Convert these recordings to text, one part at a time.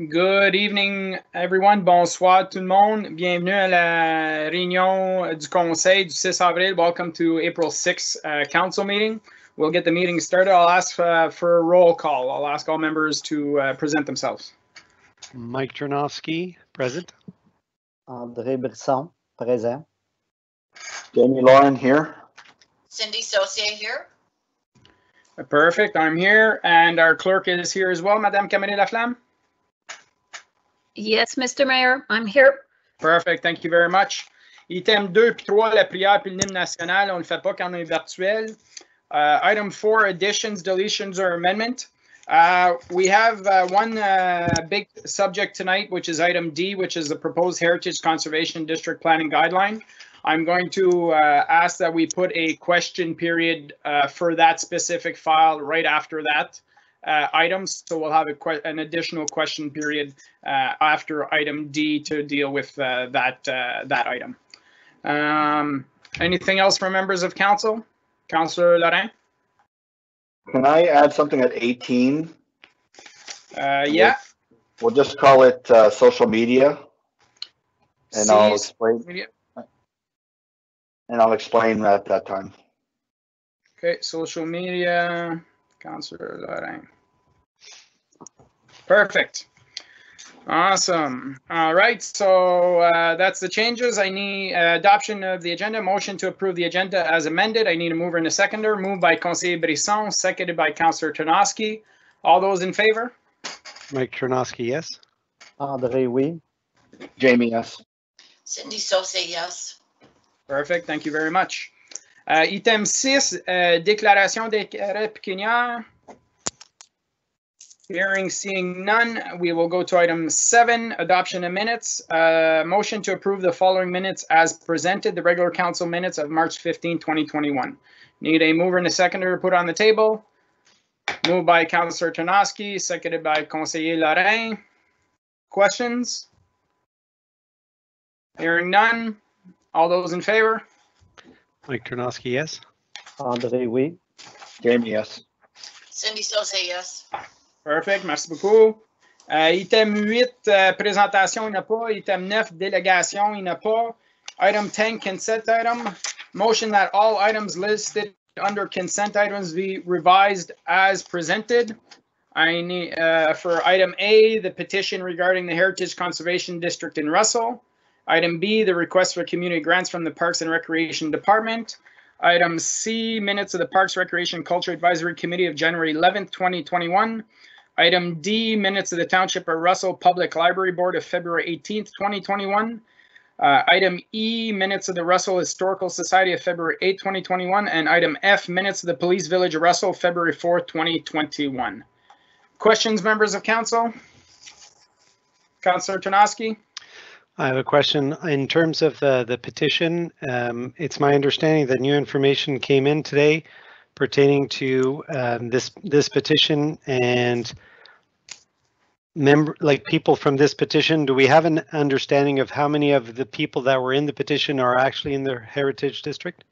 Good evening, everyone. Bonsoir, tout le monde. Bienvenue à la réunion du conseil du 6 avril. Welcome to April 6th council meeting. We'll get the meeting started. I'll ask for a roll call. I'll ask all members to present themselves. Mike Chernovsky, present. André Brisson, present. Jamie Lauren here. Cindy Saucier here. Perfect. I'm here, and our clerk is here as well, Madame Camille Laflamme. Yes, Mr. Mayor, I'm here. Perfect. Thank you very much. Item 2 puis 3, la prière puis l'hymne national, on ne le fait pas quand on est virtuel. Item 4, additions, deletions, or amendment. We have one big subject tonight, which is item D, which is the proposed Heritage Conservation District Planning Guideline. I'm going to ask that we put a question period for that specific file right after that item. So we'll have an additional question period after item D to deal with that item. Anything else from members of council? Councillor Laurent? Can I add something at 18? Yeah. We'll just call it social media, and I'll explain. Media. And I'll explain at that time. Okay, social media, Councillor Laurent. Perfect. Awesome. All right, so that's the changes. I need adoption of the agenda, motion to approve the agenda as amended. I need a mover and a seconder. Moved by Conseiller Brisson, seconded by Councillor Chernovsky. All those in favor? Mike Chernovsky, yes. André, oui. Jamie, yes. Cindy Saucier, yes. Perfect, thank you very much. Item 6, déclaration d'intérêt pécuniaire. Hearing, seeing none, we will go to item 7, adoption of minutes. Motion to approve the following minutes as presented, the regular council minutes of March 15, 2021. Need a mover and a seconder to put on the table. Moved by Councillor Chernovsky, seconded by Conseiller Laurent. Questions? Hearing none. All those in favor? Mike Chernovsky, yes. André, oui. Jamie, yes. Cindy Saucier, yes. Perfect, merci beaucoup. Item 8, présentation, il n'y a pas. Item 9, délégation, il n'y a pas. Item 10, consent item. Motion that all items listed under consent items be revised as presented. I need, for item A, the petition regarding the Heritage Conservation District in Russell. Item B, the request for community grants from the Parks and Recreation Department. Item C, minutes of the Parks, Recreation, and Culture Advisory Committee of January 11th, 2021. Item D, minutes of the Township of Russell Public Library Board of February 18th, 2021. Item E, minutes of the Russell Historical Society of February 8th, 2021. And item F, minutes of the Police Village of Russell, February 4th, 2021. Questions, members of council? Councillor Chernovsky? I have a question. In terms of the petition, it's my understanding that new information came in today pertaining to this petition and people from this petition. Do we have an understanding of how many of the people that were in the petition are actually in the Heritage District?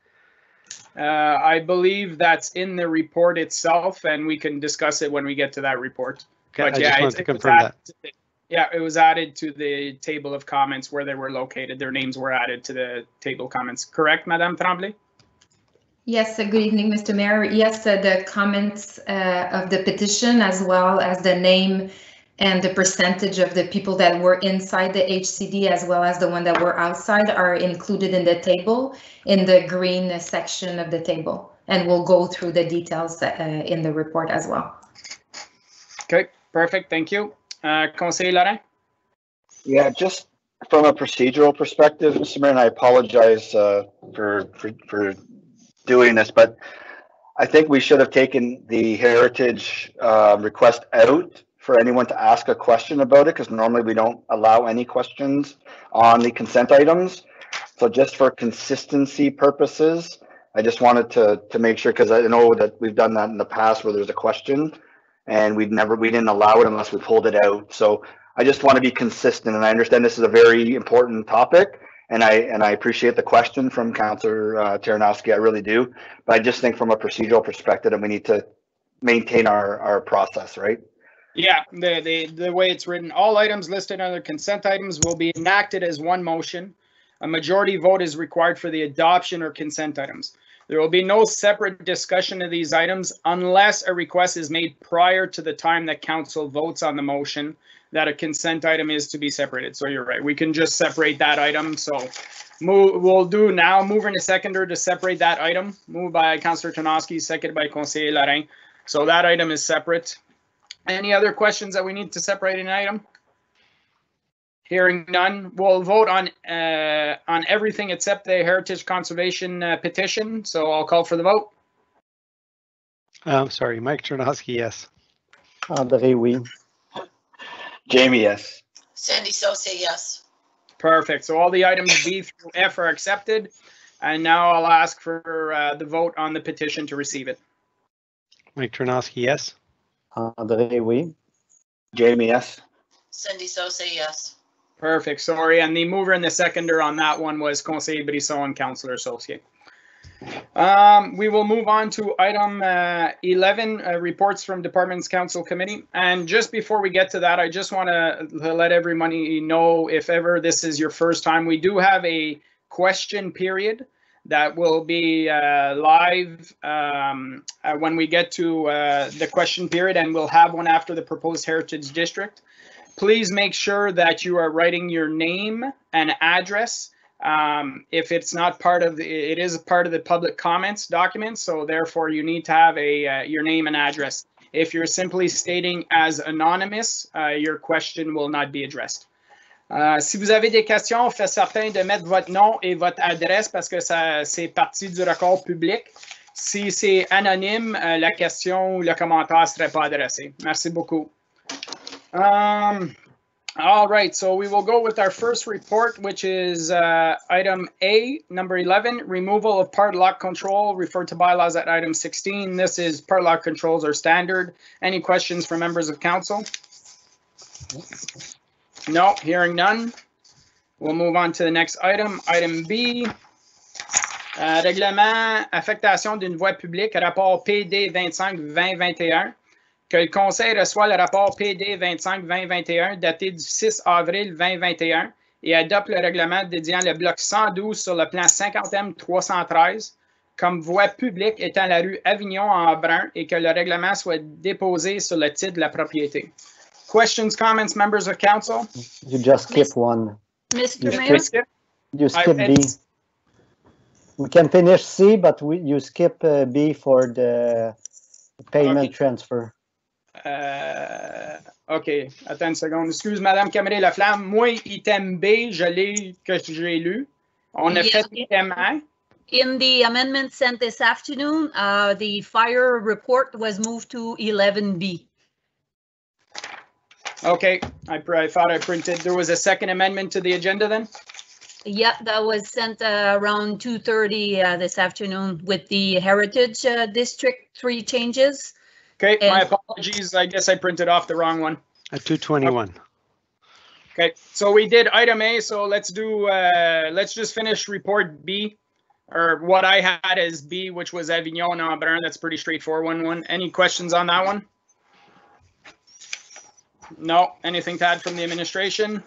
I believe that's in the report itself, and we can discuss it when we get to that report. Okay, But I yeah, just wanted to confirm that. Yeah, it was added to the table of comments where they were located. Their names were added to the table of comments. Correct, Madame Tremblay? Yes, good evening, Mr. Mayor. Yes, the comments of the petition, as well as the name and the percentage of the people that were inside the HCD, as well as the one that were outside, are included in the table in the green section of the table. And we'll go through the details in the report as well. Okay, perfect. Thank you. Conseiller Laurent? Yeah, just from a procedural perspective, Mr. Mayor, and I apologize for doing this, but I think we should have taken the heritage request out for anyone to ask a question about it, because normally we don't allow any questions on the consent items. So just for consistency purposes, I just wanted to make sure, because I know that we've done that in the past where there's a question and we didn't allow it unless we pulled it out. So I just want to be consistent, and I understand this is a very important topic, and I appreciate the question from Councillor Chernovsky, I really do. But I just think from a procedural perspective that we need to maintain our process, right? Yeah, the way it's written, all items listed under consent items will be enacted as one motion. A majority vote is required for the adoption or consent items. There will be no separate discussion of these items unless a request is made prior to the time that council votes on the motion that a consent item is to be separated. So you're right, we can just separate that item. So we'll do now, mover and a seconder to separate that item. Moved by Councillor Tarnowski, seconded by Conseiller Larin. So that item is separate. Any other questions that we need to separate an item? Hearing none, we'll vote on everything except the Heritage Conservation petition. So I'll call for the vote. Sorry, Mike Tarnowski, yes. André, oui. Jamie, yes. Cindy Saucier, yes. Perfect. So all the items B through F are accepted. And now I'll ask for the vote on the petition to receive it. Mike Tarnowski, yes. André, oui. Jamie, yes. Cindy Saucier, yes. Perfect. Sorry. And the mover and the seconder on that one was Conseil Brisson and Councillor Saucier. We will move on to item 11, reports from Departments Council Committee. And just before we get to that, I just want to let everybody know, if ever this is your first time, we do have a question period that will be live when we get to the question period, and we'll have one after the proposed heritage district. Please make sure that you are writing your name and address. If it's not part of it is part of the public comments document, so therefore you need to have your name and address. If you're simply stating as anonymous, your question will not be addressed. Si vous avez des questions, faites certain de mettre votre nom et votre adresse parce que c'est partie du record public. Si c'est anonyme, la question ou le commentaire ne serait pas adressé. Merci beaucoup. All right, so we will go with our first report, which is item A, number 11, removal of part lock control, referred to bylaws at item 16. This is part lock controls are standard. Any questions from members of council? No, hearing none. We'll move on to the next item. Item B, règlement affectation d'une voie publique, rapport PD 25-2021. Que le Conseil reçoit le rapport PD 25-2021 daté du 6 avril 2021 et adopte le règlement dédiant le bloc 112 sur le plan 50M 313 comme voie publique étant la rue Avignon en brun et que le règlement soit déposé sur le titre de la propriété. Questions, comments, members of council? You just skip one. Mr. You Mayor, skip, you skip B. We can finish C, but you skip B for the payment transfer. OK, attends une seconde. Excuse, Madame Camré-Laflamme. Moi, item B, que j'ai lu. On a fait item A. in the amendment sent this afternoon, the fire report was moved to 11B. Okay, I thought I printed. There was a second amendment to the agenda then? Yeah, that was sent around 2:30 this afternoon with the Heritage District 3 changes. Okay, my apologies. I guess I printed off the wrong one. At 221. Okay, so we did item A, so let's do, let's just finish report B, or what I had as B, which was Avignon en Brun. That's pretty straightforward one. Any questions on that one? No. Anything to add from the administration?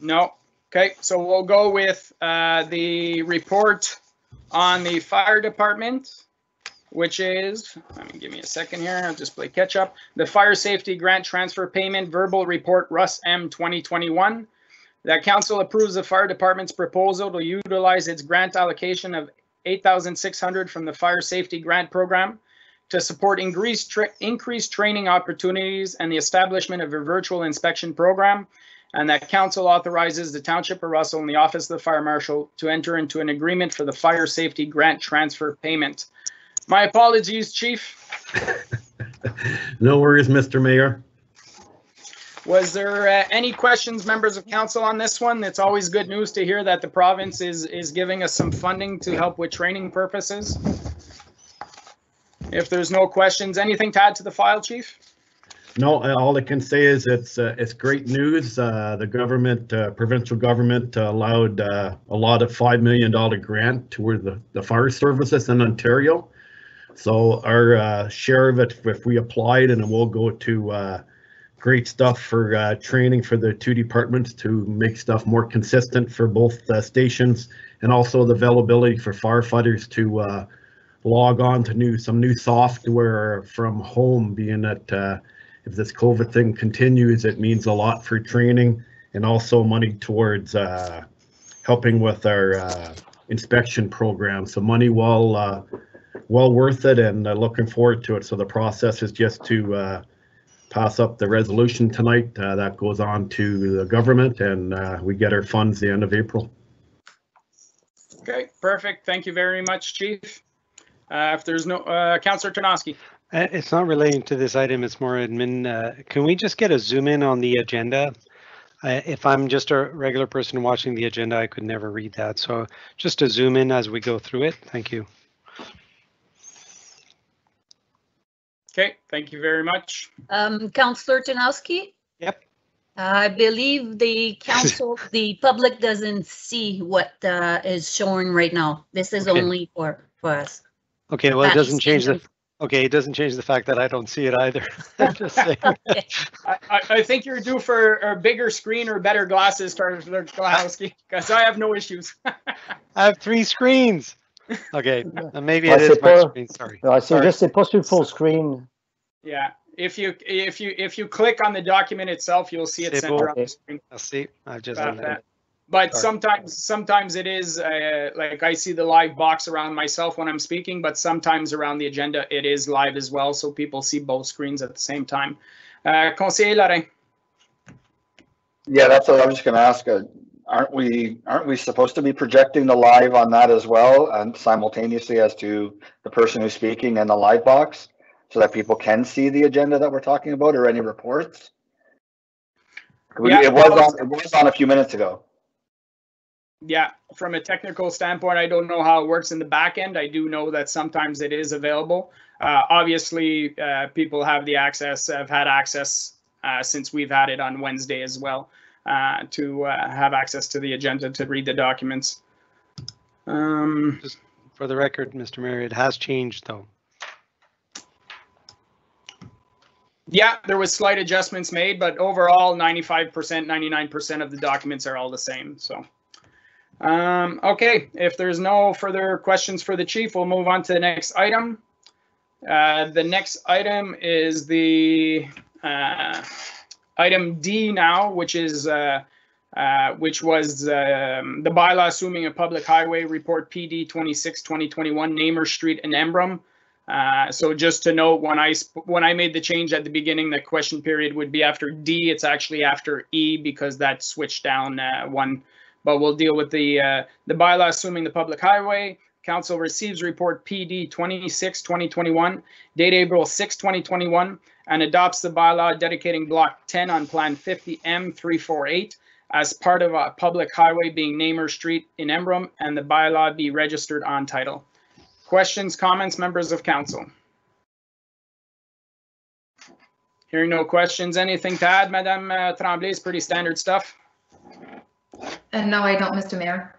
No. Okay, so we'll go with the report on the fire department, which is, give me a second here, I'll just play catch up. The fire safety grant transfer payment verbal report Russ M 2021. That council approves the fire department's proposal to utilize its grant allocation of $8,600 from the fire safety grant program to support increased training opportunities and the establishment of a virtual inspection program. And that council authorizes the Township of Russell and the Office of the Fire Marshal to enter into an agreement for the fire safety grant transfer payment. My apologies, Chief. No worries, Mr. Mayor. Was there any questions, members of council, on this one? It's always good news to hear that the province is giving us some funding to help with training purposes. If there's no questions, anything to add to the file, Chief? No, all I can say is it's great news. The government, provincial government, allowed a lot of $5 million grant toward the fire services in Ontario. So our share of it, if we applied, and it will go to great stuff for training for the two departments to make stuff more consistent for both stations, and also the availability for firefighters to log on to some new software from home, being that if this COVID thing continues, it means a lot for training, and also money towards helping with our inspection program. So money well worth it, and looking forward to it. So the process is just to pass up the resolution tonight. That goes on to the government, and we get our funds the end of April. Okay, perfect. Thank you very much, Chief. If there's no, Councillor Tarnowski. It's not relating to this item, it's more admin. Can we just get a zoom in on the agenda? If I'm just a regular person watching the agenda, I could never read that. So just a zoom in as we go through it. Thank you. Okay, thank you very much. Councillor Tarnowski? Yep. I believe the council, the public doesn't see what is showing right now. This is Okay. only for us. Okay, well, it doesn't change the. Okay, it doesn't change the fact that I don't see it either. Just saying. Okay. I think you're due for a bigger screen or better glasses, Councillor Tarnowski, because I have no issues. I have 3 screens. Okay, maybe it is my screen. Sorry. C'est juste, c'est pas sur full screen. Yeah, if you click on the document itself, you'll see it center on the screen. I'll see. I've just done that. But sometimes it is like I see the live box around myself when I'm speaking, but sometimes around the agenda it is live as well, so people see both screens at the same time. Conseiller Larin. Yeah, that's what I was just going to ask. Aren't we supposed to be projecting the live on that as well, and simultaneously as to the person who's speaking and the live box, so that people can see the agenda that we're talking about or any reports? Yeah, it was on a few minutes ago. Yeah, from a technical standpoint, I don't know how it works in the back end. I do know that sometimes it is available. Obviously, people have had access since we've had it on Wednesday as well, to have access to the agenda to read the documents. Just for the record, Mr. Mayor, it has changed though. Yeah, there was slight adjustments made, but overall 95%, 99% of the documents are all the same. So. Okay, if there's no further questions for the chief, we'll move on to the next item. The next item is the item D now, which was the bylaw assuming a public highway report PD 26/2021 Namer Street and Emblem. So just to note, when I made the change at the beginning, the question period would be after D. It's actually after E because that switched down one. But we'll deal with the bylaw assuming the public highway. Council receives report PD 26/2021, date April 6, 2021, and adopts the bylaw dedicating block 10 on plan 50M348 as part of a public highway being Namer Street in Emblem, and the bylaw be registered on title. Questions, comments, members of council? Hearing no questions, anything to add, Madame Tremblay? Is pretty standard stuff. No, I don't, Mr. Mayor.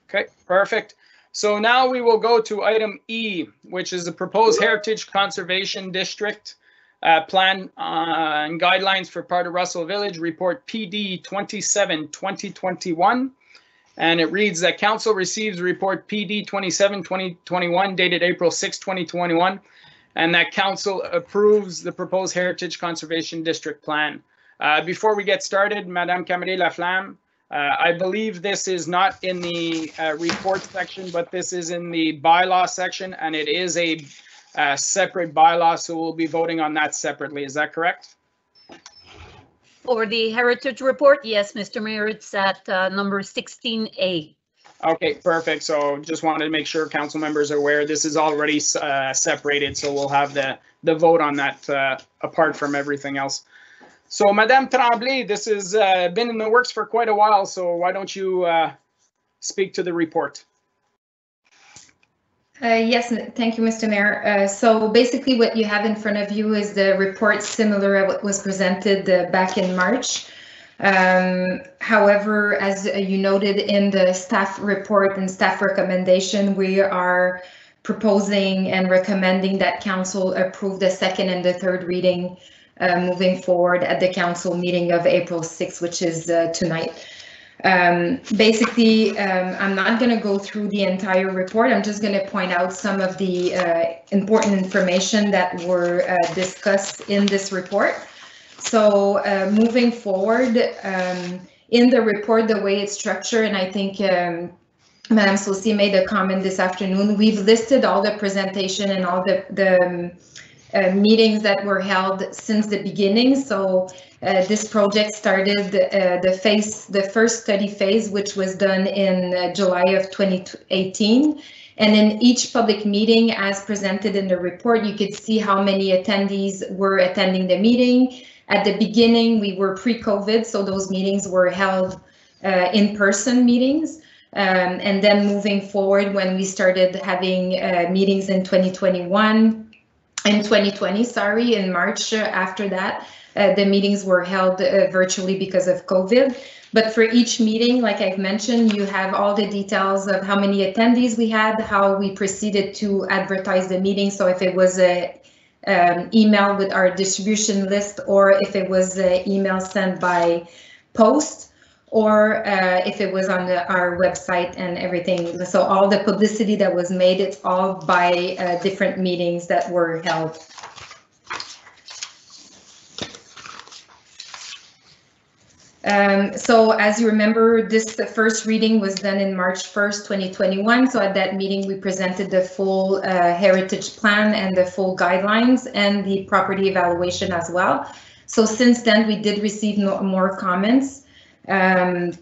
Okay, perfect. So now we will go to item E, which is the proposed Heritage Conservation District plan and guidelines for part of Russell Village, report PD 27/2021. And it reads that council receives report PD 27/2021 dated April 6, 2021, and that council approves the proposed Heritage Conservation District plan. Before we get started, Madame Camaré Laflamme, I believe this is not in the report section, but this is in the bylaw section, and it is a separate bylaw, so we'll be voting on that separately. Is that correct? For the heritage report, yes, Mr. Mayor, it's at number 16A. Okay, perfect. So just wanted to make sure council members are aware this is already separated, so we'll have the vote on that apart from everything else. So, Madame Tremblay, this has been in the works for quite a while, so why don't you speak to the report? Yes, thank you, Mr. Mayor. So basically what you have in front of you is the report similar to what was presented back in March. However, as you noted in the staff report and staff recommendation, we are proposing and recommending that council approve the second and the third reading moving forward at the council meeting of April 6th, which is tonight. Basically, I'm not going to go through the entire report. I'm just going to point out some of the important information that were discussed in this report. So moving forward, in the report, the way it's structured, and I think Madame Saucier made a comment this afternoon, we've listed all the presentation and all the meetings that were held since the beginning. So this project started the first study phase, which was done in July of 2018. And in each public meeting, as presented in the report, you could see how many attendees were attending the meeting. At the beginning, we were pre-COVID, so those meetings were held in-person meetings. And then moving forward, when we started having meetings in 2021, in 2020, sorry, in March after that, the meetings were held virtually because of COVID. But for each meeting, like I've mentioned, you have all the details of how many attendees we had, how we proceeded to advertise the meeting. So if it was a email with our distribution list, or if it was an email sent by post, or if it was on our website and everything. So all the publicity that was made, it's all by different meetings that were held. So as you remember, the first reading was done in March 1st, 2021. So at that meeting, we presented the full heritage plan and the full guidelines and the property evaluation as well. So since then, we did receive more comments. And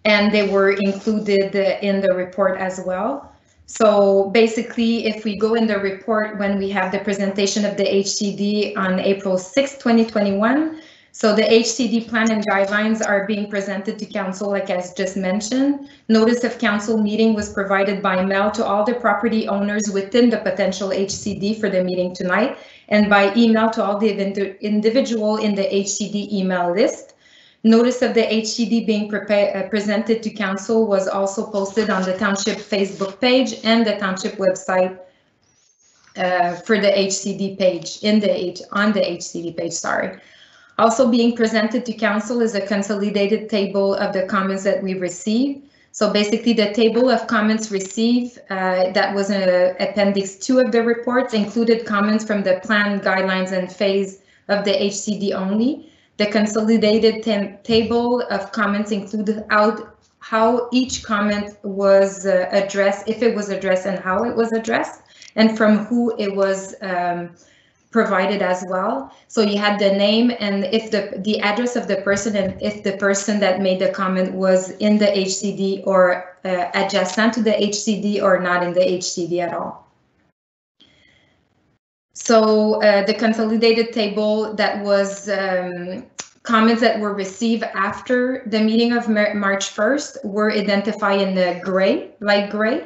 they were included in the report as well. So basically, if we go in the report when we have the presentation of the HCD on April 6, 2021, so the HCD plan and guidelines are being presented to council, like I just mentioned. Notice of council meeting was provided by mail to all the property owners within the potential HCD for the meeting tonight, and by email to all the individual in the HCD email list. Notice of the HCD being presented to council was also posted on the township Facebook page and the township website for the HCD page, on the HCD page, sorry. Also being presented to council is a consolidated table of the comments that we received. So basically the table of comments received, that was appendix 2 of the report, included comments from the plan, guidelines, and phase of the HCD only. The consolidated table of comments included how each comment was addressed, if it was addressed and how it was addressed, and from who it was provided as well. So you had the name and if the address of the person, and if the person that made the comment was in the HCD or adjacent to the HCD or not in the HCD at all. So the consolidated table that was comments that were received after the meeting of March 1st were identified in the gray, light gray.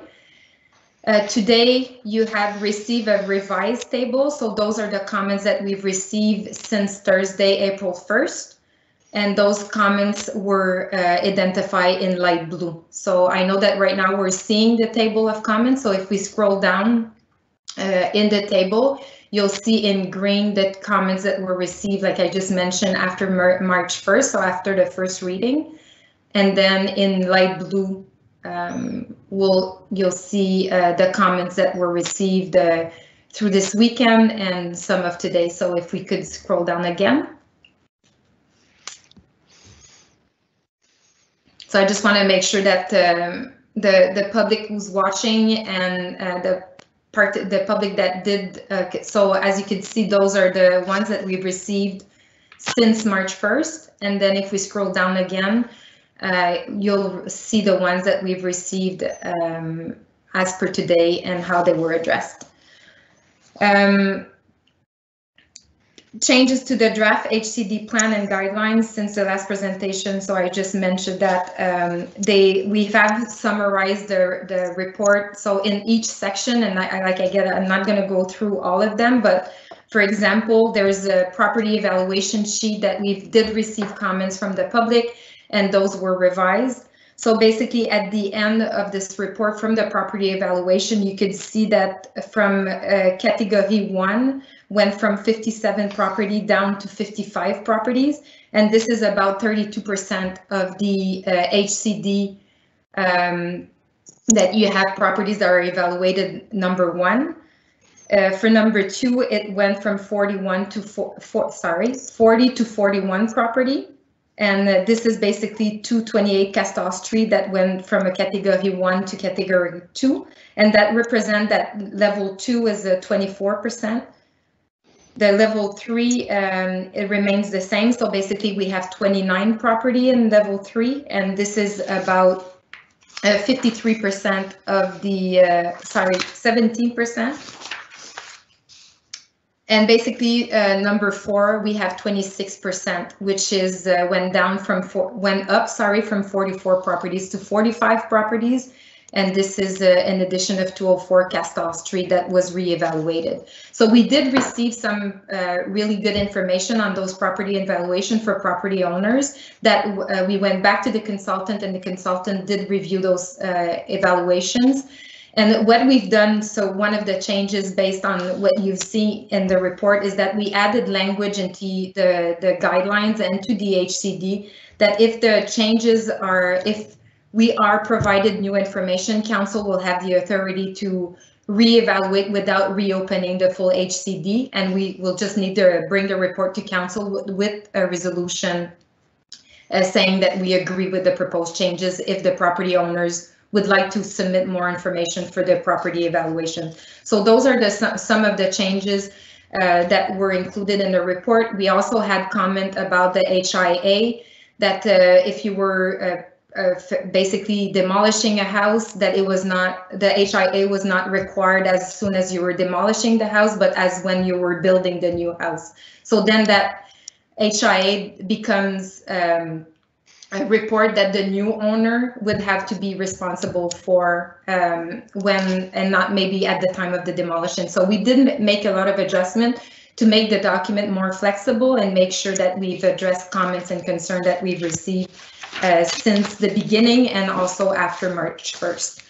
Today you have received a revised table. So those are the comments that we've received since Thursday, April 1st. And those comments were identified in light blue. So I know that right now we're seeing the table of comments. So if we scroll down in the table, you'll see in green the comments that were received, like I just mentioned, after March 1st, so after the first reading. And then in light blue, you'll see the comments that were received through this weekend and some of today. So if we could scroll down again. So I just want to make sure that the public who's watching and the public that did, so as you can see, those are the ones that we've received since March 1st. And then if we scroll down again, you'll see the ones that we've received as per today and how they were addressed. Changes to the draft HCD plan and guidelines since the last presentation. So I just mentioned that we have summarized the report. So in each section, and I'm not going to go through all of them, but for example, there's a property evaluation sheet that we did receive comments from the public, and those were revised. So basically at the end of this report from the property evaluation, you could see that from category 1 went from 57 property down to 55 properties. And this is about 32% of the HCD that you have properties that are evaluated number 1. For number 2, it went from 40 to 41 property. And this is basically 228 Castor Street that went from a category 1 to category 2. And that represent that level 2 is 24%. The level 3, it remains the same. So basically we have 29 property in level 3, and this is about 53% of the, 17%. And basically, number 4, we have 26%, which is went up from 44 properties to 45 properties. And this is an addition of 204 Castor Street that was reevaluated. So we did receive some really good information on those property evaluation for property owners that we went back to the consultant, and the consultant did review those evaluations. And what we've done, so one of the changes based on what you've seen in the report is that we added language into the guidelines and to the HCD that if the changes are, if we are provided new information, council will have the authority to reevaluate without reopening the full HCD, and we will just need to bring the report to council with a resolution saying that we agree with the proposed changes if the property owners would like to submit more information for the property evaluation. So those are some of the changes that were included in the report. We also had comment about the HIA, that if you were basically demolishing a house, that it was not, the HIA was not required as soon as you were demolishing the house, but as when you were building the new house. So then that HIA becomes a report that the new owner would have to be responsible for when, and not maybe at the time of the demolition. So we did make a lot of adjustment to make the document more flexible and make sure that we've addressed comments and concerns that we've received since the beginning and also after March 1st.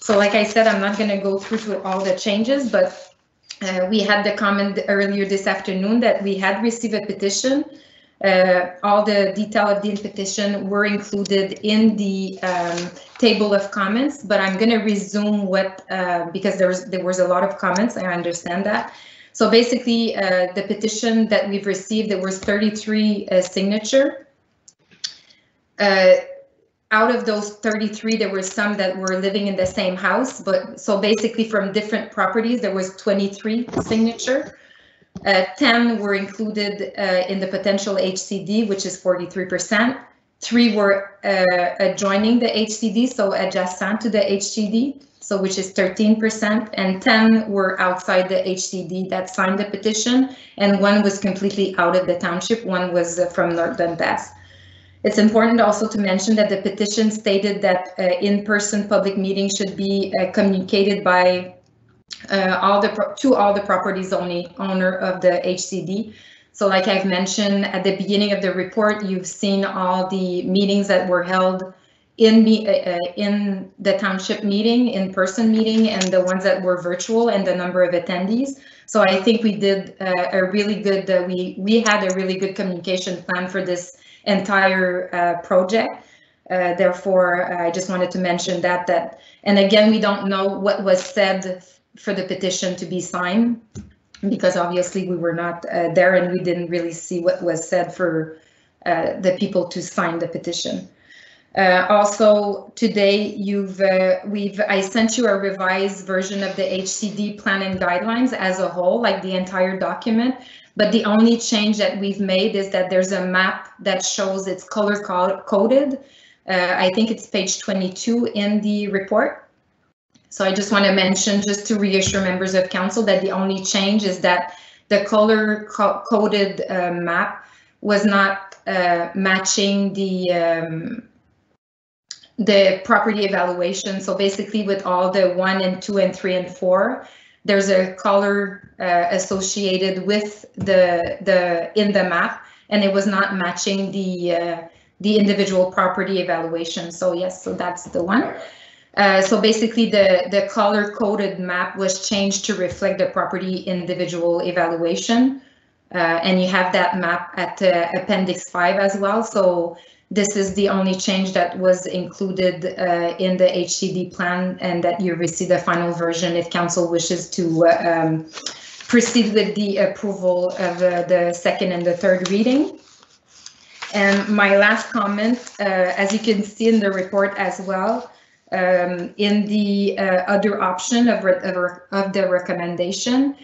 So like I said, I'm not going to go through all the changes, but we had the comment earlier this afternoon that we had received a petition. All the detail of the petition were included in the table of comments, but I'm going to resume what, because there was a lot of comments, I understand that. So basically, the petition that we've received, there was 33 signature. Out of those 33, there were some that were living in the same house, but so basically from different properties, there was 23 signature. 10 were included in the potential HCD, which is 43%. 3 were adjoining the HCD, so adjacent to the HCD, so which is 13%, and 10 were outside the HCD that signed the petition, and 1 was completely out of the township. 1 was from North Dundas. It's important also to mention that the petition stated that in-person public meetings should be communicated by all the properties owner of the HCD. So like I've mentioned at the beginning of the report, you've seen all the meetings that were held in the township meeting, in-person meeting, and the ones that were virtual, and the number of attendees. So I think we did a really good, we had a really good communication plan for this entire project. Therefore, I just wanted to mention that, and again, we don't know what was said for the petition to be signed, because obviously we were not there and we didn't really see what was said for the people to sign the petition. Also today, I sent you a revised version of the HCD plan and guidelines as a whole, like the entire document. But the only change that we've made is that there's a map that shows it's color coded. I think it's page 22 in the report. So I just want to mention, just to reassure members of council, that the only change is that the color coded map was not matching the property evaluation. So basically with all the 1 and 2 and 3 and 4, there's a color associated with in the map, and it was not matching the the individual property evaluation. So yes, so that's the one. So basically the color-coded map was changed to reflect the property individual evaluation. And you have that map at Appendix 5 as well. So this is the only change that was included in the HCD plan, and that you receive the final version if council wishes to proceed with the approval of the second and the third reading. And my last comment, as you can see in the report as well, in the other option of the recommendation,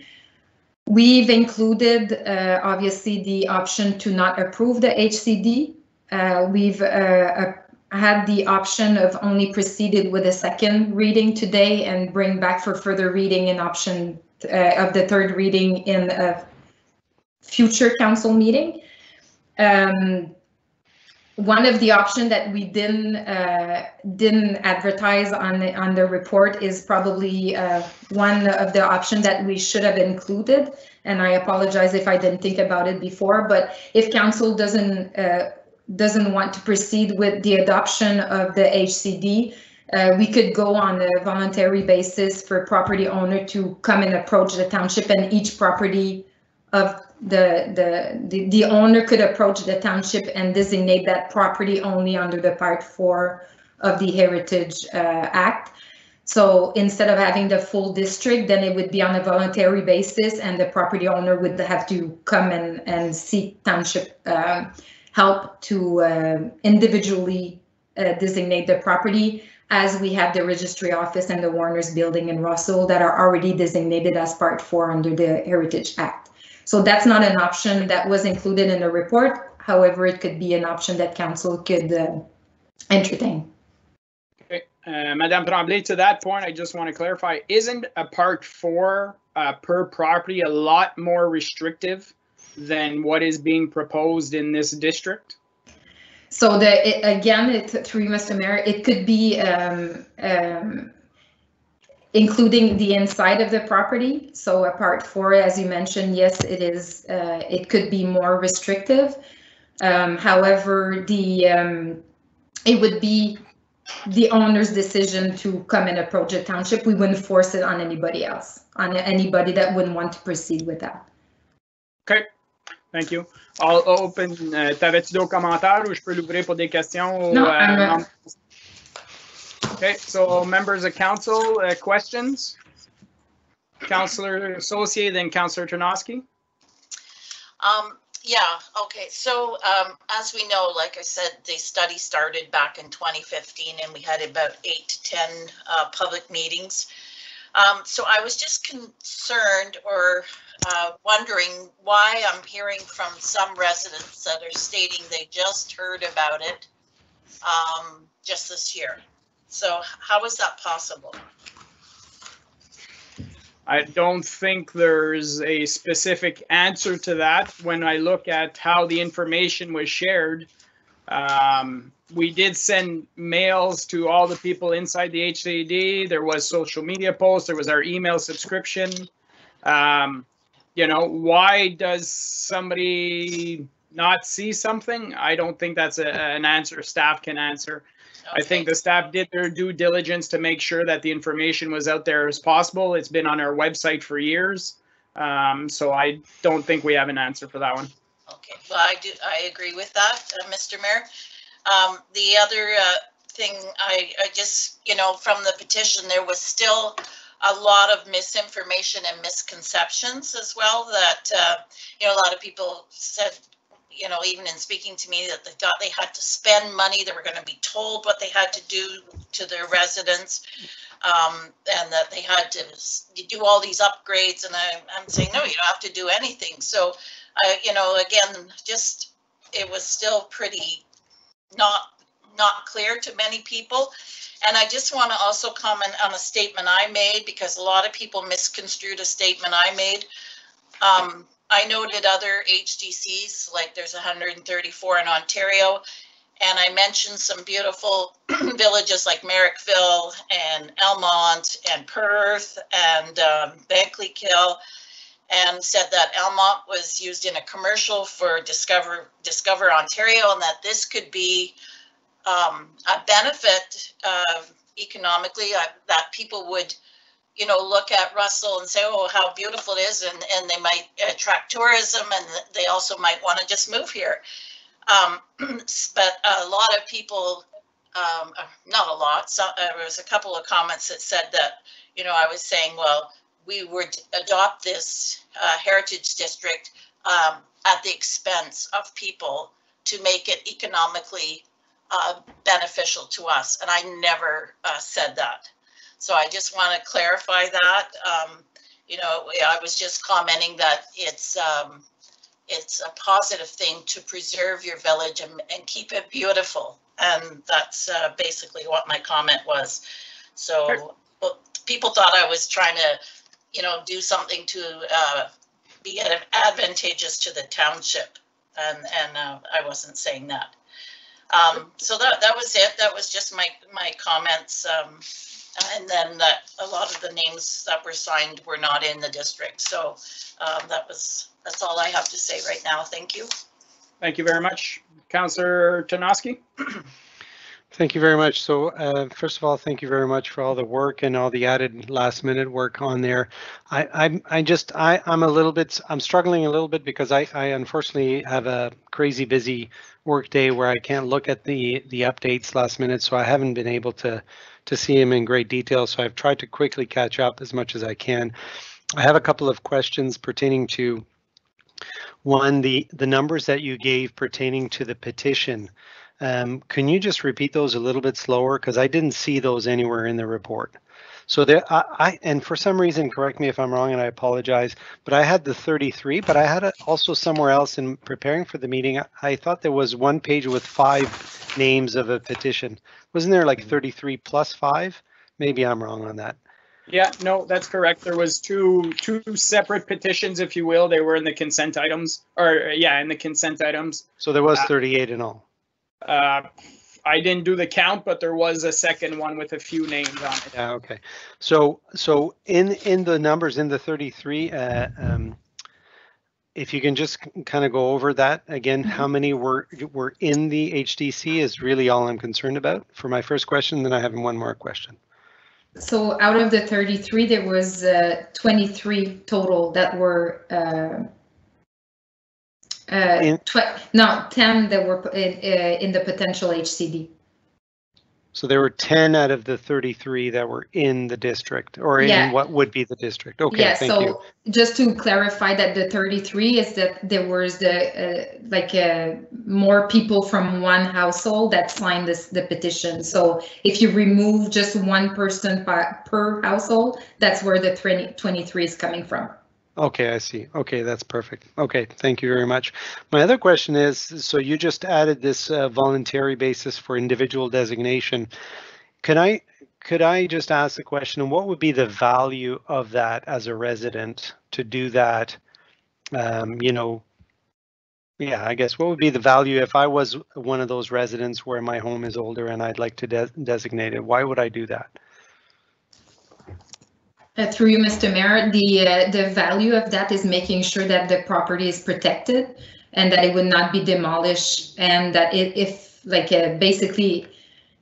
we've included obviously the option to not approve the HCD. We've had the option of only proceeded with a second reading today and bring back for further reading in option of the third reading in a future council meeting. One of the options that we didn't advertise on the report is probably one of the options that we should have included. And I apologize if I didn't think about it before, but if council doesn't want to proceed with the adoption of the HCD, we could go on a voluntary basis for property owner to come and approach the township, and each property of the owner could approach the township and designate that property only under the Part 4 of the Heritage Act. So instead of having the full district, then it would be on a voluntary basis, and the property owner would have to come and seek township help to individually designate the property, as we have the registry office and the Warner's building in Russell that are already designated as Part 4 under the Heritage Act. So that's not an option that was included in the report. However, it could be an option that council could entertain. Okay. Madame Tremblay, to that point, I just want to clarify, isn't a Part 4 per property a lot more restrictive than what is being proposed in this district? So again, through Mr. Mayor, it could be including the inside of the property. So a Part 4, as you mentioned, yes, it is. It could be more restrictive. However, it would be the owner's decision to come and approach the township. We wouldn't force it on anybody else, on anybody that wouldn't want to proceed with that. Okay, thank you. I'll open. T'avais-tu d'autres commentaires ou je peux l'ouvrir pour des questions? No, Okay, so members of council, questions? Councillor Associate, then Councillor Tarnowski. Yeah, okay. So as we know, like I said, the study started back in 2015 and we had about 8 to 10 public meetings. So I was just concerned or wondering why I'm hearing from some residents that are stating they just heard about it just this year. So how is that possible? I don't think there's a specific answer to that. When I look at how the information was shared, we did send mails to all the people inside the HCD. There was social media posts. There was our email subscription. You know, why does somebody not see something? I don't think that's an answer staff can answer. Okay. I think the staff did their due diligence to make sure that the information was out there as possible. It's been on our website for years. So I don't think we have an answer for that one. Okay, well, I agree with that, Mr. Mayor. The other thing, I just, you know, from the petition, there was still a lot of misinformation and misconceptions as well that, you know, a lot of people said, you know, even in speaking to me, that they thought they had to spend money, they were going to be told what they had to do to their residents, and that they had to do all these upgrades. And I'm saying, no, you don't have to do anything. So, you know, again, just it was still pretty not clear to many people. And I just want to also comment on a statement I made, because a lot of people misconstrued a statement I made. I noted other HDCs, like there's 134 in Ontario, and I mentioned some beautiful villages like Merrickville and Elmont and Perth and Bankleykill. and said that Almont was used in a commercial for Discover Ontario, and that this could be a benefit economically, that people would, you know, look at Russell and say, oh, how beautiful it is, and they might attract tourism, and they also might want to just move here. But a lot of people, not a lot, so there was a couple of comments that said that, you know, I was saying, well, we would adopt this heritage district at the expense of people to make it economically beneficial to us, and I never said that. So I just want to clarify that. You know, I was just commenting that it's a positive thing to preserve your village and keep it beautiful, and that's basically what my comment was. So people thought I was trying to, you know, do something to be advantageous to the township, and I wasn't saying that. So that was it. That was just my comments. And then that a lot of the names that were signed were not in the district. So that's all I have to say right now. Thank you. Thank you very much. Councillor Tarnowski. Thank you very much. So first of all, thank you very much for all the work and all the added last minute work on there. I'm struggling a little bit because I unfortunately have a crazy busy work day where I can't look at the updates last minute, so I haven't been able to see them in great detail. So I've tried to quickly catch up as much as I can. I have a couple of questions pertaining to, one, the numbers that you gave pertaining to the petition. Can you just repeat those a little bit slower? Because I didn't see those anywhere in the report. So there, and for some reason, correct me if I'm wrong, and I apologize, but I had the 33, but I had it also somewhere else in preparing for the meeting. I thought there was one page with 5 names of a petition. Wasn't there like 33 plus 5? Maybe I'm wrong on that. Yeah, no, that's correct. There was two separate petitions, if you will. They were in the consent items, or yeah, in the consent items. So there was 38 in all. I didn't do the count, but there was a second one with a few names on it. Yeah, okay. So in the numbers in the 33, if you can just kind of go over that again, how many were in the HDC is really all I'm concerned about for my first question. Then I have one more question. So out of the 33, there was 23 total that were 10 that were in the potential HCD. So there were 10 out of the 33 that were in the district, or in what would be the district. Okay, yeah, thank you. Just to clarify that the 33 is that there was the more people from one household that signed the petition. So if you remove just one person per household, that's where the 23 is coming from. Okay, I see. Okay, that's perfect. Okay, thank you very much. My other question is, so you just added this voluntary basis for individual designation. Could I just ask the question, what would be the value of that as a resident to do that? You know, yeah, I guess what would be the value if I was one of those residents where my home is older and I'd like to designate it? Why would I do that? Through you, Mr. Mayor, the value of that is making sure that the property is protected and that it would not be demolished, and that basically,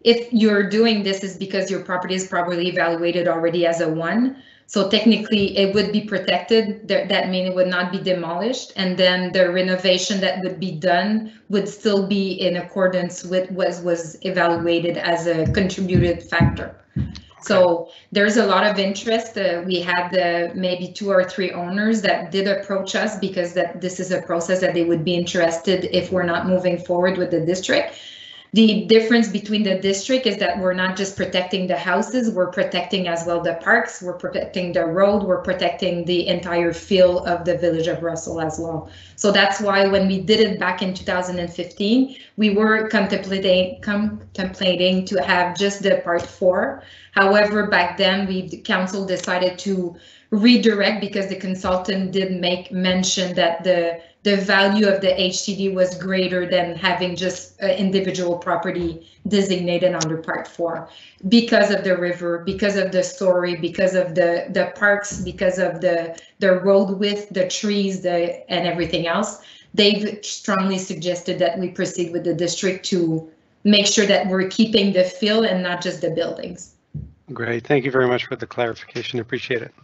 if you're doing this is because your property is properly evaluated already as a 1. So technically it would be protected. That means it would not be demolished, and then the renovation that would be done would still be in accordance with what was evaluated as a contributed factor. So there's a lot of interest. We had maybe 2 or 3 owners that did approach us because this is a process that they would be interested if we're not moving forward with the district. The difference between the district is that we're not just protecting the houses, we're protecting as well the parks, we're protecting the road, we're protecting the entire feel of the village of Russell as well. So that's why when we did it back in 2015, we were contemplating to have just the part 4. However, back then the council decided to redirect because the consultant did make mention that the the value of the HCD was greater than having just individual property designated under Part 4 because of the river, because of the story, because of the parks, because of the road width, the trees, and everything else. They've strongly suggested that we proceed with the district to make sure that we're keeping the feel and not just the buildings. Great. Thank you very much for the clarification. Appreciate it.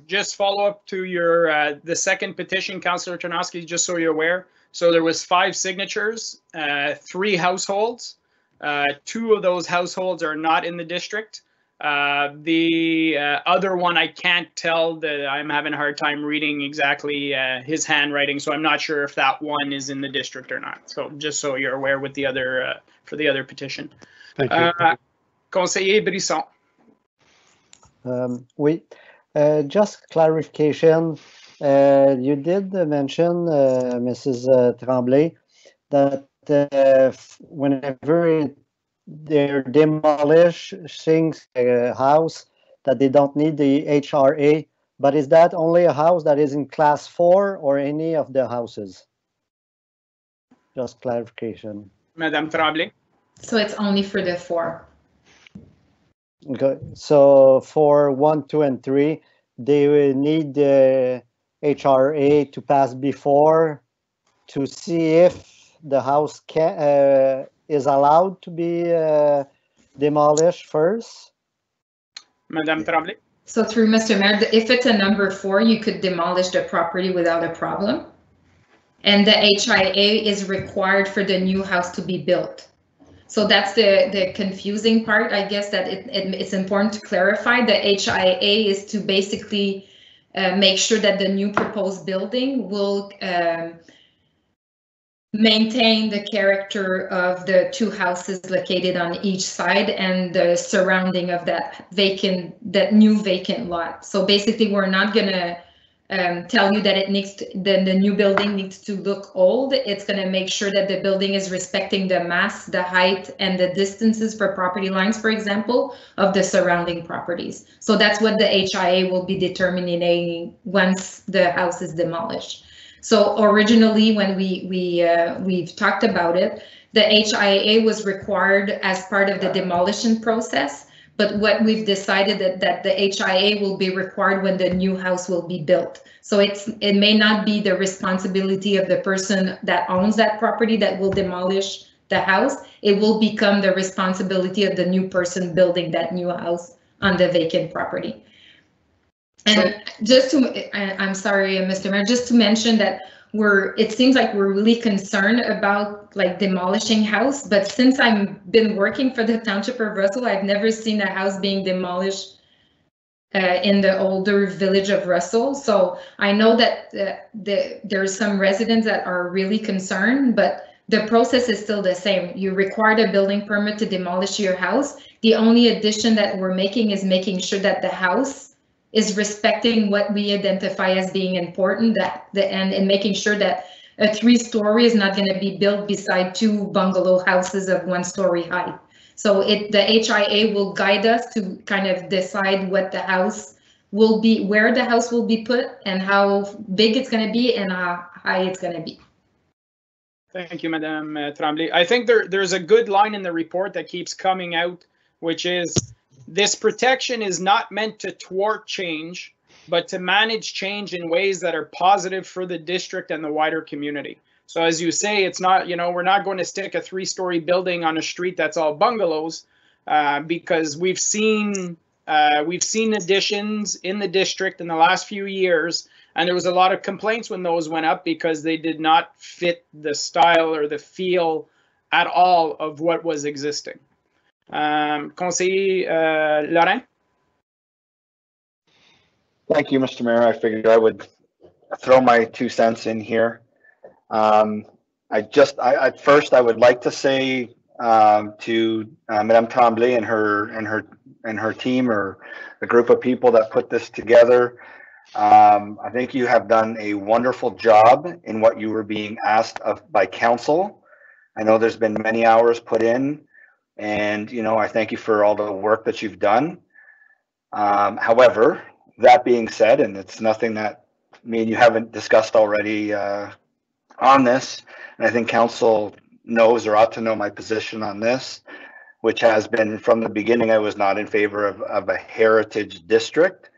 Just follow up to your the second petition, Councillor Tarnowski, just so you're aware. So there was 5 signatures, 3 households. 2 of those households are not in the district. The other one, I can't tell, that I'm having a hard time reading exactly his handwriting, so I'm not sure if that one is in the district or not. So just so you're aware with the other for the other petition. Thank you. Conseiller Brisson. Oui, just clarification. You did mention, Mrs. Tremblay, that whenever they're demolishing a house, that they don't need the HRA, but is that only a house that is in class 4 or any of the houses? Just clarification. Madame Tremblay. So it's only for the 4. Okay, so for 1, 2, and 3, they will need the HRA to pass before to see if the house is allowed to be demolished first. Madame Tremblay. So through Mr. Mayor, if it's a number 4, you could demolish the property without a problem. And the HIA is required for the new house to be built. So that's the confusing part, I guess, that it's important to clarify. The HIA is to basically make sure that the new proposed building will maintain the character of the 2 houses located on each side and the surrounding of that new vacant lot. So basically, we're not gonna tell you that the new building needs to look old. It's gonna make sure that the building is respecting the mass, the height, and the distances for property lines, for example, of the surrounding properties. So that's what the HIA will be determining once the house is demolished. So originally, when we've talked about it, the HIA was required as part of the demolition process. But what we've decided that the HIA will be required when the new house will be built. So it may not be the responsibility of the person that owns that property that will demolish the house. It will become the responsibility of the new person building that new house on the vacant property. And just to, I'm sorry, Mr. Mayor, just to mention that it seems like we're really concerned about like demolishing house, but since I've been working for the Township of Russell, I've never seen a house being demolished in the older village of Russell. So I know that there's some residents that are really concerned, but the process is still the same. You require a building permit to demolish your house. The only addition that we're making is making sure that the house is respecting what we identify as being important, and making sure that a 3-story is not going to be built beside 2 bungalow houses of 1-story height. So the HIA will guide us to kind of decide what the house will be, where the house will be put, and how big it's going to be and how high it's going to be. Thank you, Madame Tremblay. I think there's a good line in the report that keeps coming out, which is, this protection is not meant to thwart change, but to manage change in ways that are positive for the district and the wider community. So as you say, it's not, we're not going to stick a 3-story building on a street that's all bungalows, because we've seen additions in the district in the last few years, and there was a lot of complaints when those went up because they did not fit the style or the feel at all of what was existing. Conseiller Laurent. Thank you, Mr. Mayor. I figured I would throw my 2 cents in here. At first, I would like to say to Madame Tremblay and her team, or the group of people that put this together, I think you have done a wonderful job in what you were being asked of by council. I know there's been many hours put in. And, I thank you for all the work that you've done. However, that being said, and it's nothing that, me and you haven't discussed already on this, and I think council knows or ought to know my position on this, which has been from the beginning, I was not in favor of a heritage district.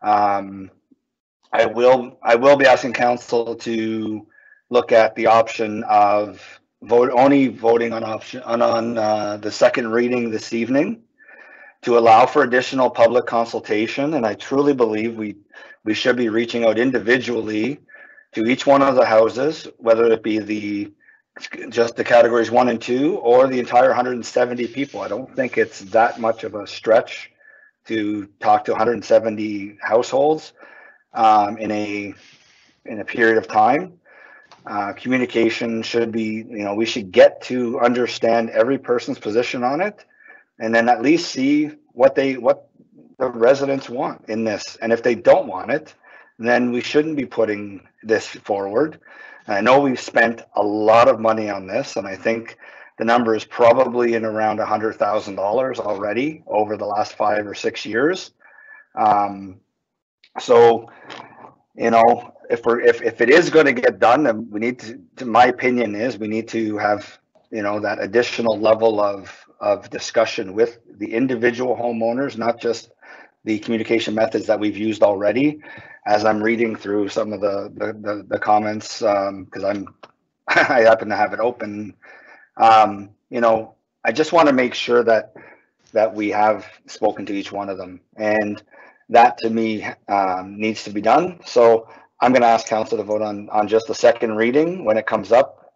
I will be asking council to look at the option of only voting on the second reading this evening to allow for additional public consultation. And I truly believe we should be reaching out individually to each one of the houses, whether it be just the categories 1 and 2 or the entire 170 people. I don't think it's that much of a stretch to talk to 170 households in a period of time. Communication should be, we should get to understand every person's position on it, and then at least see what the residents want in this. And if they don't want it, then we shouldn't be putting this forward. And I know we've spent a lot of money on this, and I think the number is probably in around $100,000 already over the last 5 or 6 years. So, if it is going to get done, then we need to, my opinion is, we need to have, that additional level of discussion with the individual homeowners, not just the communication methods that we've used already. As I'm reading through some of the comments, because I happen to have it open, I just want to make sure that we have spoken to each one of them, and that to me needs to be done. So I'm going to ask council to vote on just the second reading when it comes up.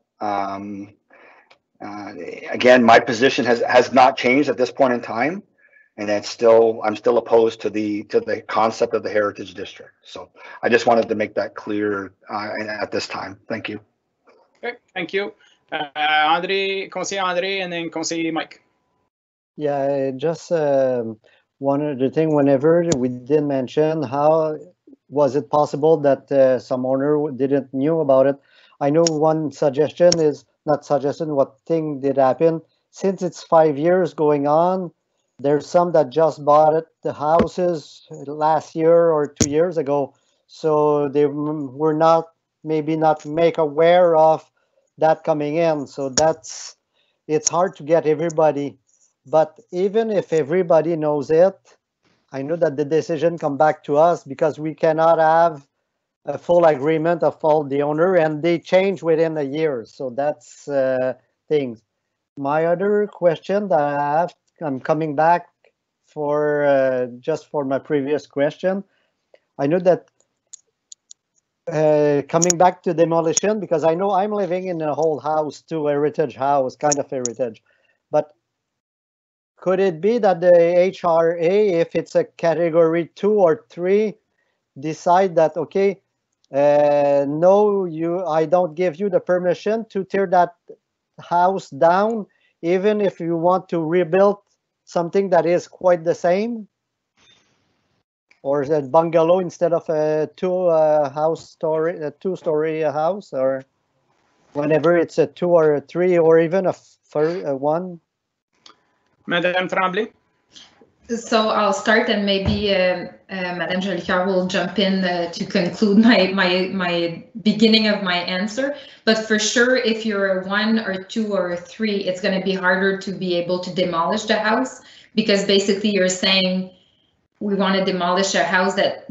Again, my position has not changed at this point in time, and I'm still opposed to the concept of the heritage district. So I just wanted to make that clear at this time. Thank you. Okay, thank you. Conseil André, and then Conseil Mike. Yeah, just one other thing. Whenever we did mention, how was it possible that some owner didn't knew about it? I know one suggestion is not suggestion. What thing did happen? Since it's 5 years going on, there's some that just bought the houses last year or 2 years ago, so they were maybe not make aware of that coming in. So it's hard to get everybody. But even if everybody knows it, I know that the decision come back to us because we cannot have a full agreement of all the owner, and they change within a year. So that's things. My other question that I have, I'm coming back for just for my previous question. I know that coming back to demolition, because I know I'm living in a whole house too, heritage house, kind of heritage, but could it be that the HRA, if it's a category 2 or 3, decide that, okay, no, I don't give you the permission to tear that house down, even if you want to rebuild something that is quite the same? Or is it bungalow instead of a two-story house, or whenever it's a 2 or a 3 or even a 1? Madame Tremblay. So I'll start, and maybe Madame Jolicoeur will jump in to conclude my beginning of my answer. But for sure, if you're a 1 or 2 or 3, it's going to be harder to be able to demolish the house, because basically you're saying we want to demolish a house that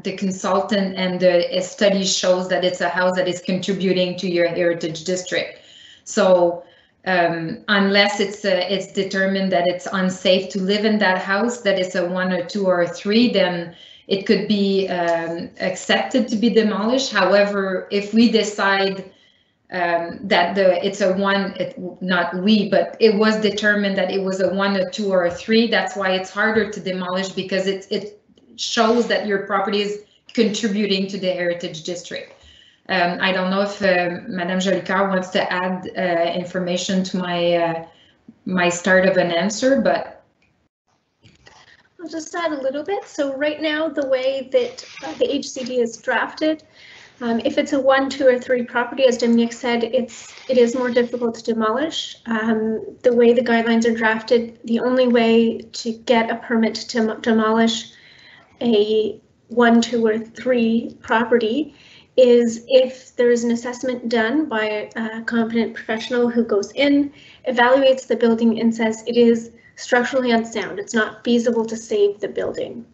the consultant and the study shows that it's a house that is contributing to your heritage district. So unless it's determined that it's unsafe to live in that house, that it's a 1 or 2 or 3, then it could be accepted to be demolished. However, if we decide that it's a 1, not we, but it was determined that it was a 1 or 2 or 3, that's why it's harder to demolish, because it shows that your property is contributing to the heritage district. I don't know if Madame Jolicoeur wants to add information to my start of an answer, but I'll just add a little bit. So right now, the way that the HCD is drafted, if it's a 1, 2, or 3 property, as Dominique said, it is more difficult to demolish. The way the guidelines are drafted, the only way to get a permit to demolish a 1, 2, or 3 property is if there is an assessment done by a competent professional who goes in, evaluates the building and says it is structurally unsound. It's not feasible to save the building.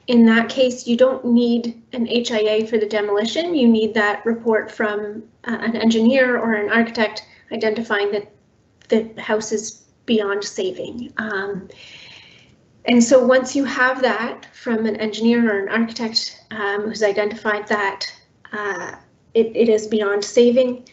In that case, you don't need an HIA for the demolition. You need that report from an engineer or an architect identifying that the house is beyond saving. And so once you have that from an engineer or an architect who's identified that it is beyond saving,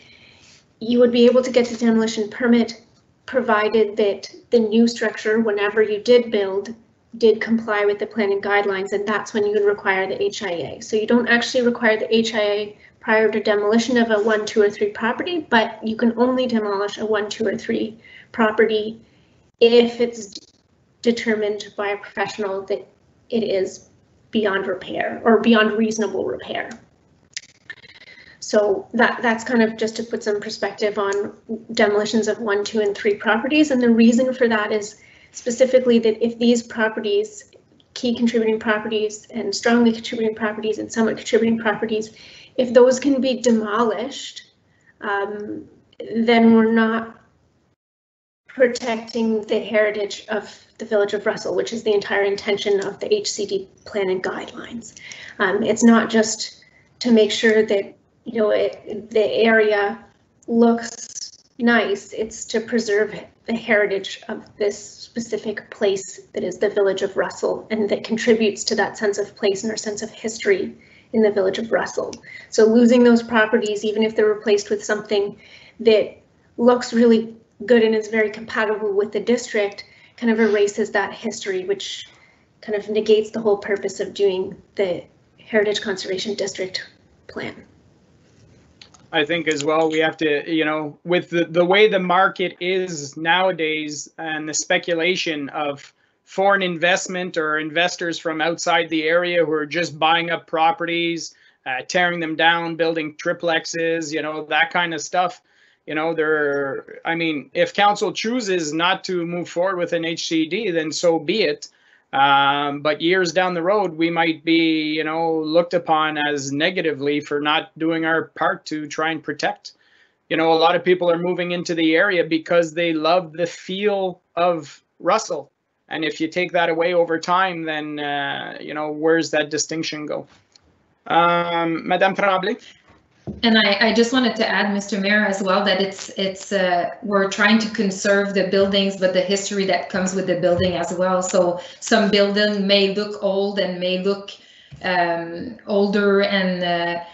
you would be able to get the demolition permit provided that the new structure, whenever you did build, did comply with the planning guidelines, and that's when you would require the HIA. So you don't actually require the HIA prior to demolition of a 1, 2, or 3 property, but you can only demolish a 1, 2, or 3 property if it's determined by a professional that it is beyond repair or beyond reasonable repair. So that's kind of just to put some perspective on demolitions of 1, 2, and 3 properties. And the reason for that is specifically that if these properties, key contributing properties and strongly contributing properties and somewhat contributing properties, if those can be demolished, then we're not protecting the heritage of the Village of Russell, which is the entire intention of the HCD plan and guidelines. It's not just to make sure that the area looks nice, it's to preserve the heritage of this specific place that is the Village of Russell and that contributes to that sense of place and our sense of history in the Village of Russell. So losing those properties, even if they're replaced with something that looks really good and is very compatible with the district, kind of erases that history, which kind of negates the whole purpose of doing the Heritage Conservation District plan. I think as well, we have to, with the way the market is nowadays and the speculation of foreign investment or investors from outside the area who are just buying up properties, tearing them down, building triplexes, that kind of stuff. If council chooses not to move forward with an HCD, then so be it. But years down the road, we might be, looked upon as negatively for not doing our part to try and protect. A lot of people are moving into the area because they love the feel of Russell. And if you take that away over time, then, where's that distinction go? Madame Tremblay? And I just wanted to add, Mr. Mayor, as well, that we're trying to conserve the buildings, but the history that comes with the building as well. So some building may look old and may look older, and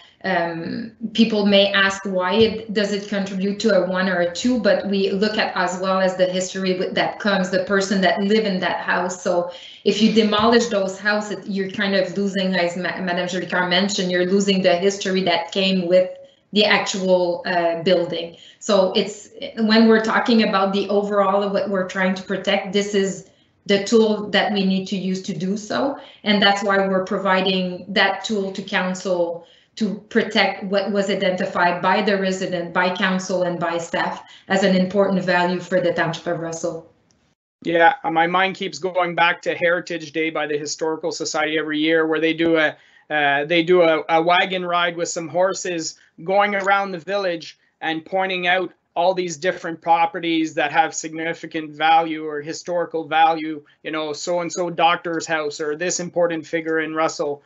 people may ask why does it contribute to a 1 or a 2, but we look at as well as the history that comes, the person that live in that house. So if you demolish those houses, you're kind of losing, as Madame Jolicoeur mentioned, you're losing the history that came with the actual building. So it's, when we're talking about the overall of what we're trying to protect, this is the tool that we need to use to do so. And that's why we're providing that tool to council to protect what was identified by the resident, by council, and by staff as an important value for the Township of Russell. Yeah, my mind keeps going back to Heritage Day by the Historical Society every year, where they do a wagon ride with some horses going around the village and pointing out all these different properties that have significant value or historical value, so-and-so doctor's house or this important figure in Russell,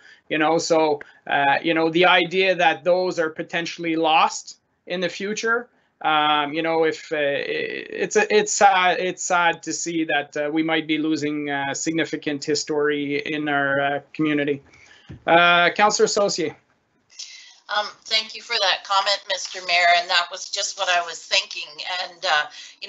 so, the idea that those are potentially lost in the future, if it's sad to see that we might be losing significant history in our community. Councillor Saucier. Thank you for that comment, Mr. Mayor, and that was just what I was thinking. And,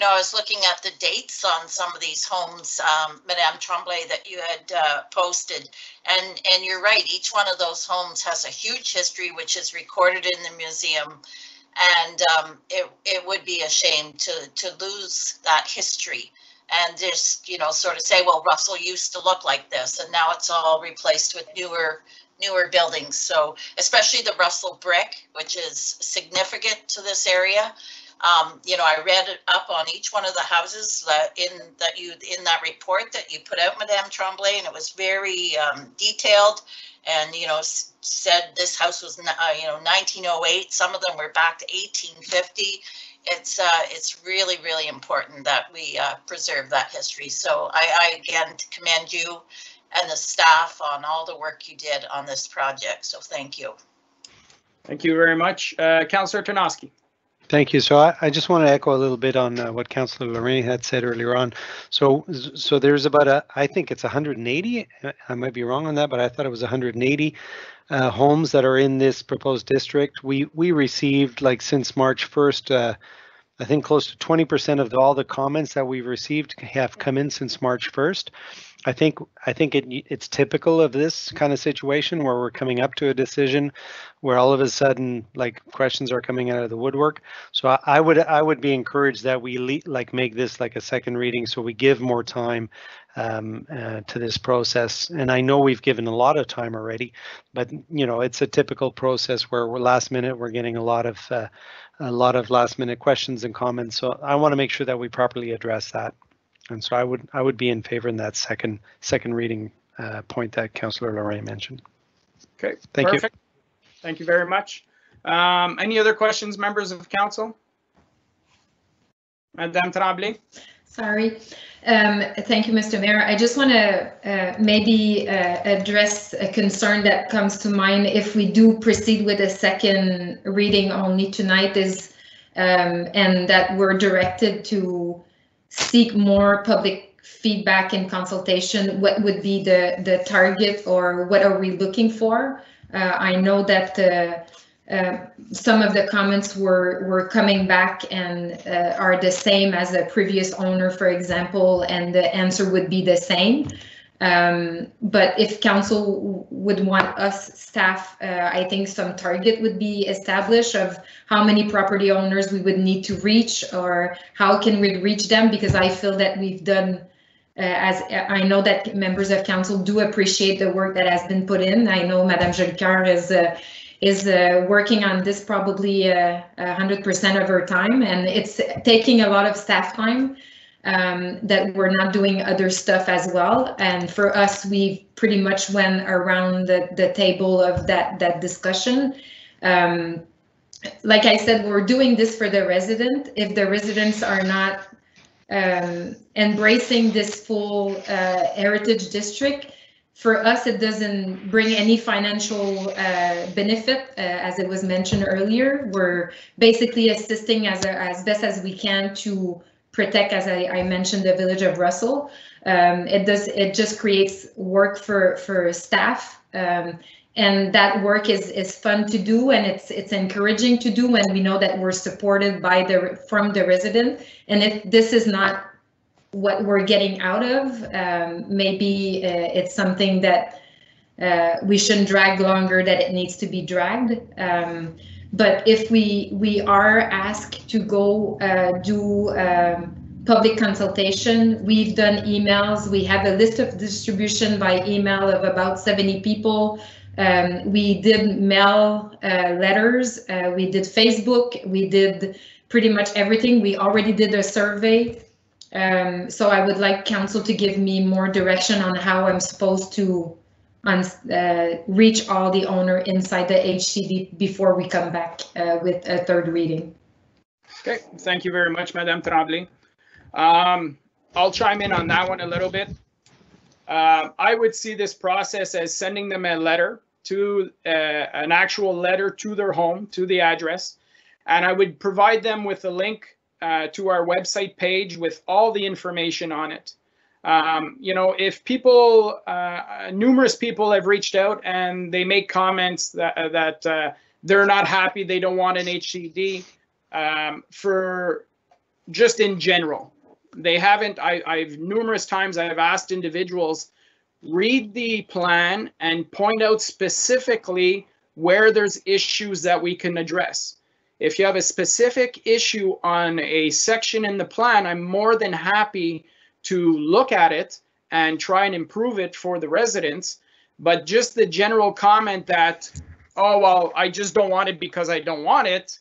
I was looking at the dates on some of these homes, Madame Tremblay, that you had posted. And you're right, each one of those homes has a huge history, which is recorded in the museum. And it would be a shame to lose that history and just, sort of say, well, Russell used to look like this, and now it's all replaced with newer buildings. So especially the Russell brick, which is significant to this area, You know, I read it up on each one of the houses in that report that you put out, Madame Tremblay, and it was very detailed. And you know, said this house was 1908. Some of them were back to 1850. It's really important that we preserve that history. So I again commend you and the staff on all the work you did on this project. So thank you. Thank you very much. Councillor Tarnowski. Thank you. So I just want to echo a little bit on what Councillor Lorraine had said earlier on. So there's about I think it's 180, I might be wrong on that, but I thought it was 180 homes that are in this proposed district. We received, like, since March 1st, I think close to 20% of all the comments that we've received have come in since March 1st. I think it's typical of this kind of situation where we're coming up to a decision where all of a sudden, like, questions are coming out of the woodwork. So I would be encouraged that we make this like a second reading, so we give more time to this process. And I know we've given a lot of time already, but you know, it's a typical process where we're last minute, we're getting a lot of last minute questions and comments. So I want to make sure that we properly address that. And so I would be in favor in that second reading point that Councillor Lorraine mentioned. Okay, thank you. Thank you very much. Any other questions, members of council? Madame Tremblay. Sorry. Thank you, Mr. Mayor. I just want to maybe address a concern that comes to mind if we do proceed with a second reading only tonight is, and that we're directed to seek more public feedback and consultation. What would be the target, or what are we looking for? I know that some of the comments were coming back and are the same as the previous owner, for example, and the answer would be the same. But if council would want us staff, I think some target would be established of how many property owners we would need to reach, or how can we reach them, because I feel that we've done, as I know that members of council do appreciate the work that has been put in. I know Madame Jolicoeur is working on this probably 100% of her time, and it's taking a lot of staff time. That we're not doing other stuff as well. And for us, we pretty much went around the table of that discussion. Like I said, we're doing this for the resident. If the residents are not embracing this full heritage district, for us, it doesn't bring any financial benefit, as it was mentioned earlier. We're basically assisting as best as we can to protect, as I mentioned, the village of Russell. It just creates work for staff, and that work is fun to do, and it's encouraging to do when we know that we're supported from the resident. And if this is not what we're getting out of, maybe it's something that we shouldn't drag longer that it needs to be dragged. But if we are asked to go do public consultation, we've done emails. We have a list of distribution by email of about 70 people. We did mail letters. We did Facebook. We did pretty much everything. We already did a survey. So I would like council to give me more direction on how I'm supposed to reach all the owner inside the HCD before we come back with a third reading. Okay, thank you very much, Madame Tremblay. I'll chime in on that one a little bit. I would see this process as sending them a letter to an actual letter to their home, to the address, and I would provide them with a link to our website page with all the information on it. You know, if people, numerous people have reached out and they make comments that they're not happy, they don't want an HCD, for just in general. They haven't, I've numerous times I have asked individuals, read the plan and point out specifically where there's issues that we can address. If you have a specific issue on a section in the plan, I'm more than happy to look at it and try and improve it for the residents. But just the general comment that, oh, well, I just don't want it because I don't want it,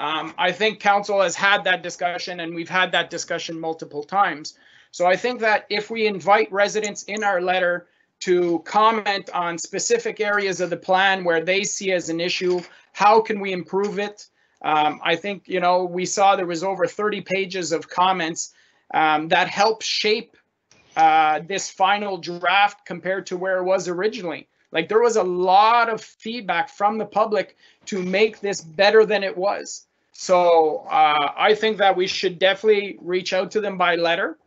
I think council has had that discussion, and we've had that discussion multiple times. So I think that if we invite residents in our letter to comment on specific areas of the plan where they see as an issue, how can we improve it? I think, you know, we saw there was over 30 pages of comments that help shape this final draft compared to where it was originally. Like, there was a lot of feedback from the public to make this better than it was. So I think that we should definitely reach out to them by letter,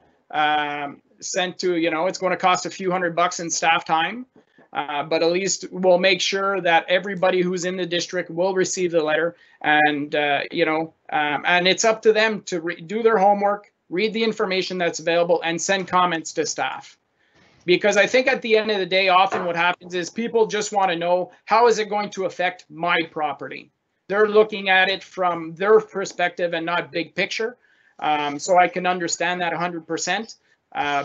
sent to, you know, it's going to cost a few $100 in staff time, but at least we'll make sure that everybody who's in the district will receive the letter. And, you know, and it's up to them to do their homework, read the information that's available, and send comments to staff. Because I think at the end of the day, often what happens is people just want to know, how is it going to affect my property? They're looking at it from their perspective and not big picture. So I can understand that 100%.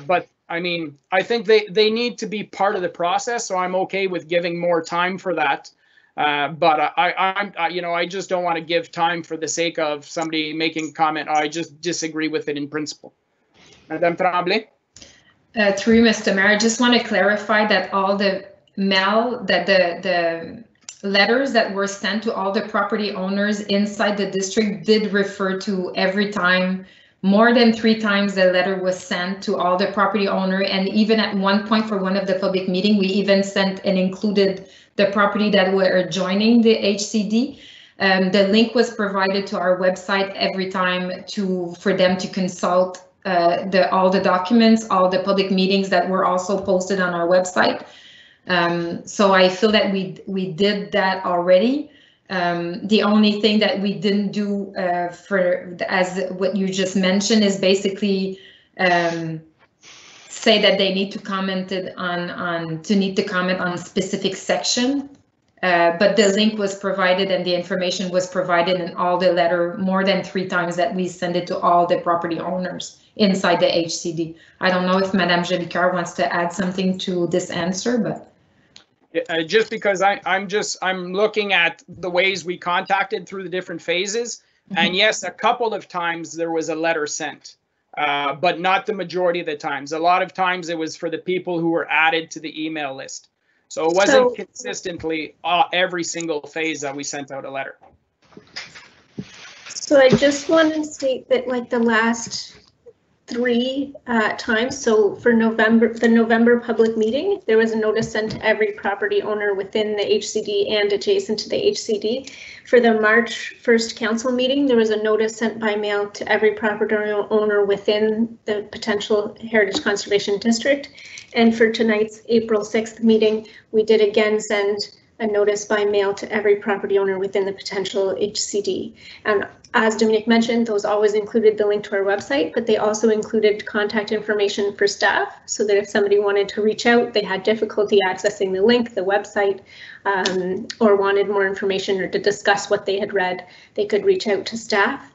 But I mean, I think they need to be part of the process. So I'm okay with giving more time for that. But I you know, I just don't want to give time for the sake of somebody making a comment. I just disagree with it in principle. Madame Tremblay? Through Mr. Mayor, I just want to clarify that all the mail, that the letters that were sent to all the property owners inside the district did refer to every time, more than 3 times the letter was sent to all the property owner. And even at one point for one of the public meeting, we even sent and included the property that were adjoining the HCD. The link was provided to our website every time for them to consult all the documents, all the public meetings that were also posted on our website. So I feel that we did that already. The only thing that we didn't do as what you just mentioned is basically say that they need to comment on specific section. But the link was provided and the information was provided in all the letter more than 3 times that we send it to all the property owners inside the HCD. I don't know if Madame Jolicoeur wants to add something to this answer, but. Just because I'm looking at the ways we contacted through the different phases. And yes, a couple of times there was a letter sent, but not the majority of the times. A lot of times it was for the people who were added to the email list. So it wasn't consistently every single phase that we sent out a letter. So I just want to state that, like, the last 3 times, so for the November public meeting, there was a notice sent to every property owner within the HCD and adjacent to the HCD. For the March 1st council meeting, there was a notice sent by mail to every property owner within the potential Heritage Conservation District. And for tonight's April 6th meeting, we did again send a notice by mail to every property owner within the potential HCD. And as Dominique mentioned, those always included the link to our website, but they also included contact information for staff, so that if somebody wanted to reach out, they had difficulty accessing the link, the website, or wanted more information or to discuss what they had read, they could reach out to staff.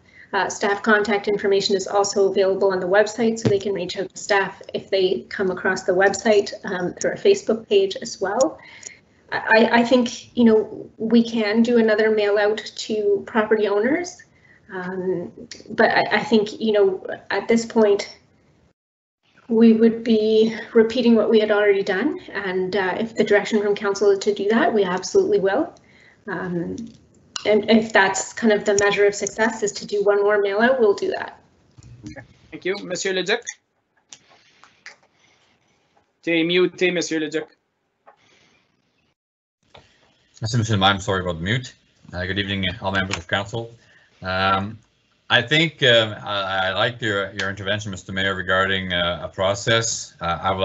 Staff contact information is also available on the website, so they can reach out to staff if they come across the website through our Facebook page as well. I think, you know, we can do another mail out to property owners, but I think, you know, at this point, we would be repeating what we had already done, and if the direction from council is to do that, we absolutely will. And if that's kind of the measure of success, is to do one more mail out, we'll do that. Okay. Thank you. Monsieur Leduc. T'es muté, Monsieur Leduc. Mr. I'm sorry about the mute. Good evening, all members of council. I think I like your intervention, Mr. Mayor, regarding a process. I would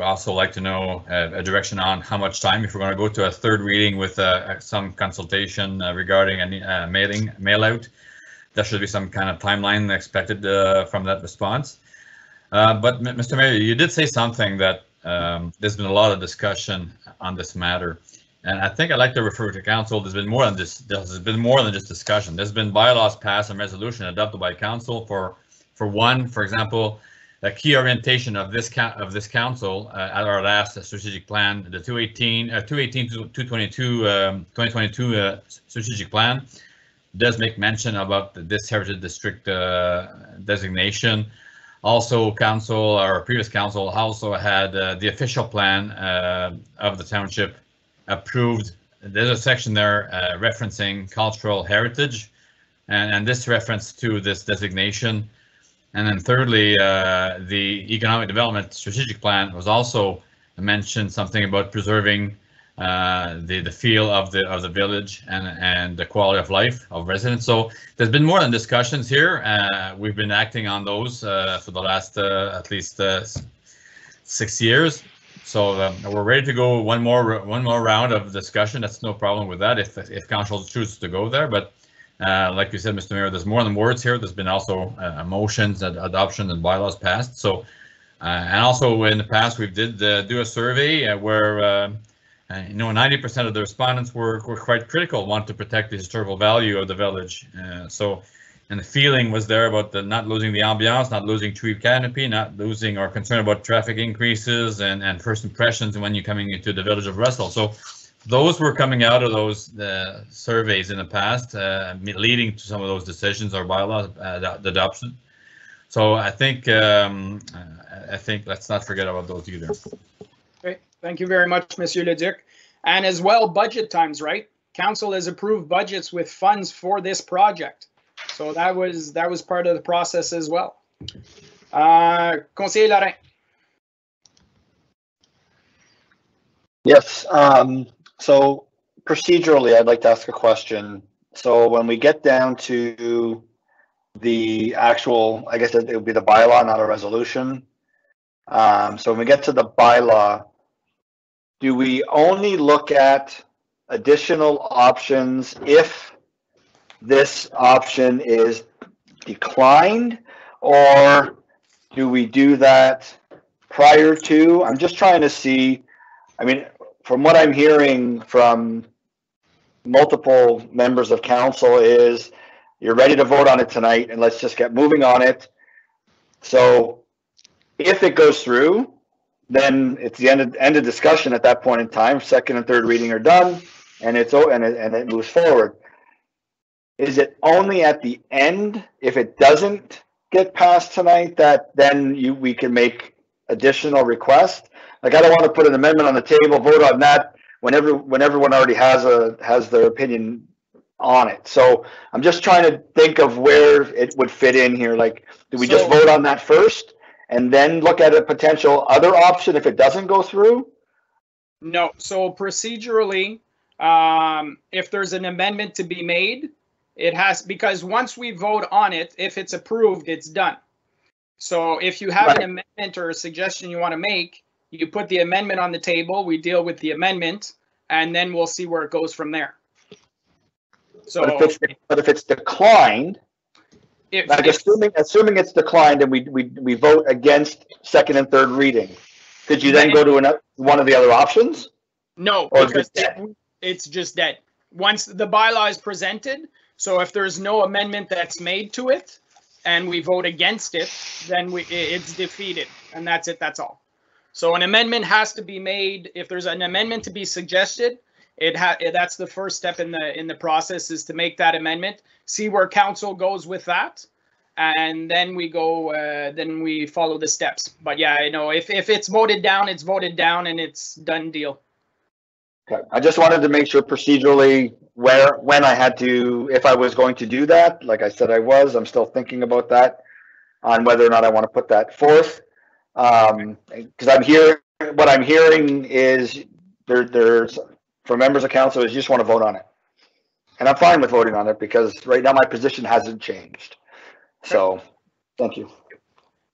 also like to know a direction on how much time, if we're going to go to a 3rd reading with some consultation regarding a mail out. There should be some kind of timeline expected from that response. But Mr. Mayor, you did say something that there's been a lot of discussion on this matter. And I think I'd like to refer to council. There's been more than just discussion. There's been bylaws passed and resolution adopted by council for example, the key orientation of this council at our last strategic plan, the 2018 to 2022 strategic plan. does make mention about this heritage district designation. Also, council or previous council also had the official plan of the township approved. There's a section there referencing cultural heritage, and this reference to this designation. And then thirdly, the economic development strategic plan was also mentioned something about preserving the feel of the village and the quality of life of residents. So there's been more than discussions here. We've been acting on those for the last at least 6 years. So we're ready to go one more round of discussion. That's no problem with that if council chooses to go there. But like you said, Mr. Mayor, there's more than words here. There's been also motions, adoption, and bylaws passed. So and also in the past we did do a survey where 90% of the respondents were quite critical, want to protect the historical value of the village. And the feeling was there about not losing the ambiance, not losing tree canopy, not losing or concerned about traffic increases and first impressions when you're coming into the village of Russell. So those were coming out of those surveys in the past, leading to some of those decisions or bylaws adoption. So I think let's not forget about those either. Okay, thank you very much, Monsieur Leduc. And as well, budget times, right? Council has approved budgets with funds for this project. So that was part of the process as well. Conseiller Larin. Yes, so procedurally, I'd like to ask a question. So when we get down to the actual, I guess it would be the bylaw, not a resolution. So when we get to the bylaw, do we only look at additional options if this option is declined, or do we do that prior to? I'm just trying to see, I mean, from what I'm hearing from multiple members of council is you're ready to vote on it tonight and let's just get moving on it. So if it goes through, then it's the end of discussion at that point in time. Second and third reading are done, and it moves forward. Is it only at the end, if it doesn't get passed tonight, that then we can make additional requests? Like, I don't want to put an amendment on the table, vote on that when everyone already has their opinion on it. So I'm just trying to think of where it would fit in here. Like, do we just vote on that first and then look at a potential other option if it doesn't go through? No. So procedurally, if there's an amendment to be made, it has, because once we vote on it, if it's approved, it's done. So if you have an amendment or a suggestion you want to make, you put the amendment on the table, we deal with the amendment, and then we'll see where it goes from there. So but if it's declined, assuming it's declined and we vote against second and third reading, could you then go to one of the other options? No, or because it's just dead. Once the bylaw is presented, so if there's no amendment that's made to it and we vote against it, then it's defeated, and that's it, that's all. So an amendment has to be made. If there's an amendment to be suggested, that's the first step in the process, is to make that amendment, see where council goes with that, and then we go, then we follow the steps. But yeah, I know if it's voted down, it's voted down and it's done deal. Okay. I just wanted to make sure procedurally when I had to, if I was going to do that. Like I said, I'm still thinking about that on whether or not I want to put that forth. Because what I'm hearing is there's from members of council is you just want to vote on it. And I'm fine with voting on it because right now my position hasn't changed. So thank you.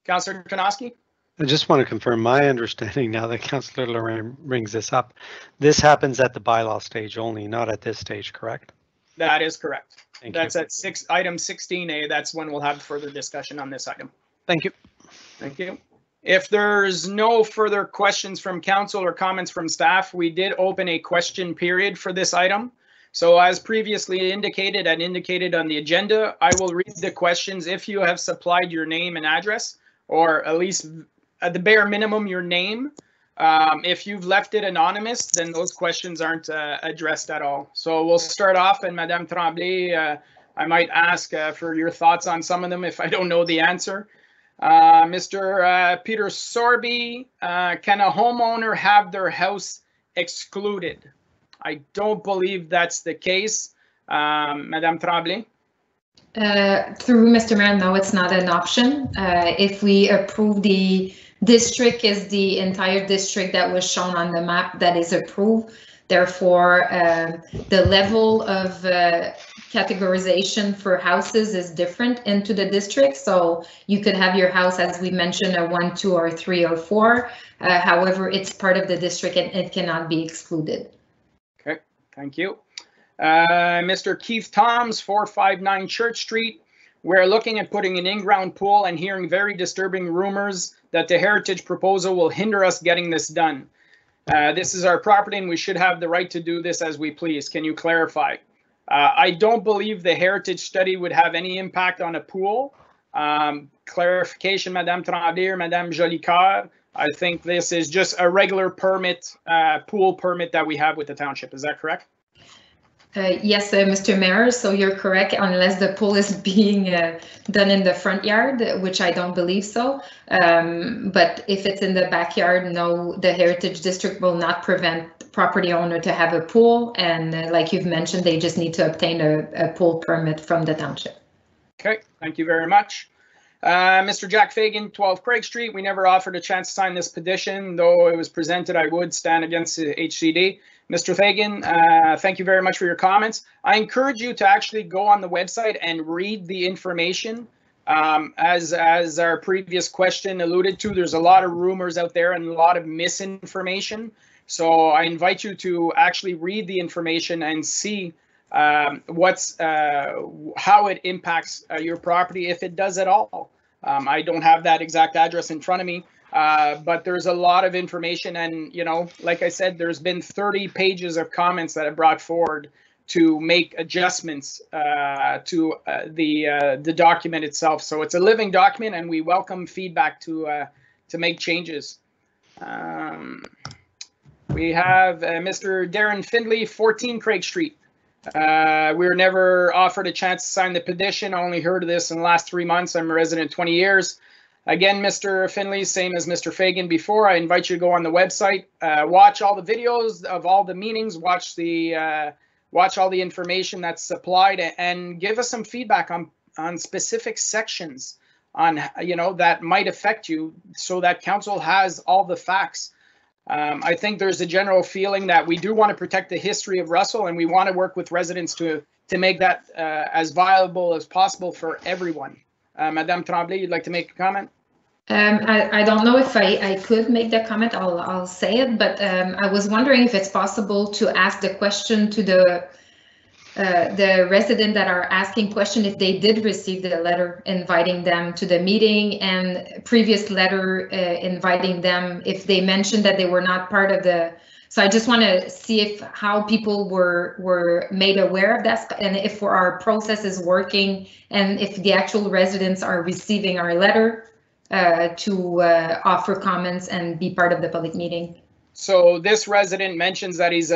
Councillor Konoski? I just want to confirm my understanding now that Councillor Lorraine brings this up. This happens at the bylaw stage only, not at this stage, correct? That is correct. That's you. at item 16A. That's when we'll have further discussion on this item. Thank you. Thank you. If there's no further questions from council or comments from staff, we did open a question period for this item. So as previously indicated and indicated on the agenda, I will read the questions if you have supplied your name and address, or at least at the bare minimum, your name. If you've left it anonymous, then those questions aren't addressed at all. So we'll start off, and Madame Tremblay, I might ask for your thoughts on some of them if I don't know the answer. Mr. Peter Sorby, can a homeowner have their house excluded? I don't believe that's the case. Madame Tremblay? Through Mr. Mayor, no, it's not an option. If we approve the district, is the entire district that was shown on the map that is approved. Therefore, the level of categorization for houses is different into the district. So you could have your house, as we mentioned, a 1, 2, or 3, or 4. However, it's part of the district and it cannot be excluded. Okay, thank you. Mr. Keith Toms, 459 Church Street. We're looking at putting an in-ground pool and hearing very disturbing rumors that the heritage proposal will hinder us getting this done. This is our property and we should have the right to do this as we please. Can you clarify? I don't believe the heritage study would have any impact on a pool. Clarification, Madame Tremblay or Madame Jolicoeur. I think this is just a regular permit, pool permit that we have with the township. Is that correct? Yes, Mr. Mayor, so you're correct, unless the pool is being done in the front yard, which I don't believe so. But if it's in the backyard, no, the Heritage District will not prevent the property owner to have a pool. And like you've mentioned, they just need to obtain a pool permit from the township. Okay, thank you very much. Mr. Jack Fagan, 12 Craig Street. We never offered a chance to sign this petition, though it was presented. I would stand against the HCD. Mr. Fagan, thank you very much for your comments. I encourage you to actually go on the website and read the information. As our previous question alluded to, there's a lot of rumors out there and a lot of misinformation. So I invite you to actually read the information and see how it impacts your property, if it does at all. I don't have that exact address in front of me. But there's a lot of information, and like I said, there's been 30 pages of comments that have brought forward to make adjustments to the document itself. So it's a living document, and we welcome feedback to make changes. We have Mr. Darren Findlay, 14 Craig Street. We were never offered a chance to sign the petition. I only heard of this in the last 3 months. I'm a resident 20 years. Again, Mr. Finley, same as Mr. Fagan before, I invite you to go on the website, watch all the videos of all the meetings, watch all the information that's supplied, and give us some feedback on specific sections on that might affect you, so that council has all the facts. I think there's a general feeling that we do want to protect the history of Russell, and we want to work with residents to make that as viable as possible for everyone. Madame Tremblay, you'd like to make a comment? I don't know if I could make that comment. I'll say it, but I was wondering if it's possible to ask the question to the resident that are asking question, if they did receive the letter inviting them to the meeting, and previous letter inviting them, if they mentioned that they were not part of the. So I just want to see how people were made aware of that, and if our process is working, and if the actual residents are receiving our letter to offer comments and be part of the public meeting. So this resident mentions that he's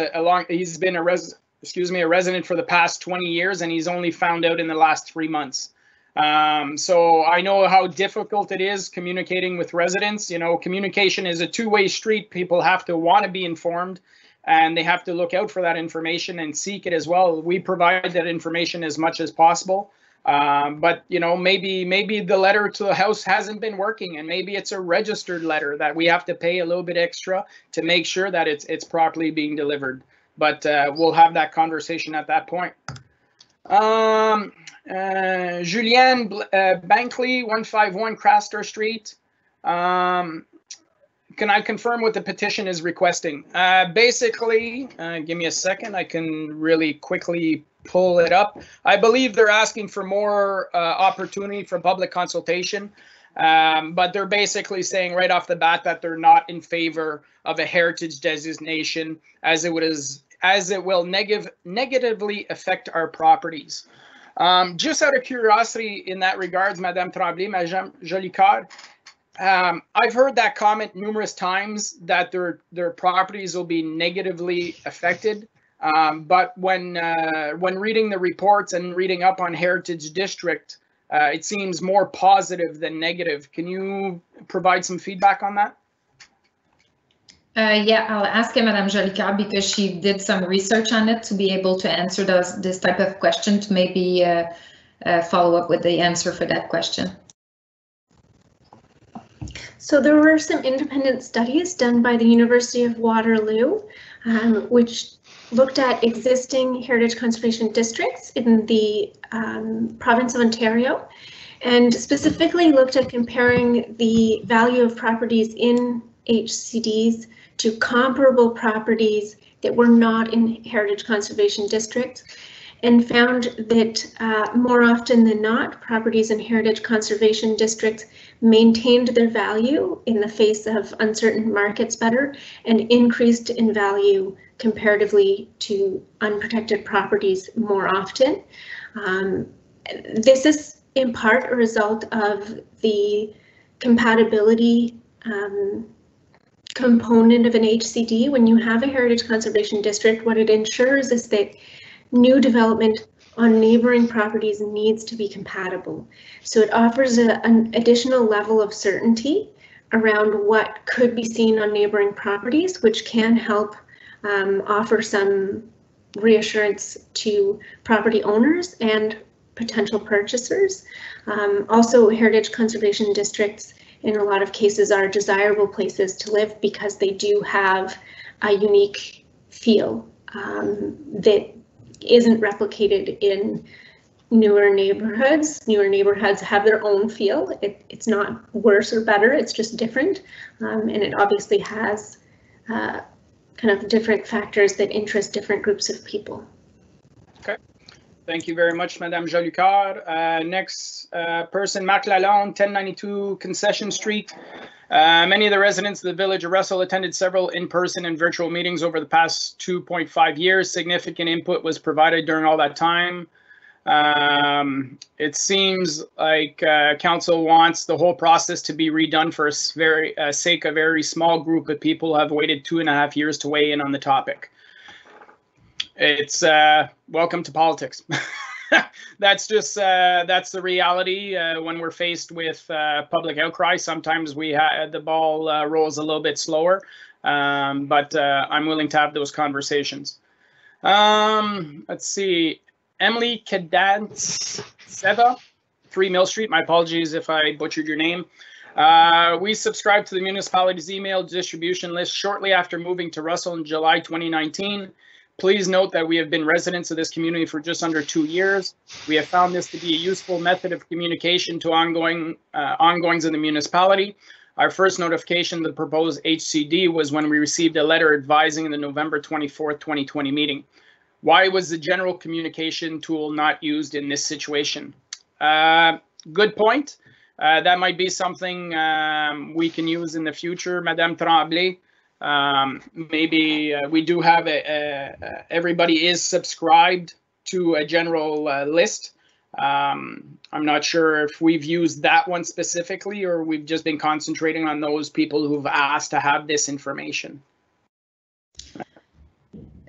been a resident for the past 20 years, and he's only found out in the last 3 months. So I know how difficult it is communicating with residents. Communication is a two-way street. People have to want to be informed, and they have to look out for that information and seek it as well. We provide that information as much as possible. But maybe the letter to the house hasn't been working, and maybe it's a registered letter that we have to pay a little bit extra to make sure that it's properly being delivered. But we'll have that conversation at that point. Julianne Bankley, 151 Craster Street. Can I confirm what the petition is requesting? Basically, give me a second. I can really quickly pull it up. I believe they're asking for more opportunity for public consultation, but they're basically saying right off the bat that they're not in favor of a heritage designation, as it will negatively affect our properties. Just out of curiosity in that regards, Madame Tremblay, Madame Jolicoeur, I've heard that comment numerous times that their properties will be negatively affected. But when reading the reports and reading up on Heritage District, it seems more positive than negative. Can you provide some feedback on that? Yeah, I'll ask Madame Jolicoeur because she did some research on it to be able to answer this type of question, to maybe follow up with the answer for that question. So there were some independent studies done by the University of Waterloo, which looked at existing heritage conservation districts in the province of Ontario, and specifically looked at comparing the value of properties in HCDs to comparable properties that were not in heritage conservation districts, and found that more often than not, properties in heritage conservation districts maintained their value in the face of uncertain markets better and increased in value comparatively to unprotected properties more often. This is in part a result of the compatibility component of an HCD. When you have a heritage conservation district, what it ensures is that new development on neighboring properties needs to be compatible. So it offers an additional level of certainty around what could be seen on neighboring properties, which can help offer some reassurance to property owners and potential purchasers. Also, heritage conservation districts in a lot of cases are desirable places to live because they do have a unique feel that isn't replicated in newer neighborhoods. Newer neighborhoods have their own feel. It's not worse or better, it's just different. And it obviously has kind of different factors that interest different groups of people. Okay. Thank you very much, Madame Jolicoeur. Next person, Marc Lalonde, 1092 Concession Street. Many of the residents of the village of Russell attended several in-person and virtual meetings over the past 2.5 years. Significant input was provided during all that time. It seems like council wants the whole process to be redone for sake of a very small group of people who have waited 2.5 years to weigh in on the topic. It's welcome to politics. That's just that's the reality. When we're faced with public outcry, sometimes the ball rolls a little bit slower, but I'm willing to have those conversations. Let's see, Emily Kadantsev, 3 Mill Street. My apologies if I butchered your name. We subscribed to the municipality's email distribution list shortly after moving to Russell in July 2019. Please note that we have been residents of this community for just under 2 years. We have found this to be a useful method of communication to ongoings in the municipality. Our first notification of the proposed HCD was when we received a letter advising in the November 24th, 2020 meeting. Why was the general communication tool not used in this situation? Good point. That might be something we can use in the future, Madame Tremblay. Maybe we do have everybody is subscribed to a general list. I'm not sure if we've used that one specifically or we've just been concentrating on those people who've asked to have this information.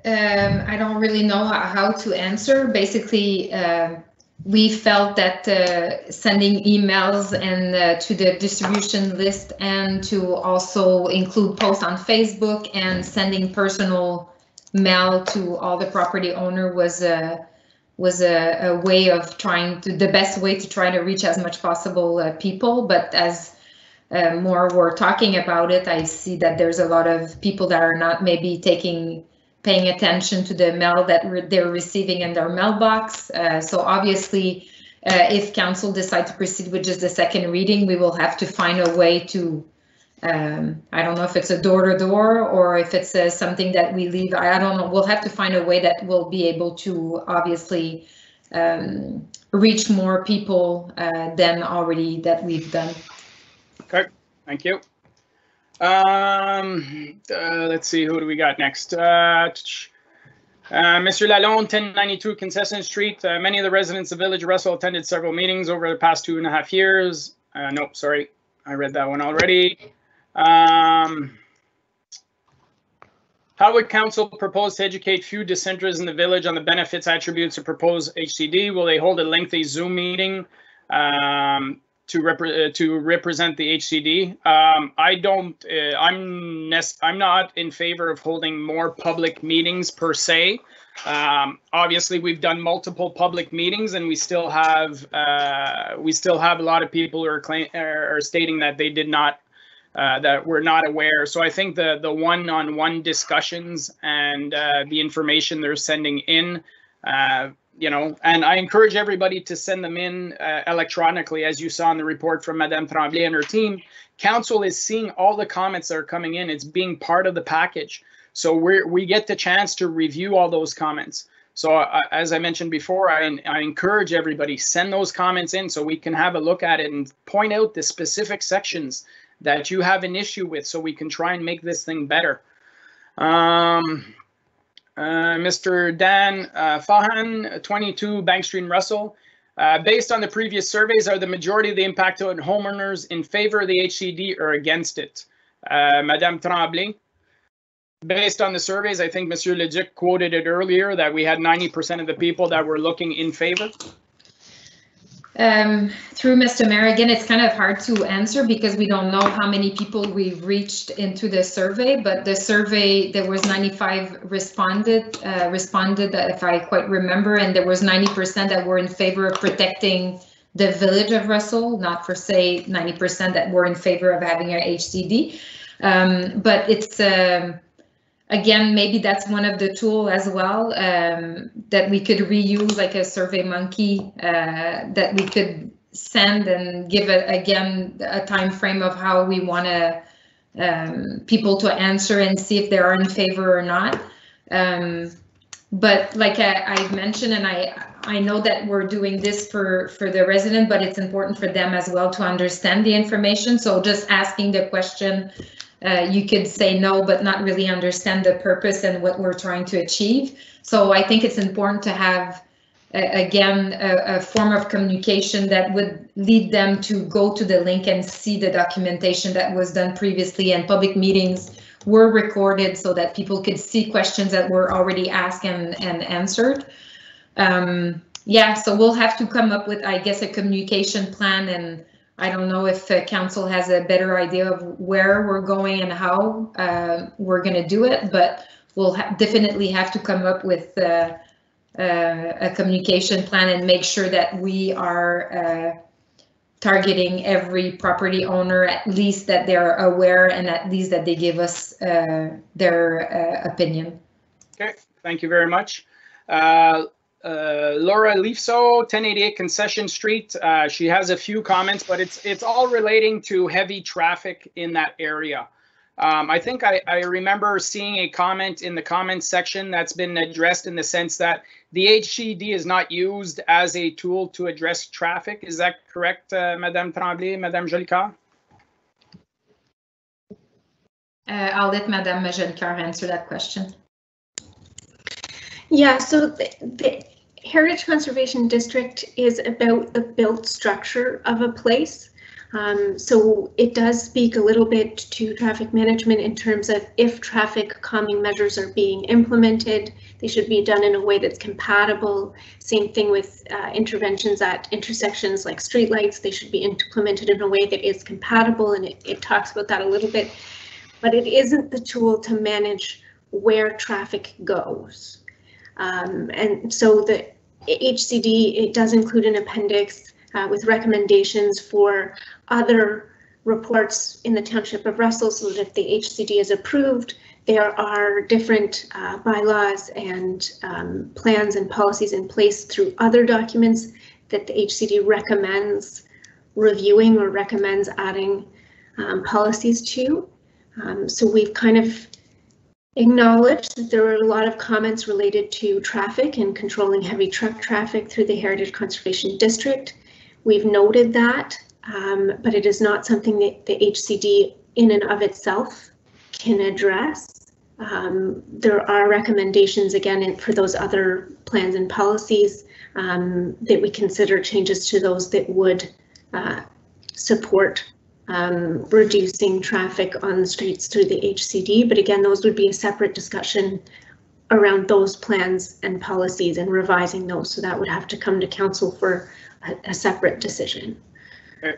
I don't really know how to answer. Basically, we felt that sending emails and to the distribution list and to also include posts on Facebook and sending personal mail to all the property owner was a way of the best way to try to reach as much possible people. But as more we're talking about it, I see that there's a lot of people that are not maybe paying attention to the mail that they're receiving in their mailbox. So obviously, if council decide to proceed with just the second reading, we will have to find a way to, I don't know if it's a door-to-door or if it's something that we leave, I don't know. We'll have to find a way that we'll be able to obviously reach more people than already that we've done. Okay, thank you. Let's see, who do we got next? Mr. Lalonde, 1092 Concession Street. Many of the residents of Village Russell attended several meetings over the past 2.5 years. Nope, sorry, I read that one already. How would council propose to educate few dissenters in the village on the benefits attributes of proposed HCD? Will they hold a lengthy Zoom meeting to represent the HCD? I'm not in favor of holding more public meetings per se. Obviously, we've done multiple public meetings, and we still have a lot of people who are stating that they did not. That we're not aware. So I think the one-on-one discussions and the information they're sending in, you know, and I encourage everybody to send them in electronically, as you saw in the report from Madame Tremblay and her team. Council is seeing all the comments that are coming in. It's being part of the package. So we get the chance to review all those comments. So as I mentioned before, I encourage everybody, send those comments in so we can have a look at it and point out the specific sections that you have an issue with, so we can try and make this thing better. Mr. Dan Fahan, 22 Bank Street in Russell. Based on the previous surveys, are the majority of the impacted homeowners in favor of the HCD or against it? Madame Tremblay. Based on the surveys, I think Monsieur Leduc quoted it earlier that we had 90% of the people that were looking in favor. Through Mr. Mayor, again, it's kind of hard to answer because we don't know how many people we've reached into the survey, but the survey, there was 95 responded, if I quite remember, and there was 90% that were in favor of protecting the village of Russell, not for say 90% that were in favor of having an HCD. But it's, again, maybe that's one of the tools as well, that we could reuse, like a Survey Monkey, that we could send and give it again a time frame of how we want to people to answer and see if they are in favor or not. But like I mentioned, and I know that we're doing this for the resident, but it's important for them as well to understand the information. So just asking the question, you could say no, but not really understand the purpose and what we're trying to achieve. So I think it's important to have, again, a form of communication that would lead them to go to the link and see the documentation that was done previously, and public meetings were recorded so that people could see questions that were already asked and answered. Yeah, so we'll have to come up with, I guess, a communication plan, and I don't know if council has a better idea of where we're going and how we're going to do it, but we'll definitely have to come up with a communication plan and make sure that we are targeting every property owner, at least that they're aware and at least that they give us their opinion. Okay, thank you very much. Laura Leafso, 1088 Concession Street. She has a few comments, but it's all relating to heavy traffic in that area. I think I remember seeing a comment in the comments section that's been addressed in the sense that the HCD is not used as a tool to address traffic. Is that correct, Madame Tremblay, Madame Jolicoeur? I'll let Madame Jolicoeur answer that question. Yeah, so the Heritage Conservation District is about the built structure of a place. So it does speak a little bit to traffic management in terms of if traffic calming measures are being implemented, they should be done in a way that's compatible. Same thing with interventions at intersections like streetlights, they should be implemented in a way that is compatible, and it talks about that a little bit, but it isn't the tool to manage where traffic goes. And so the HCD, it does include an appendix with recommendations for other reports in the Township of Russell, so that if the HCD is approved, there are different bylaws and plans and policies in place through other documents that the HCD recommends reviewing or recommends adding policies to. So we've kind of acknowledged that there were a lot of comments related to traffic and controlling heavy truck traffic through the Heritage Conservation District. We've noted that, but it is not something that the HCD in and of itself can address. There are recommendations, again, for those other plans and policies that we consider changes to those that would support reducing traffic on the streets through the HCD. But again, those would be a separate discussion around those plans and policies and revising those. So that would have to come to council for a separate decision. Okay.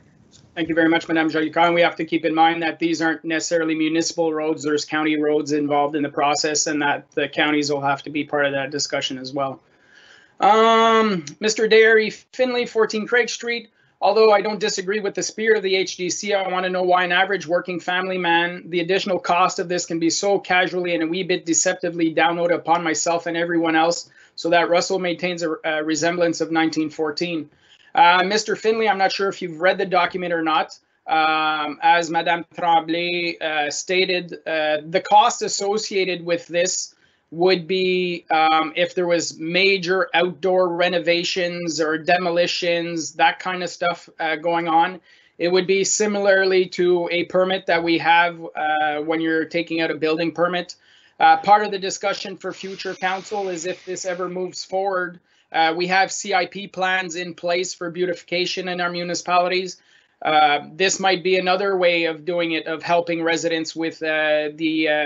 Thank you very much, Madame Jolicoeur. We have to keep in mind that these aren't necessarily municipal roads. There's county roads involved in the process, and that the counties will have to be part of that discussion as well. Mr. Derry Finley, 14 Craig Street. Although I don't disagree with the spirit of the HDC, I want to know why an average working family man, the additional cost of this can be so casually and a wee bit deceptively downloaded upon myself and everyone else, so that Russell maintains a resemblance of 1914. Mr. Finley, I'm not sure if you've read the document or not. As Madame Tremblay stated, the cost associated with this would be if there was major outdoor renovations or demolitions, that kind of stuff going on. It would be similarly to a permit that we have when you're taking out a building permit. Part of the discussion for future council is if this ever moves forward, we have CIP plans in place for beautification in our municipalities. This might be another way of doing it, of helping residents with the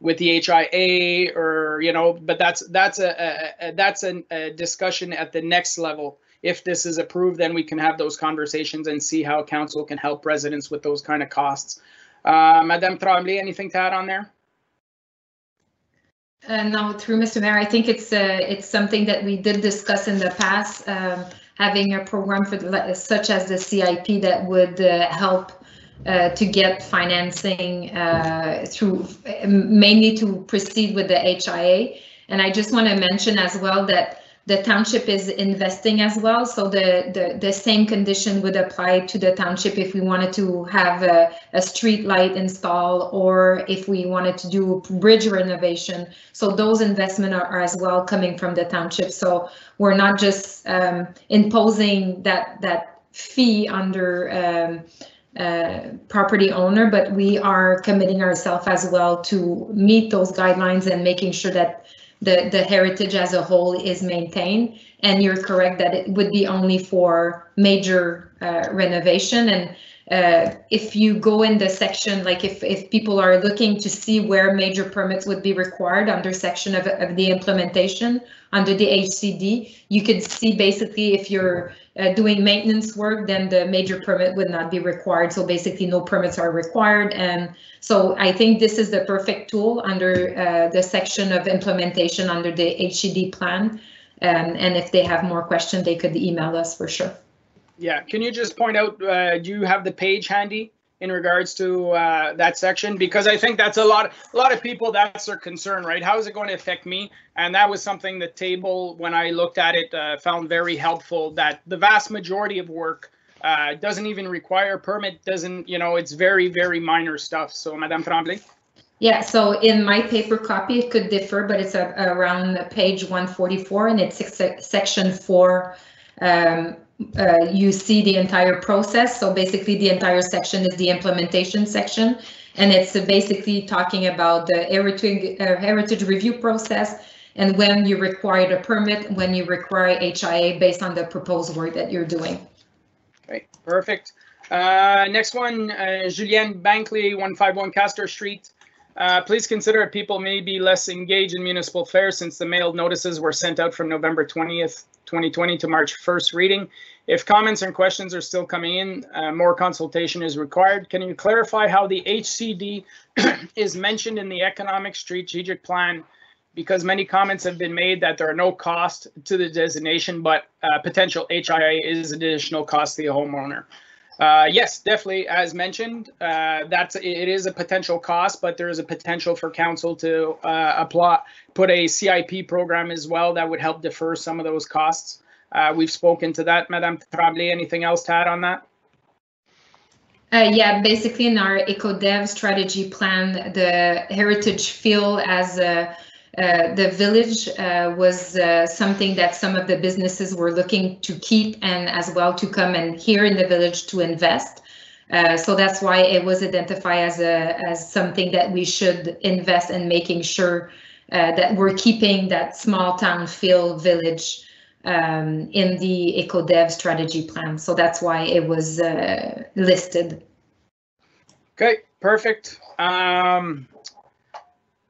HIA, or but that's a discussion at the next level. If this is approved, then we can have those conversations and see how council can help residents with those kind of costs. Madame Tremblay, anything to add on there? No, through Mr. Mayor, I think it's something that we did discuss in the past, having a program for such as the CIP that would help to get financing through, mainly to proceed with the HIA. And I just want to mention as well that the township is investing as well. So the same condition would apply to the township if we wanted to have a street light install, or if we wanted to do bridge renovation. So those investments are as well coming from the township. So we're not just imposing that fee under property owner, but we are committing ourselves as well to meet those guidelines and making sure that the heritage as a whole is maintained. And you're correct that it would be only for major renovation. And if you go in the section, like if people are looking to see where major permits would be required under section of the implementation under the HCD, you could see basically if you're doing maintenance work, then the major permit would not be required. So basically no permits are required. And so I think this is the perfect tool under the section of implementation under the HCD plan. And if they have more questions, they could email us for sure. Yeah, can you just point out, do you have the page handy in regards to that section? Because I think that's a lot of people, that's their concern, right? How is it going to affect me? And that was something the table, when I looked at it, found very helpful, that the vast majority of work doesn't even require a permit, doesn't, it's very, very minor stuff. So Madame Tremblay? Yeah, so in my paper copy, it could differ, but it's around page 144 and it's section 4. You see the entire process. So basically the entire section is the implementation section. And it's basically talking about the heritage review process and when you require a permit, when you require HIA based on the proposed work that you're doing. Okay, perfect. Next one, Julienne Bankley, 151 Castor Street. Please consider that people may be less engaged in municipal affairs since the mailed notices were sent out from November 20th, 2020 to March 1st reading. If comments and questions are still coming in, more consultation is required. Can you clarify how the HCD is mentioned in the economic strategic plan? Because many comments have been made that there are no cost to the designation, but potential HIA is additional cost to the homeowner. Yes, definitely, as mentioned, it is a potential cost, but there is a potential for council to put a CIP program as well that would help defer some of those costs. We've spoken to that. Madame Tremblay, anything else to add on that? Yeah, basically in our EcoDev strategy plan, the heritage feel as the village was something that some of the businesses were looking to keep and as well to come and here in the village to invest. So that's why it was identified as something that we should invest in, making sure that we're keeping that small town feel village in the EcoDev strategy plan. So that's why it was listed. Okay, perfect.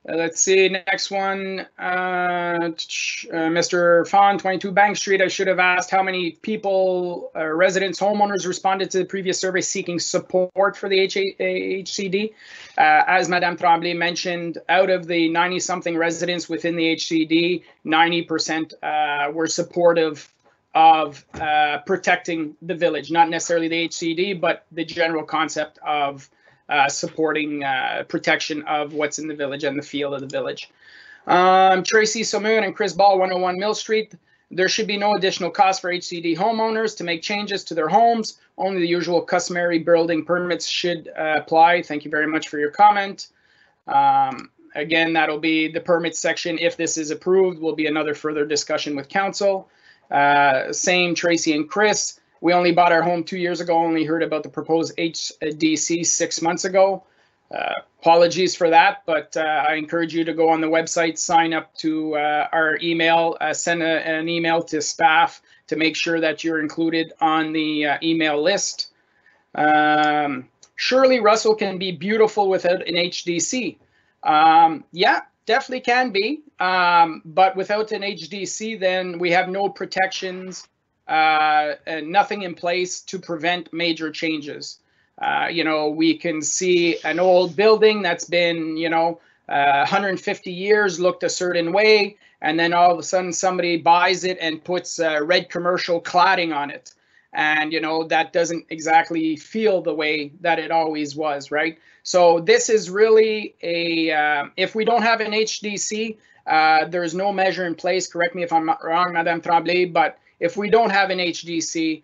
Let's see, next one, Mr. Fawn, 22 Bank Street. I should have asked how many people, residents, homeowners responded to the previous survey seeking support for the HCD. As Madame Tremblay mentioned, out of the 90-something residents within the HCD, 90% were supportive of protecting the village, not necessarily the HCD, but the general concept of supporting protection of what's in the village and the feel of the village. Tracy Somoon and Chris Ball, 101 Mill Street. There should be no additional cost for HCD homeowners to make changes to their homes. Only the usual customary building permits should apply. Thank you very much for your comment. Again, that'll be the permit section. If this is approved, will be another further discussion with council. Same Tracy and Chris. We only bought our home 2 years ago, only heard about the proposed HDC 6 months ago. Apologies for that, but I encourage you to go on the website, sign up to our email, send an email to staff to make sure that you're included on the email list. Surely Russell can be beautiful without an HDC. Yeah, definitely can be, but without an HDC, then we have no protections and nothing in place to prevent major changes. You know, we can see an old building that's been, 150 years, looked a certain way, and then all of a sudden somebody buys it and puts red commercial cladding on it. And, that doesn't exactly feel the way that it always was, right? So this is really if we don't have an HDC, there's no measure in place. Correct me if I'm wrong, Madame Tremblay, but if we don't have an HDC,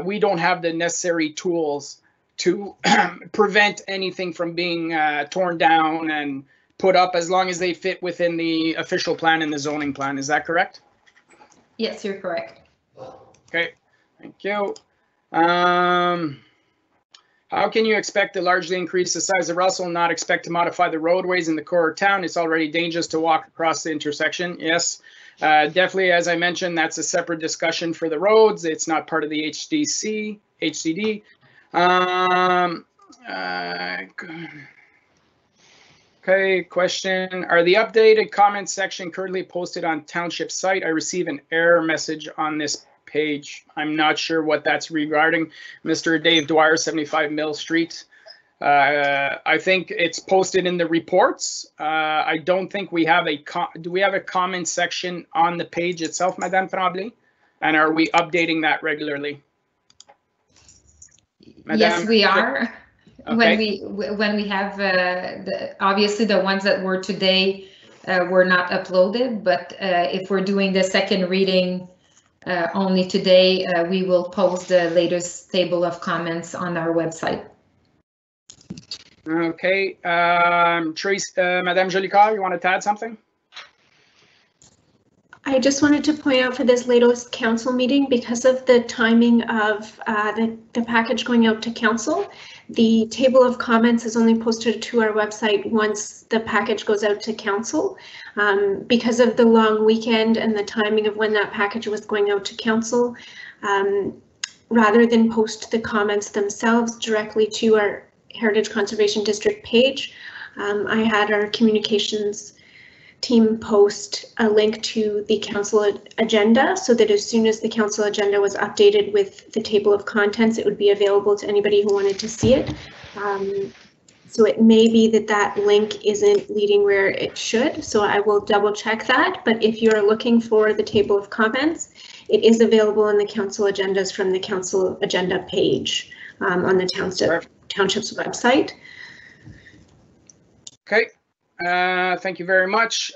we don't have the necessary tools to prevent anything from being torn down and put up as long as they fit within the official plan and the zoning plan. Is that correct? Yes, you're correct. Okay, thank you. How can you expect to largely increase the size of Russell and not expect to modify the roadways in the core of town? It's already dangerous to walk across the intersection. Yes, definitely, as I mentioned, that's a separate discussion for the roads. It's not part of the HCD. Okay, question. Are the updated comment section currently posted on township site? I receive an error message on this page. I'm not sure what that's regarding. Mr. Dave Dwyer, 75 Mill Street. I think it's posted in the reports. I don't think we have do we have a comment section on the page itself, Madame Tremblay? And are we updating that regularly? Madame? Yes, we are. Okay. When we have obviously the ones that were today were not uploaded, but if we're doing the second reading only today, we will post the latest table of comments on our website. Okay, Trace, Madame Jolicoeur, you wanted to add something? I just wanted to point out for this latest council meeting, because of the timing of the package going out to council, the table of comments is only posted to our website once the package goes out to council. Because of the long weekend and the timing of when that package was going out to council, rather than post the comments themselves directly to our Heritage Conservation District page, I had our communications team post a link to the council agenda so that as soon as the council agenda was updated with the table of contents, it would be available to anybody who wanted to see it. So it may be that that link isn't leading where it should, so I will double check that. But if you're looking for the table of comments, it is available in the council agendas from the council agenda page on the township's website. Okay. Thank you very much.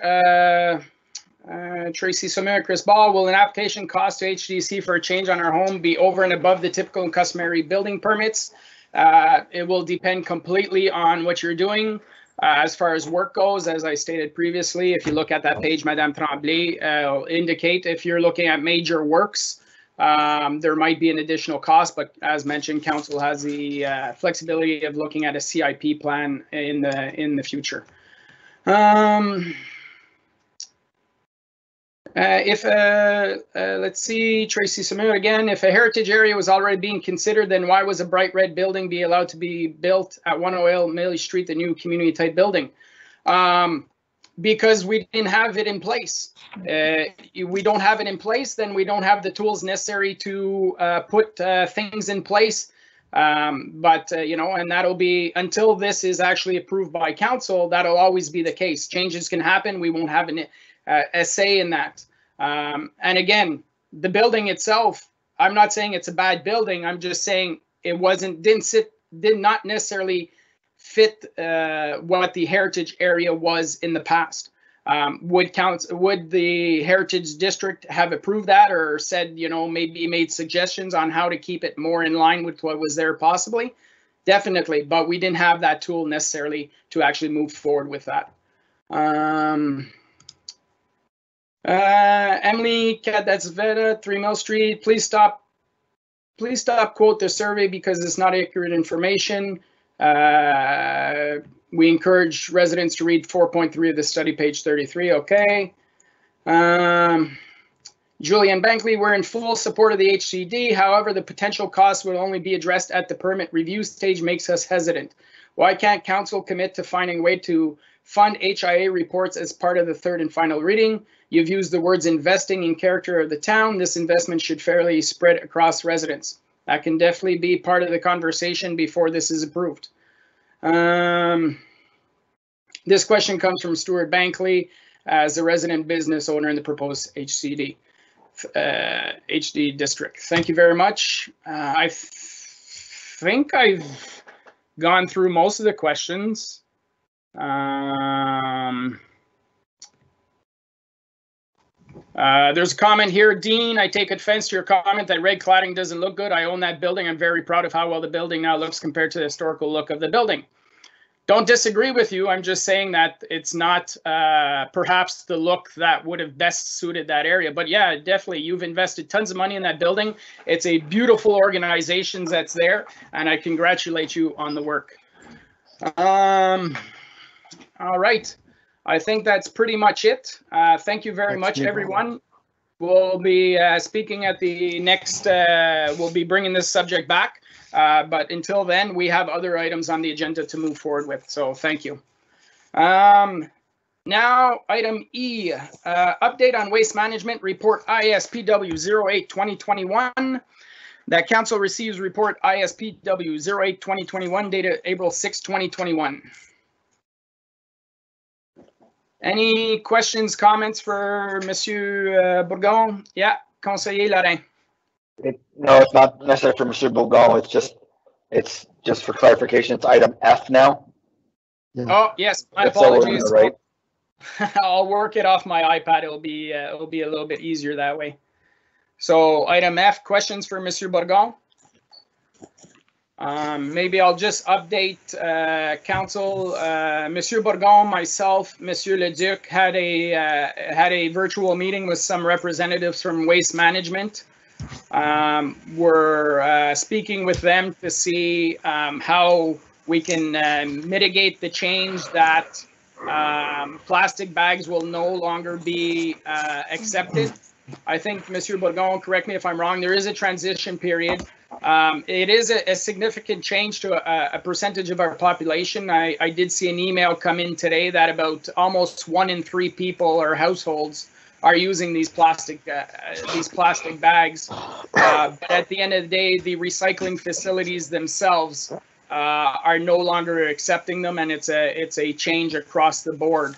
Tracy Sommer, Chris Ball, will an application cost to HDC for a change on our home be over and above the typical and customary building permits? It will depend completely on what you're doing. As far as work goes, as I stated previously, if you look at that page, Madame Tremblay, will indicate if you're looking at major works, there might be an additional cost, but as mentioned, council has the flexibility of looking at a CIP plan in the future. Let's see, Tracy Samir again. If a heritage area was already being considered, then why was a bright red building be allowed to be built at 108 Millie Street, the new community type building? Because we didn't have it in place. We don't have it in place, then we don't have the tools necessary to put things in place. You know, and that'll be, until this is actually approved by council, that'll always be the case. Changes can happen. We won't have a say in that. And again, the building itself, I'm not saying it's a bad building. I'm just saying it did not necessarily fit what the heritage area was in the past. Would the heritage district have approved that, or said, you know, maybe made suggestions on how to keep it more in line with what was there? Possibly, definitely, but we didn't have that tool necessarily to actually move forward with that. Emily Kadatsveta, 3 Mill Street, please stop quote the survey because it's not accurate information. We encourage residents to read 4.3 of the study, page 33. Okay. Julian Bankley, we're in full support of the HCD. However, the potential costs will only be addressed at the permit review stage makes us hesitant. Why can't council commit to finding a way to fund HIA reports as part of the third and final reading? You've used the words investing in character of the town. This investment should fairly spread across residents. That can definitely be part of the conversation before this is approved. This question comes from Stuart Bankley as a resident business owner in the proposed HD district. Thank you very much. I think I've gone through most of the questions. There's a comment here. Dean, I take offense to your comment that red cladding doesn't look good. I own that building. I'm very proud of how well the building now looks compared to the historical look of the building. Don't disagree with you. I'm just saying that it's not perhaps the look that would have best suited that area. But yeah, definitely, you've invested tons of money in that building. It's a beautiful organization that's there, and I congratulate you on the work. All right. I think that's pretty much it. Thank you very much, everyone. We'll be speaking at the next, we'll be bringing this subject back. But until then, we have other items on the agenda to move forward with. So thank you. Now, item E, update on waste management report ISPW 08-2021. That council receives report ISPW 08-2021 dated April 6, 2021. Any questions, comments for Monsieur Bourgon? Yeah, Conseiller Lorrain. No, it's not necessary for Monsieur Bourgon. It's just for clarification. It's item F now. Yeah. Oh yes, my apologies. Right. I'll work it off my iPad. It'll be a little bit easier that way. So item F, questions for Monsieur Bourgon. Maybe I'll just update council. Monsieur Bourgon, myself, Monsieur Leduc had a virtual meeting with some representatives from Waste Management. We're speaking with them to see how we can mitigate the change that plastic bags will no longer be accepted. I think, Monsieur Bourgon, correct me if I'm wrong, there is a transition period. It is a significant change to a percentage of our population. I did see an email come in today that about almost 1 in 3 people or households are using these plastic bags. But at the end of the day, the recycling facilities themselves are no longer accepting them, and it's a change across the board.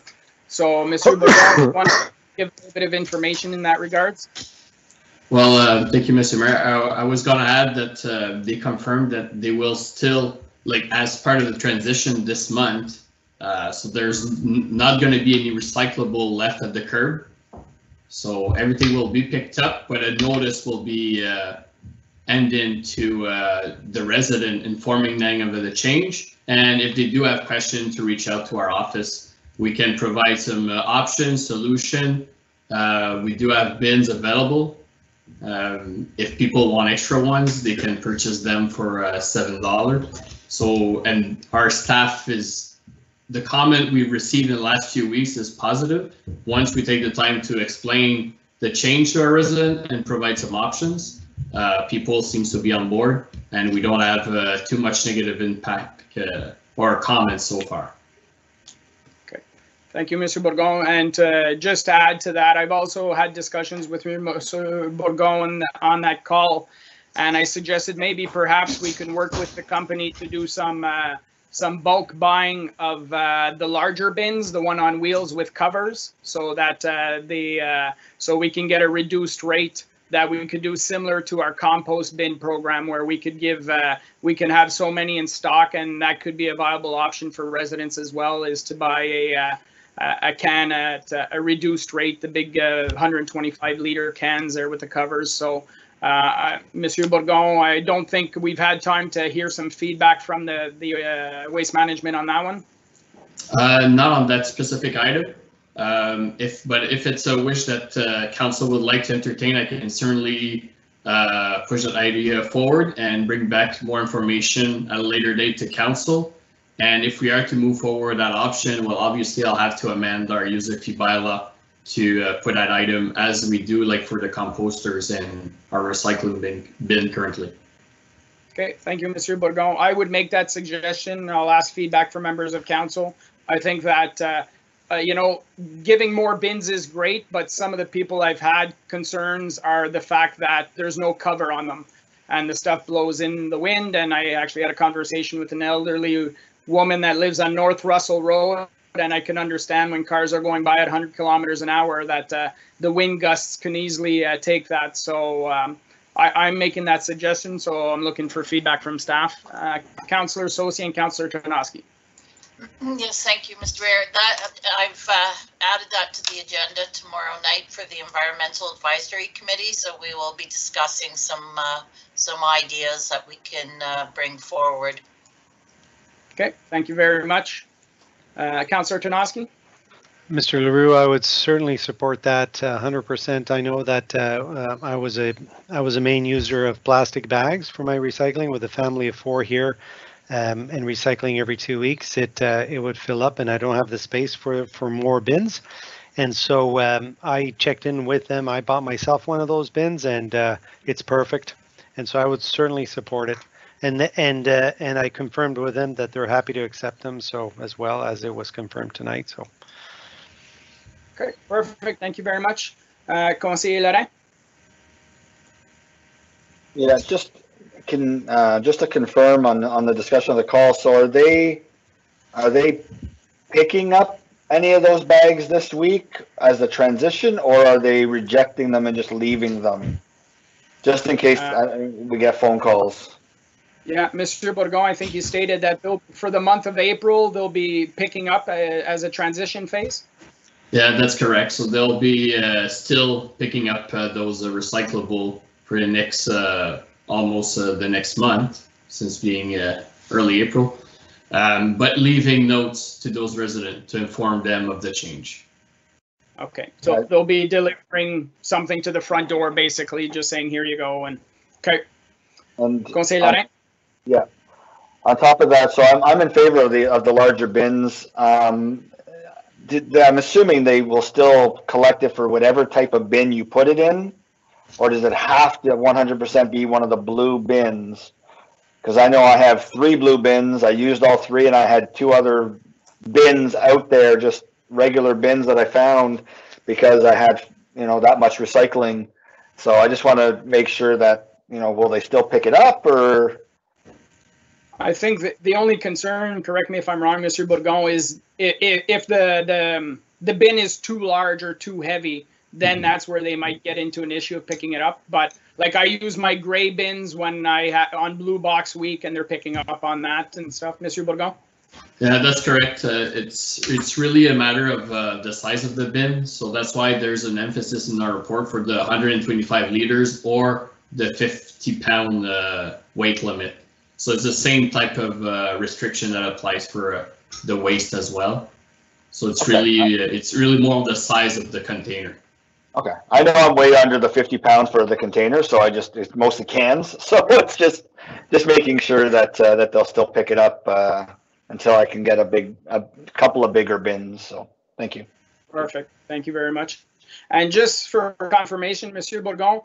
So, Mr. Bourgon, want to give a bit of information in that regards? Well, thank you, Mr. Mayor. I was going to add that they confirmed that they will still, like, as part of the transition this month, so there's not going to be any recyclable left at the curb. So everything will be picked up, but a notice will be ending to the resident informing them of the change. And if they do have questions, to reach out to our office. We can provide some options, solution. We do have bins available. If people want extra ones, they can purchase them for $7. So, and our staff is, the comment we've received in the last few weeks is positive. Once we take the time to explain the change to our resident and provide some options. People seems to be on board, and we don't have too much negative impact or comments so far. Okay, thank you, Mr. Bourgon. And just to add to that, I've also had discussions with Mr. Bourgon on that call, and I suggested maybe perhaps we can work with the company to do some bulk buying of the larger bins, the one on wheels with covers, so that so we can get a reduced rate that we could do similar to our compost bin program, where we could give we can have so many in stock, and that could be a viable option for residents as well, is to buy a can at a reduced rate, the big 125 liter cans there with the covers. So Monsieur Bourgon, I don't think we've had time to hear some feedback from the waste management on that one. Not on that specific item. But if it's a wish that council would like to entertain, I can certainly push that idea forward and bring back more information at a later date to council. And if we are to move forward that option, well, obviously I'll have to amend our user fee bylaw to put that item as we do like for the composters and our recycling bin currently. Okay, thank you, Mr. Bourgon. I would make that suggestion. I'll ask feedback from members of council. I think that you know, giving more bins is great, but some of the people I've had concerns are the fact that there's no cover on them and the stuff blows in the wind. And I actually had a conversation with an elderly woman that lives on North Russell Road, and I can understand when cars are going by at 100 kilometers an hour that the wind gusts can easily take that. So I'm making that suggestion, so I'm looking for feedback from staff. Councillor Sosi and Councillor Tarnowski. Yes, thank you, Mr. Mayor. I've added that to the agenda tomorrow night for the Environmental Advisory Committee, so we will be discussing some ideas that we can bring forward. Okay, thank you very much. Councillor Tarnowski? Mr. LaRue, I would certainly support that 100%. I know that I was a main user of plastic bags for my recycling with a family of 4 here. And recycling every 2 weeks, it would fill up, and I don't have the space for more bins. And so I checked in with them. I bought myself one of those bins, and it's perfect. And so I would certainly support it. And I confirmed with them that they're happy to accept them, so as well as it was confirmed tonight. So. Okay, perfect. Thank you very much, Conseiller Laurent. Yeah, just to confirm on the discussion of the call, so are they picking up any of those bags this week as a transition, or are they rejecting them and just leaving them, just in case we get phone calls? Yeah, Mr. Bourgon, I think you stated that for the month of April, they'll be picking up as a transition phase. Yeah, that's correct. So they'll be still picking up those recyclable for the next almost the next month, since being early April, but leaving notes to those residents to inform them of the change. Okay, so they'll be delivering something to the front door, basically just saying, here you go. And okay. And Conseil Laurent? Yeah. On top of that, so I'm in favor of the larger bins. I'm assuming they will still collect it for whatever type of bin you put it in, or does it have to 100% be one of the blue bins? Because I know I have 3 blue bins. I used all 3, and I had 2 other bins out there, just regular bins that I found because I had, that much recycling. So I just want to make sure that, will they still pick it up, or? I think that the only concern, correct me if I'm wrong, Mr. Bourgon, is if the bin is too large or too heavy, then that's where they might get into an issue of picking it up. But like, I use my gray bins when on Blue Box Week, and they're picking up on that and stuff. Mr. Bourgon? Yeah, that's correct. It's really a matter of the size of the bin. So that's why there's an emphasis in our report for the 125 liters or the 50-pound weight limit. So it's the same type of restriction that applies for the waste as well. So it's really more of the size of the container. Okay, I know I'm way under the 50 pounds for the container, so it's mostly cans. So it's just making sure that that they'll still pick it up until I can get a couple of bigger bins. So thank you. Perfect. Thank you very much. And just for confirmation, Monsieur Bourgon,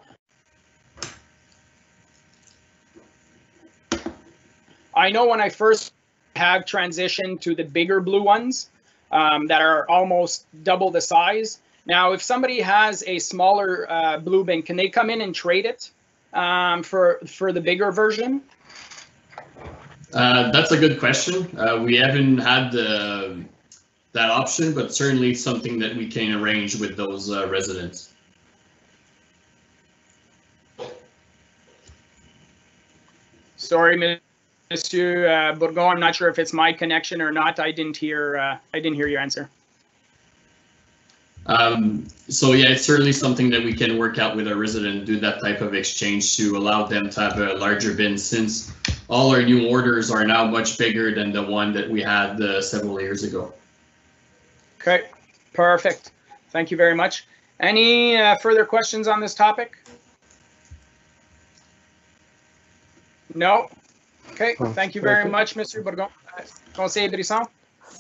I know when I first have transitioned to the bigger blue ones that are almost double the size. Now, if somebody has a smaller blue bin, can they come in and trade it for the bigger version? That's a good question. We haven't had that option, but certainly something that we can arrange with those residents. Sorry, Monsieur Bourgon, I'm not sure if it's my connection or not. I didn't hear your answer. So yeah, it's certainly something that we can work out with our resident, do that type of exchange to allow them to have a larger bin, since all our new orders are now much bigger than the one that we had several years ago. Okay, perfect. Thank you very much. Any further questions on this topic? No? Okay, thank you very much, Mr. Bourgon. Conseiller Brisson?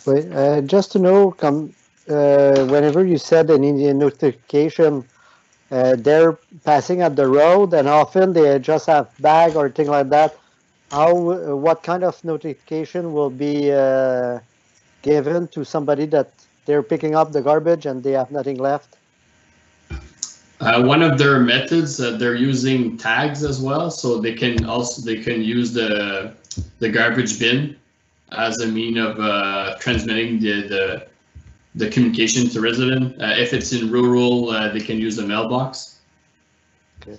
Wait, just to know, whenever you said any notification, they're passing at the road and often they just have bag or thing like that. What kind of notification will be given to somebody that they're picking up the garbage and they have nothing left? One of their methods, they're using tags as well, so they can use the garbage bin as a mean of transmitting the communication to resident. If it's in rural, they can use a mailbox. Okay.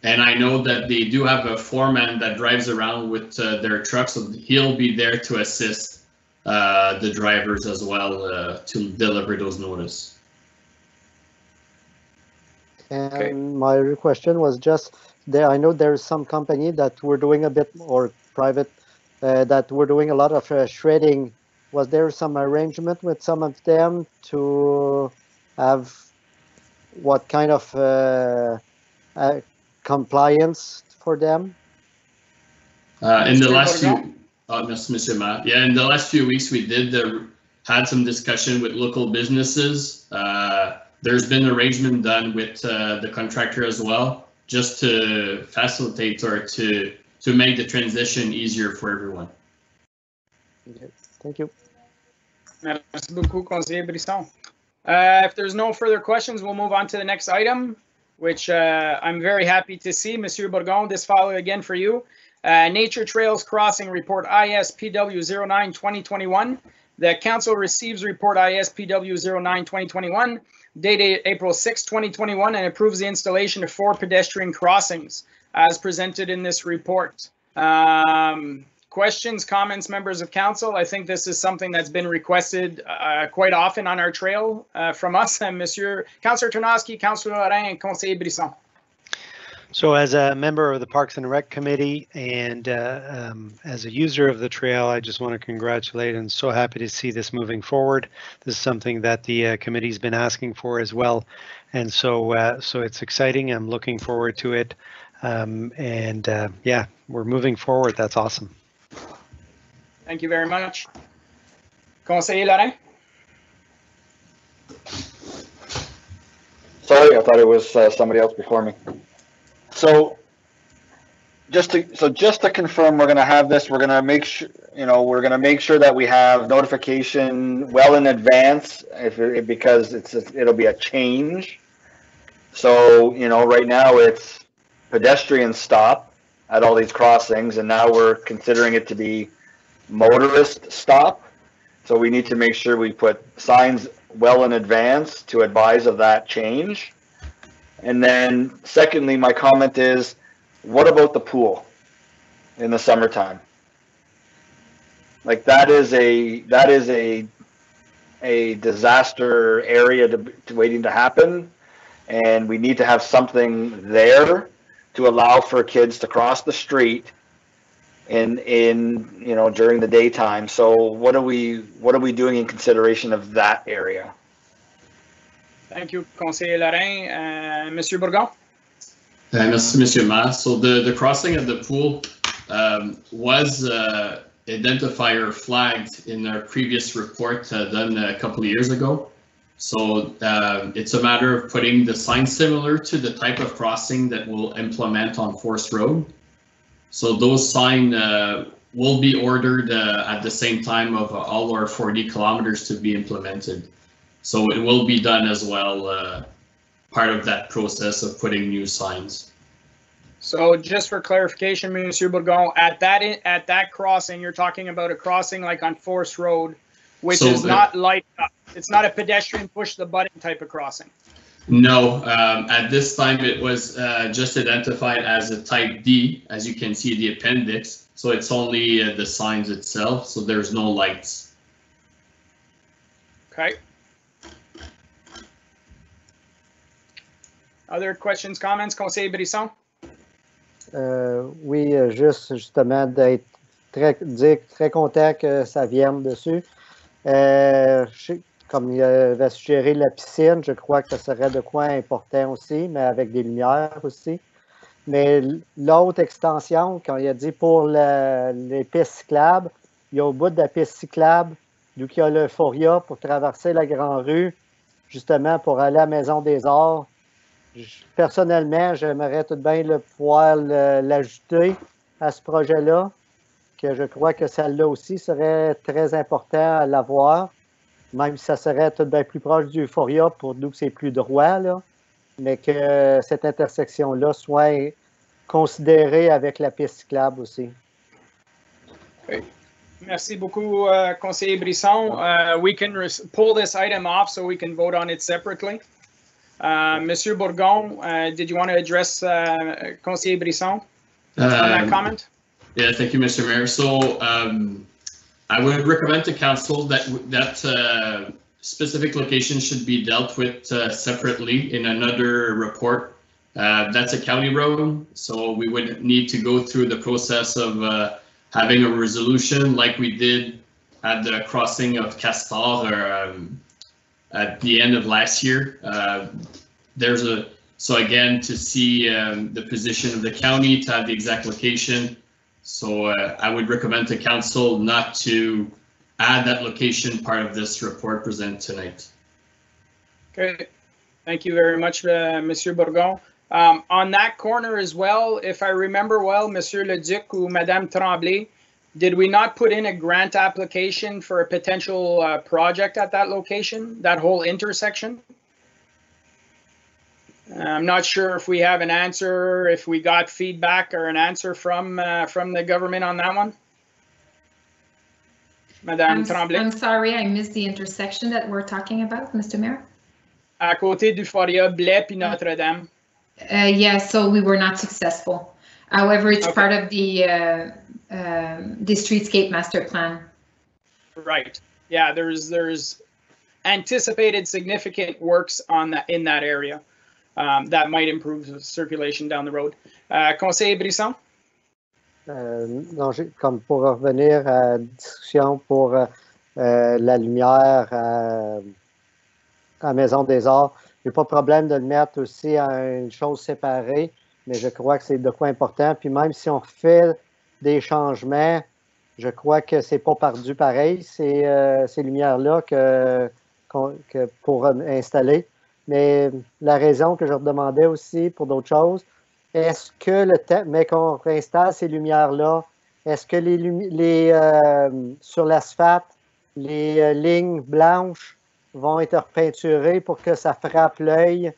And I know that they do have a foreman that drives around with their truck, so he'll be there to assist the drivers as well to deliver those notices. And okay. My question was just there. I know there's some company that were doing a bit, or private, that were doing a lot of shredding. Was there some arrangement with some of them to have what kind of compliance for them? In the last few, Mr. Matt, yeah, in the last few weeks we did had some discussion with local businesses. There's been arrangement done with the contractor as well, just to facilitate or to make the transition easier for everyone. Okay. Thank you. Merci beaucoup, Conseiller Brisson. If there's no further questions, we'll move on to the next item, which I'm very happy to see. Monsieur Bourgon, this follow again for you. Nature Trails Crossing Report ISPW 09-2021. The Council receives report ISPW 09-2021, dated April 6, 2021, and approves the installation of 4 pedestrian crossings as presented in this report. Questions, comments, members of council? I think this is something that's been requested quite often on our trail from us, Monsieur Councillor Tarnowski, Councillor Lorrain, and Conseiller Brisson. So as a member of the Parks and Rec Committee and as a user of the trail, I just want to congratulate and so happy to see this moving forward. This is something that the committee's been asking for as well. And so so it's exciting. I'm looking forward to it. Yeah, we're moving forward. That's awesome. Thank you very much. Conseiller Lorrain? Sorry, I thought it was somebody else before me. So just to confirm, we're going to have this. We're going to make sure, we're going to make sure that we have notification well in advance, because it'll be a change. So right now it's pedestrian stop at all these crossings, and now we're considering it to be motorist stop. So we need to make sure we put signs well in advance to advise of that change. And then secondly, my comment is, what about the pool in the summertime? Like that is a disaster area waiting to happen, and we need to have something there to allow for kids to cross the street in during the daytime. So what are we doing in consideration of that area? Thank you, Conseiller Lorrain. Monsieur Bourgon? Merci, Monsieur Maire. So the crossing of the pool was identified or flagged in our previous report done a couple of years ago. So it's a matter of putting the sign similar to the type of crossing that we'll implement on Forest Road. So those signs will be ordered at the same time of all our 40 kilometers to be implemented. So it will be done as well, part of that process of putting new signs. So just for clarification, Monsieur Bourgon, at that crossing, you're talking about a crossing like on Forest Road, which So is not like, it's not a pedestrian push the button type of crossing. No, at this time it was just identified as a type D, as you can see the appendix. So it's only the signs itself, so there's no lights. Okay. Other questions, comments, Conseil Brisson? Oui, juste justement d'être très content que ça vienne dessus. Comme il avait suggéré la piscine, je crois que ça serait de quoi important aussi, mais avec des lumières aussi. Mais l'autre extension, quand il a dit pour les pistes cyclables, il y a au bout de la piste cyclable, d'où il y a l'Euphoria pour traverser la Grande Rue, justement pour aller à la Maison des Arts. Personnellement, j'aimerais tout de bien pouvoir l'ajouter à ce projet-là, que je crois que celle-là aussi serait très important à l'avoir, même si ça serait tout de bien plus proche du Euphoria pour nous que c'est plus droit, là, mais que cette intersection-là soit considérée avec la piste cyclable aussi. Okay. Merci beaucoup, Conseiller Brisson. We can pull this item off so we can vote on it separately. Monsieur Bourgon, did you want to address Conseiller Brisson on that comment? Yeah, thank you, Mr. Mayor. So I would recommend to council that specific location should be dealt with separately in another report. That's a county road, so we would need to go through the process of having a resolution like we did at the crossing of Castor at the end of last year. So again, to see the position of the county, to have the exact location. So I would recommend to council not to add that location part of this report presented tonight. Okay, thank you very much, Monsieur Bourgon. On that corner as well, if I remember well, Monsieur Leduc or Madame Tremblay, did we not put in a grant application for a potential project at that location, that whole intersection? I'm not sure if we have an answer, if we got feedback or an answer from the government on that one. Madame Tremblay. I'm sorry, I missed the intersection that we're talking about, Mr. Mayor. À côté d'Euphoria, Blais puis Notre-Dame. Yeah, so we were not successful. However, it's part of the streetscape master plan. Right. Yeah, there's anticipated significant works in that area that might improve circulation down the road. Conseiller Brisson? Non, comme pour revenir à la discussion pour la lumière à Maison des Arts, il n'y a pas de problème de le mettre aussi à une chose séparée, mais je crois que c'est de quoi important. Puis même si on fait des changements, je crois que c'est pas perdu pareil, ces lumières-là pour installer. Mais la raison que je redemandais aussi pour d'autres choses, est-ce que mais qu'on installe ces lumières-là, est-ce que sur l'asphalte, les lignes blanches vont être repeinturées pour que ça frappe l'œil,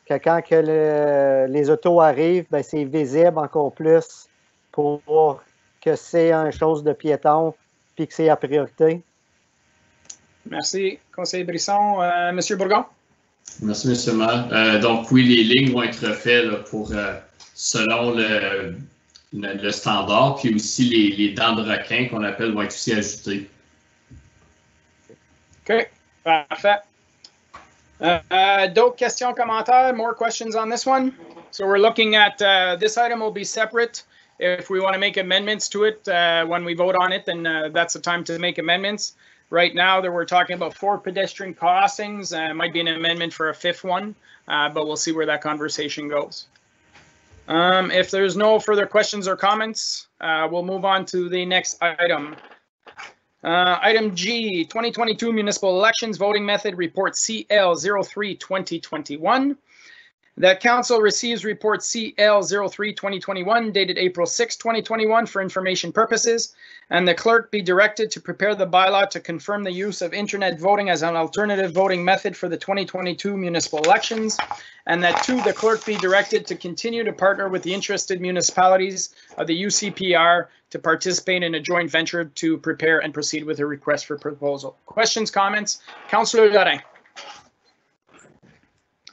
que quand les autos arrivent, ben, c'est visible encore plus pour que c'est une chose de piéton puis que c'est à priorité? Merci, Conseiller Brisson. Monsieur Bourgon? Merci, Monsieur le maire. Donc oui, les lignes vont être refaites là, pour selon le standard, puis aussi les dents de requin qu'on appelle vont être aussi ajoutées. OK, parfait. D'autres questions, commentaires? More questions on this one? So we're looking at this item will be separate. If we want to make amendments to it when we vote on it, then that's the time to make amendments. Right now, we're talking about 4 pedestrian crossings. Might be an amendment for a 5th one, but we'll see where that conversation goes. If there's no further questions or comments, we'll move on to the next item. Item G, 2022 municipal elections voting method report CL03-2021. That council receives report CL03-2021 dated April 6, 2021 for information purposes, and the clerk be directed to prepare the bylaw to confirm the use of internet voting as an alternative voting method for the 2022 municipal elections, and that 2, the clerk be directed to continue to partner with the interested municipalities of the UCPR to participate in a joint venture to prepare and proceed with a request for proposal. Questions, comments? Councillor Lorrain.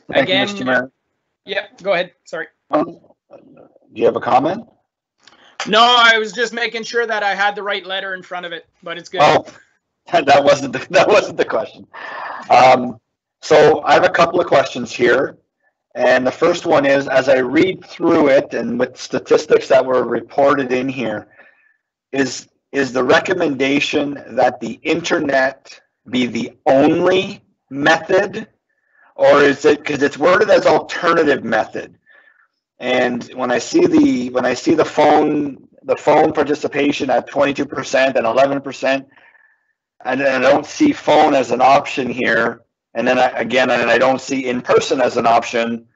Thank you, Mr. Mayor. Yeah, go ahead. Sorry. Do you have a comment? No, I was just making sure that I had the right letter in front of it, but it's good. Oh, that wasn't the question. So I have a couple of questions here. And the first one is, as I read through it and with statistics that were reported in here, is the recommendation that the internet be the only method? Or is it, because it's worded as alternative method, and when I see the phone participation at 22% and 11%, and I don't see phone as an option here, and then I don't see in person as an option.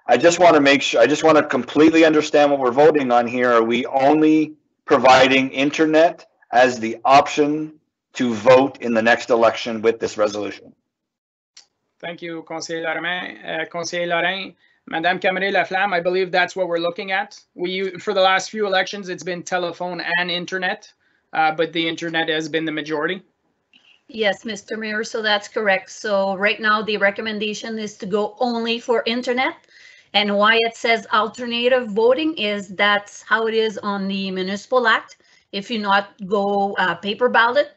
I just want to make sure. I just want to completely understand what we're voting on here. Are we only providing internet as the option to vote in the next election with this resolution? Thank you, Conseiller Lorrain. Madame Camré-Laflamme, I believe that's what we're looking at. For the last few elections, it's been telephone and internet, but the internet has been the majority. Yes, Mr. Mayor, so that's correct. So right now, the recommendation is to go only for internet. And why it says alternative voting is that's how it is on the Municipal Act. If you not go paper ballot,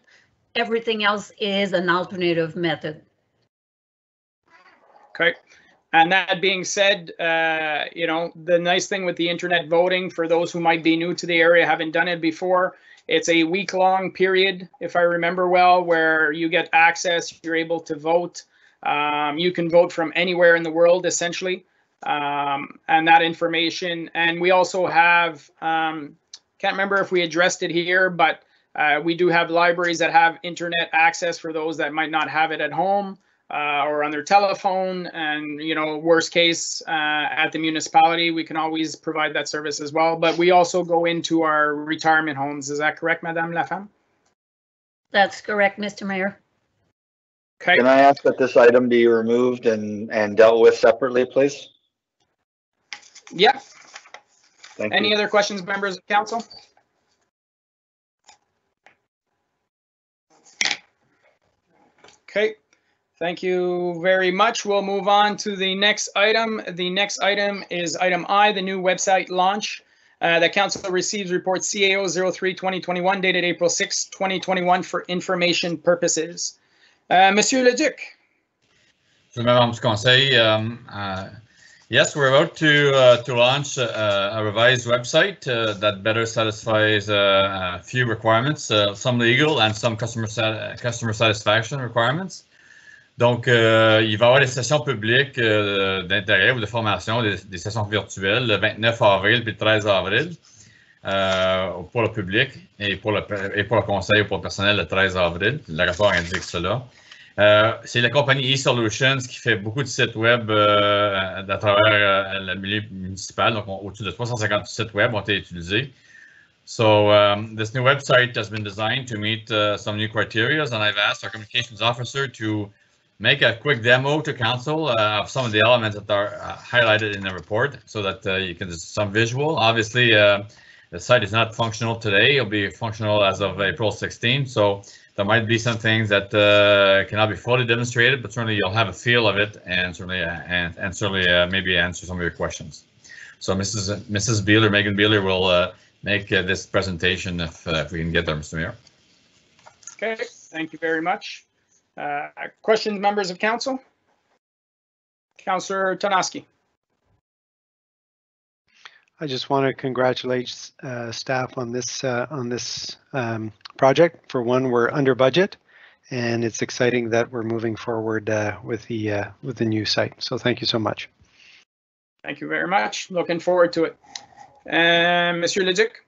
everything else is an alternative method. Okay. And that being said, the nice thing with the internet voting, for those who might be new to the area, haven't done it before, it's a week-long period, if I remember well, where you get access, you're able to vote. You can vote from anywhere in the world, essentially, and that information. And we also have, can't remember if we addressed it here, but we do have libraries that have internet access for those that might not have it at home. Or on their telephone, and worst case at the municipality, we can always provide that service as well. But we also go into our retirement homes. Is that correct, Madame Laflamme? That's correct, Mr. Mayor. Okay. Can I ask that this item be removed and dealt with separately, please? Yeah. Thank Any you. other questions, members of council? Okay. Thank you very much. We'll move on to the next item. The next item is item I, the new website launch. The council receives report CAO 03-2021 dated April 6, 2021 for information purposes. Monsieur Leduc. So, Madame du Conseil, yes, we're about to launch a revised website that better satisfies a few requirements, some legal and some customer satisfaction requirements. Donc, il va y avoir des sessions publiques d'intérêt ou de formation, des sessions virtuelles le 29 avril puis le 13 avril pour le public et pour le conseil ou pour le personnel le 13 avril. Le rapport indique cela. C'est la compagnie eSolutions qui fait beaucoup de sites web à travers le milieu municipal. Donc, au-dessus de 350 sites web ont été utilisés. So this new website has been designed to meet some new criteria, and I've asked our communications officer to make a quick demo to council of some of the elements that are highlighted in the report so that you can see some visual. Obviously, the site is not functional today. It'll be functional as of April 16. So there might be some things that cannot be fully demonstrated, but certainly you'll have a feel of it and certainly maybe answer some of your questions. So Mrs. Beeler, Megan Beeler will make this presentation if we can get there, Mr. Mayor. Okay, thank you very much. Questions, members of council? Councillor Tanoski. I just want to congratulate staff on this project. For one, we're under budget, and it's exciting that we're moving forward with the new site. So thank you so much. Thank you very much. Looking forward to it. Monsieur Leduc.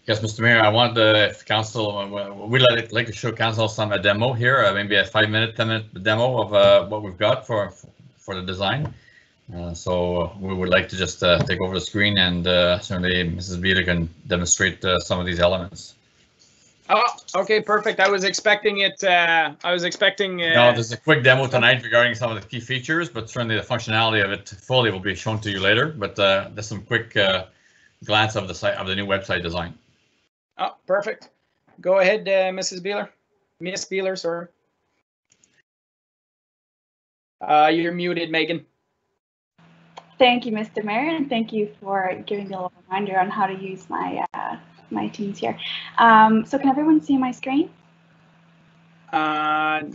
Yes, Mr. Mayor, I want if council, we'd like to show council a demo here, maybe a 5-minute, 10-minute demo of what we've got for the design. So we would like to just take over the screen, and certainly Mrs. Beeler can demonstrate some of these elements. Oh, okay, perfect. I was expecting it. No, there's a quick demo tonight regarding some of the key features, but certainly the functionality of it fully will be shown to you later. But there's some quick glance of the site of the new website design. Oh, perfect. Go ahead, Mrs. Beeler. Miss Beeler, sorry. You're muted, Megan. Thank you, Mr. Mayor, and thank you for giving me a little reminder on how to use my my Teams here. So can everyone see my screen? I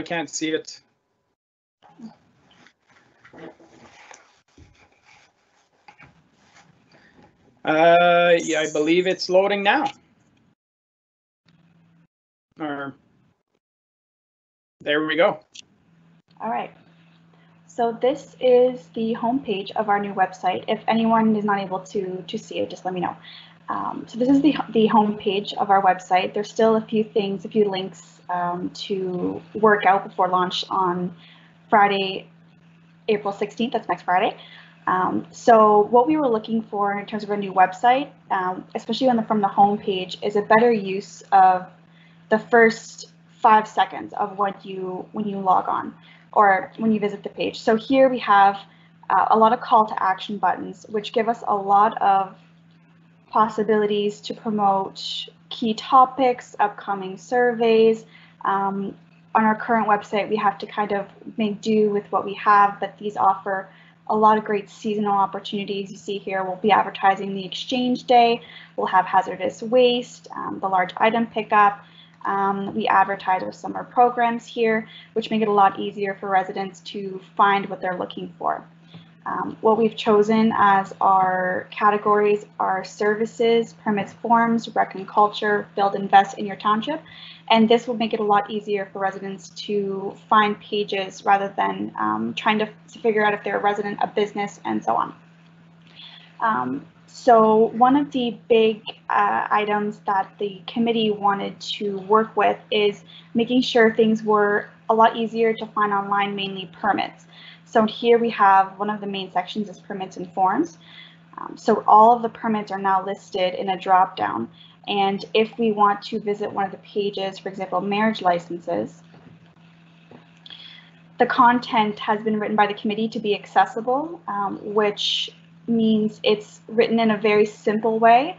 can't see it. Yeah, I believe it's loading now. There we go. All right. So this is the homepage of our new website. If anyone is not able to see it, just let me know. So this is the homepage of our website. There's still a few things, a few links to work out before launch on Friday, April 16th. That's next Friday. So what we were looking for in terms of a new website, especially from the homepage, is a better use of the first 5 seconds of when you log on or when you visit the page. So here we have a lot of call to action buttons, which give us a lot of possibilities to promote key topics, upcoming surveys. On our current website, we have to kind of make do with what we have, but these offer a lot of great seasonal opportunities. You see here, we'll be advertising the exchange day. We'll have hazardous waste, the large item pickup. We advertise our summer programs here, which make it a lot easier for residents to find what they're looking for. What we've chosen as our categories are services, permits, forms, rec and culture, build, invest in your township. And this will make it a lot easier for residents to find pages rather than trying to figure out if they're a resident, a business, and so on. So one of the big items that the committee wanted to work with is making sure things were a lot easier to find online, mainly permits. So here we have one of the main sections is permits and forms. So all of the permits are now listed in a drop down. And if we want to visit one of the pages, for example, marriage licenses, the content has been written by the committee to be accessible, which means it's written in a very simple way,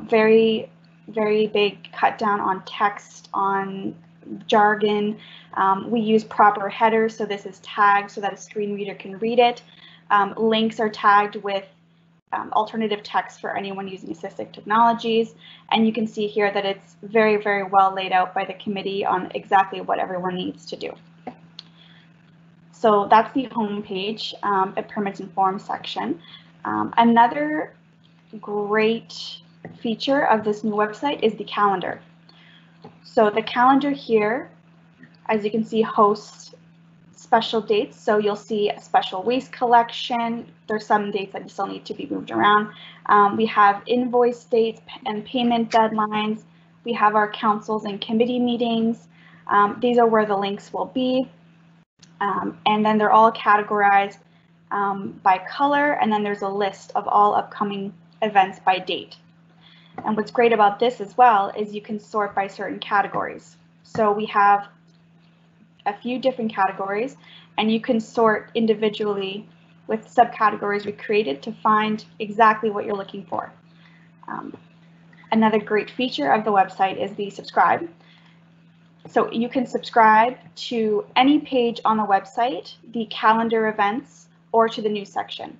very big cut down on text, on jargon. We use proper headers, so this is tagged so that a screen reader can read it. Links are tagged with alternative text for anyone using assistive technologies, and you can see here that it's very well laid out by the committee on exactly what everyone needs to do. So that's the home page, a permits and forms section. Another great feature of this new website is the calendar. So the calendar here, as you can see, hosts special dates. So you'll see a special waste collection. There's some dates that still need to be moved around. We have invoice dates and payment deadlines. We have our councils and committee meetings. These are where the links will be. And then they're all categorized by color, and then there's a list of all upcoming events by date. And what's great about this as well is you can sort by certain categories. So we have a few different categories, and you can sort individually with subcategories we created to find exactly what you're looking for. Another great feature of the website is the subscribe. So you can subscribe to any page on the website, the calendar events, or to the news section.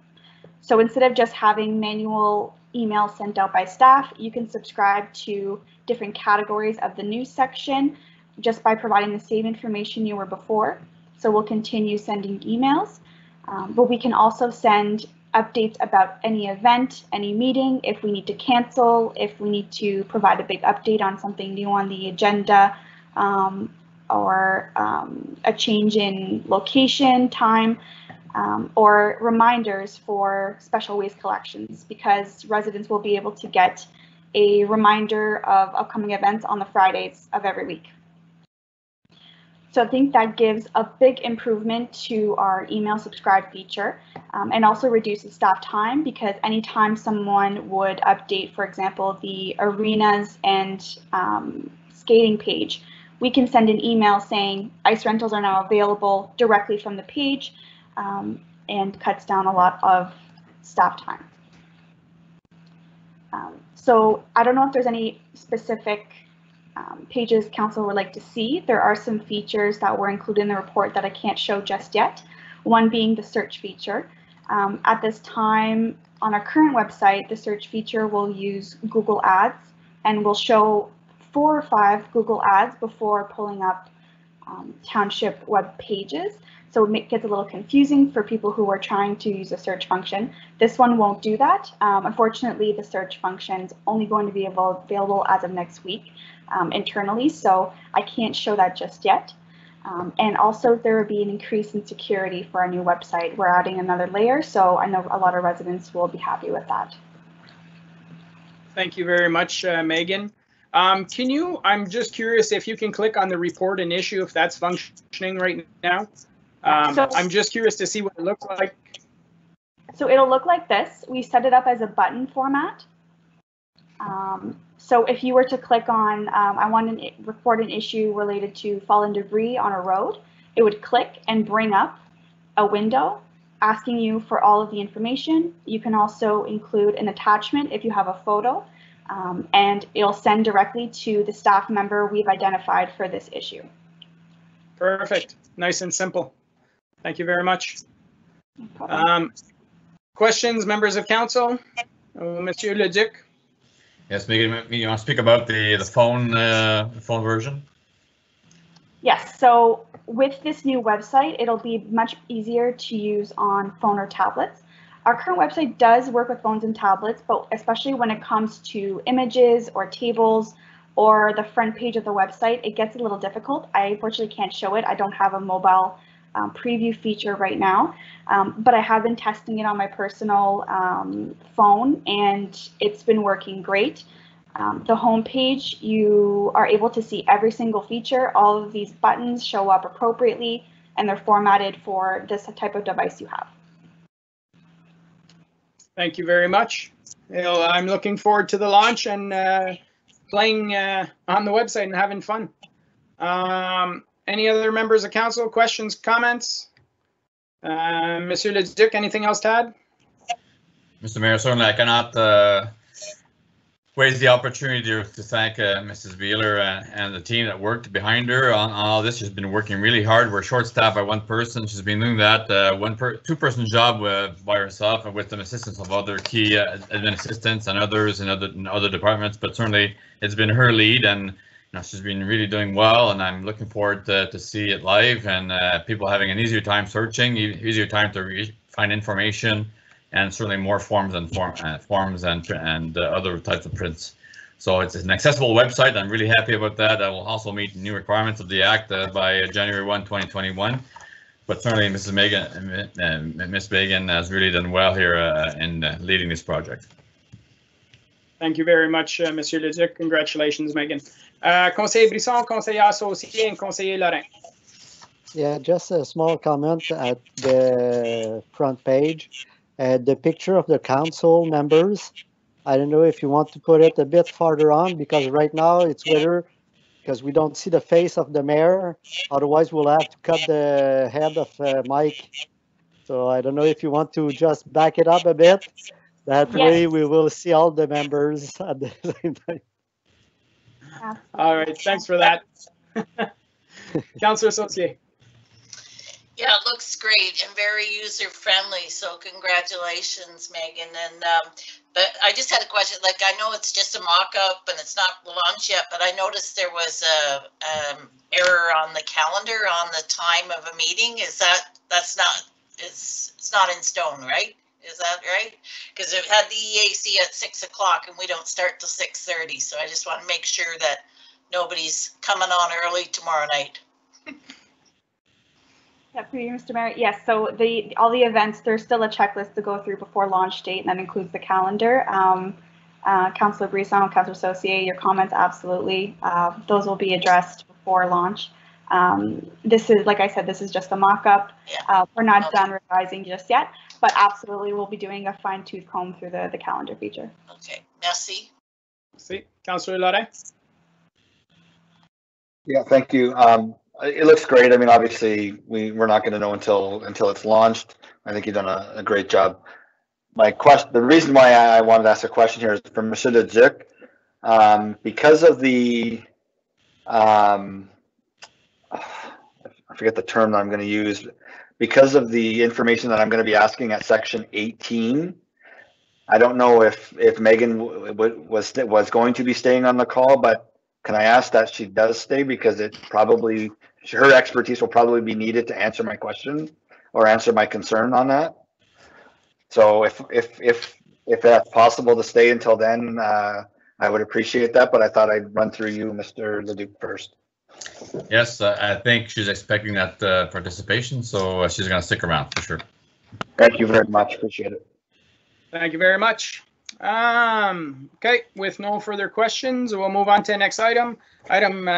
So instead of just having manual emails sent out by staff, you can subscribe to different categories of the news section just by providing the same information you were before. So we'll continue sending emails, but we can also send updates about any event, any meeting, if we need to cancel, if we need to provide a big update on something new on the agenda, or a change in location, time. or reminders for special waste collections, because residents will be able to get a reminder of upcoming events on the Fridays of every week. So I think that gives a big improvement to our email subscribe feature, and also reduces staff time, because anytime someone would update, for example, the arenas and skating page, we can send an email saying ice rentals are now available directly from the page, and cuts down a lot of staff time. So I don't know if there's any specific pages council would like to see. There are some features that were included in the report that I can't show just yet. One being the search feature. At this time on our current website, the search feature will use Google Ads and will show 4 or 5 Google Ads before pulling up township web pages. So it gets a little confusing for people who are trying to use a search function. This one won't do that. Unfortunately, the search function is only going to be available as of next week internally, so I can't show that just yet. And also there will be an increase in security for our new website. We're adding another layer, so I know a lot of residents will be happy with that. Thank you very much, Megan. I'm just curious if you can click on the report and issue, if that's functioning right now. I'm just curious to see what it looks like. So it'll look like this. We set it up as a button format. So if you were to click on, I want to report an issue related to fallen debris on a road, it would click and bring up a window asking you for all of the information. You can also include an attachment if you have a photo, and it'll send directly to the staff member we've identified for this issue. Perfect. Nice and simple. Thank you very much. Questions, members of council? Monsieur Leduc. Yes, Megan, you want to speak about the phone version? Yes, so with this new website, it'll be much easier to use on phone or tablets. Our current website does work with phones and tablets, but especially when it comes to images or tables or the front page of the website, it gets a little difficult. I unfortunately can't show it. I don't have a mobile preview feature right now, but I have been testing it on my personal phone, and it's been working great. The home page, you are able to see every single feature. All of these buttons show up appropriately, and they're formatted for this type of device you have. Thank you very much. I'm looking forward to the launch and playing on the website and having fun. Any other members of council, questions, comments? Monsieur Leduc, anything else to add? Mr. Mayor, certainly I cannot waste the opportunity to thank Mrs. Beeler and the team that worked behind her on all this. She's been working really hard. We're short-staffed by one person. She's been doing that two-person job by herself and with the assistance of other key admin assistants and others in other departments. But certainly it's been her lead, and she's been really doing well, and I'm looking forward to see it live and people having an easier time searching, easier time to find information, and certainly more forms and other types of prints. So it's an accessible website. I'm really happy about that. I will also meet new requirements of the Act by January 1, 2021. But certainly Ms. Megan has really done well here in leading this project. Thank you very much, Monsieur Leduc. Congratulations, Megan. Conseiller Brisson, conseiller associé, and conseiller Laurent. Yeah, just a small comment at the front page. The picture of the council members, I don't know if you want to put it a bit farther on, because right now it's better because we don't see the face of the mayor. Otherwise, we'll have to cut the head of Mike. So I don't know if you want to just back it up a bit. That way we will see all the members at the same time. All right, thanks for that. Councillor Saucier. Yeah, it looks great and very user friendly. So congratulations, Megan. And but I just had a question. Like, I know it's just a mock-up and it's not launched yet, but I noticed there was a error on the calendar on the time of a meeting. Is that's not it's not in stone, right? Is that right? Because it had the EAC at 6 o'clock and we don't start till 6:30. So I just want to make sure that nobody's coming on early tomorrow night. Yeah, through you, Mr. Mayor. Yes, so all the events, there's still a checklist to go through before launch date, and that includes the calendar. Councillor Brisson, Councillor Saucier, your comments, absolutely. Those will be addressed before launch. This is, like I said, this is just a mock-up. We're not done revising just yet, but absolutely we'll be doing a fine-tooth comb through the calendar feature. Okay, merci. See, Councillor Laurin. Yeah, thank you. It looks great. I mean, obviously, we're not going to know until it's launched. I think you've done a great job. The reason why I wanted to ask a question here is for Monsieur de Duc, because of the, I forget the term that I'm going to use, because of the information that I'm going to be asking at section 18. I don't know if Megan was going to be staying on the call, but can I ask that she does stay, because her expertise will probably be needed to answer my question or answer my concern on that. So if that's possible to stay until then, I would appreciate that, but I thought I'd run through you, Mr. Leduc, first. Yes, I think she's expecting that participation, so she's going to stick around for sure. Thank you very much. Appreciate it. Thank you very much. Okay, with no further questions, we'll move on to the next item. Item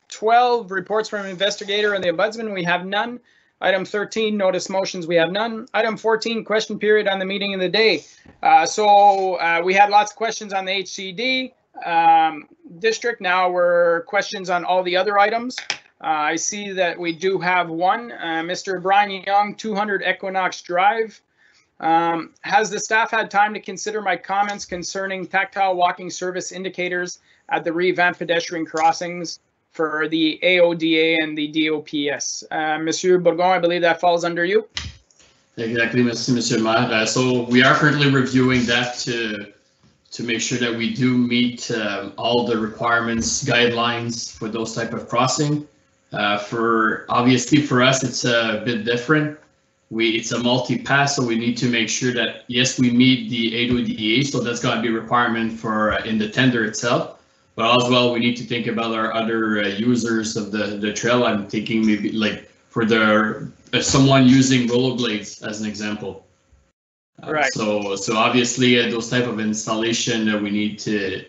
12, reports from investigator and the ombudsman, we have none. Item 13, notice motions, we have none. Item 14, question period on the meeting of the day. We had lots of questions on the HCD district. Now we're questions on all the other items. I see that we do have one, Mr. Brian Young, 200 Equinox Drive. Has the staff had time to consider my comments concerning tactile walking service indicators at the revamped pedestrian crossings for the AODA and the DOPS? Monsieur Bourgon, I believe that falls under you. Exactly, Monsieur Maire. So we are currently reviewing that to make sure that we do meet all the requirements, guidelines for those type of crossing. Obviously for us, it's a bit different. It's a multi-pass, so we need to make sure that, yes, we meet the AODA, so that's going to be a requirement for in the tender itself. But as well, we need to think about our other users of the trail. I'm thinking maybe like for someone using rollerblades as an example. Right. So obviously those type of installation we need to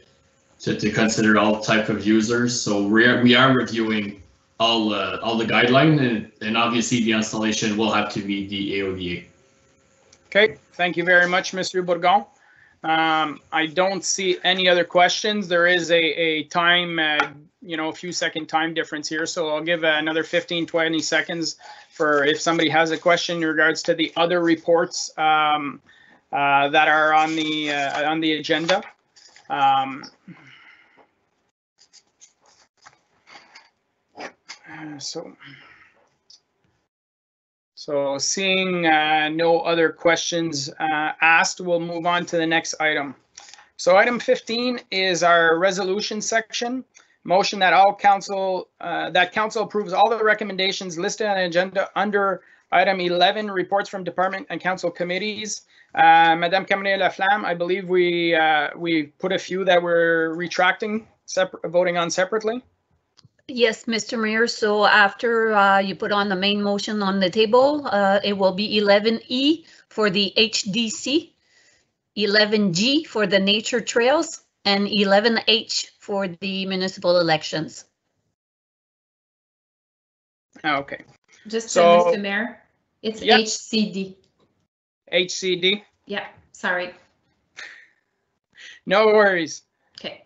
consider all type of users. So we are reviewing all the guideline, and obviously the installation will have to meet the AODA. Okay, thank you very much, Mr. Bourgon. I don't see any other questions. There is a time, a few second time difference here, so I'll give another 15-20 seconds for if somebody has a question in regards to the other reports that are on the agenda. So seeing no other questions asked, we'll move on to the next item. So item 15 is our resolution section. Motion that council approves all the recommendations listed on the agenda under item 11, reports from department and council committees. Madame Cameron Laflamme, I believe we put a few that we're retracting, voting on separately. Yes, Mr. Mayor. So after you put on the main motion on the table, it will be 11E for the HDC, 11G for the nature trails, and 11H for the municipal elections. Okay. Just so, Mr. Mayor, it's yep. HCD. HCD? Yeah, sorry. No worries. Okay.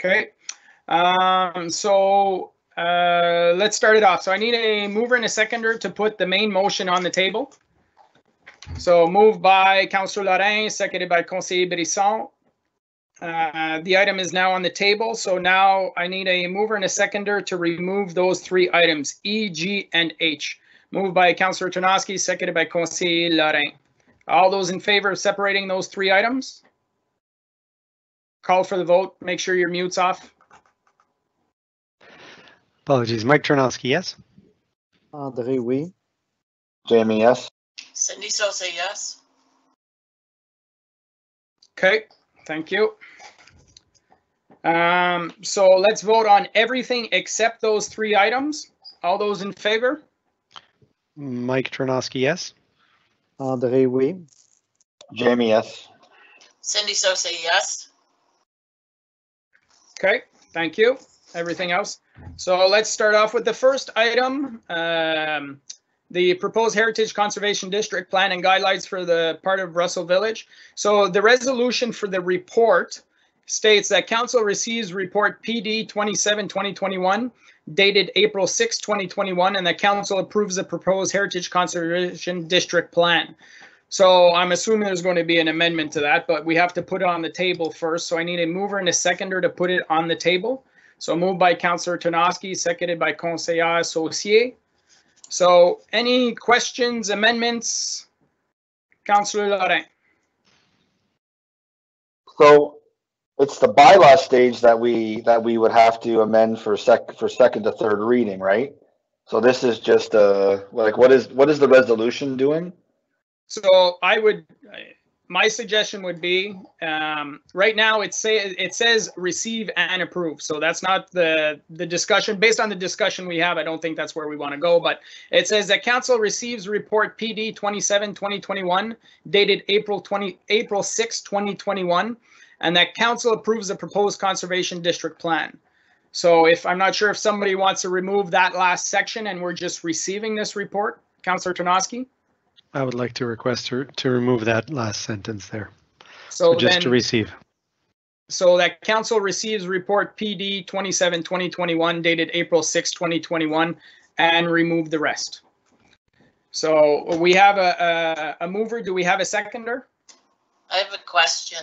Okay, let's start it off. So I need a mover and a seconder to put the main motion on the table. So moved by Councillor Laurin, seconded by Conseiller Brisson. The item is now on the table. So now I need a mover and a seconder to remove those three items, E, G, and H. Moved by Councillor Tarnowski, seconded by Conseiller Laurin. All those in favor of separating those three items? Call for the vote. Make sure your mute's off. Apologies. Mike Tarnowski, yes. Andre, oui. Jamie, yes. Cindy Sosa, yes. Okay, thank you. So let's vote on everything except those 3 items. All those in favor? Mike Ternosky, yes. Andre, oui. Jamie, yes. Cindy Sosa, yes. Okay, thank you. Everything else. So let's start off with the first item. The proposed Heritage Conservation District Plan and Guidelines for the part of Russell Village. So the resolution for the report states that Council receives report PD 27-2021 dated April 6, 2021, and that Council approves the proposed Heritage Conservation District Plan. So I'm assuming there's going to be an amendment to that, but we have to put it on the table first. So I need a mover and a seconder to put it on the table. So moved by Councillor Ternosky, seconded by Conseiller Saucier. So any questions, amendments? Councillor Lorrain. So it's the bylaw stage that we would have to amend for second to third reading, right? So this is just like what is the resolution doing? So my suggestion would be, right now it says receive and approve. So that's not the discussion. Based on the discussion we have, I don't think that's where we want to go, but it says that Council receives report PD 27-2021 dated April 6, 2021, and that Council approves the proposed Conservation District Plan. So I'm not sure if somebody wants to remove that last section and we're just receiving this report. Councillor Ternosky? I would like to request to remove that last sentence there. So just to receive. So that Council receives report PD 27-2021 dated April 6, 2021 and remove the rest. So we have a mover. Do we have a seconder? I have a question.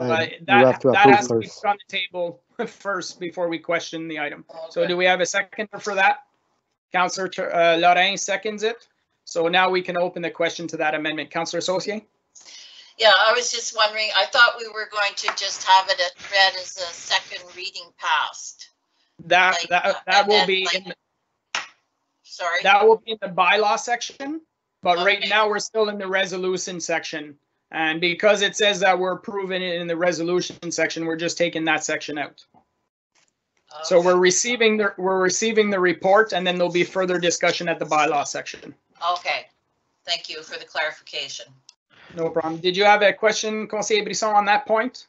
You have to that approve has to be first. put on the table first before we question the item. Okay. So do we have a seconder for that? Councillor Lorrain seconds it. So now we can open the question to that amendment. Councillor Saucier? Yeah, I was just wondering, I thought we were going to just have it read as a second reading passed. That will then, be sorry. That will be in the bylaw section, but Okay. right now we're still in the resolution section. And because it says that we're approving it in the resolution section, we're just taking that section out. So we're receiving the report, and then there'll be further discussion at the bylaw section. Okay, thank you for the clarification. No problem. Did you have a question, Conseiller Brisson, on that point?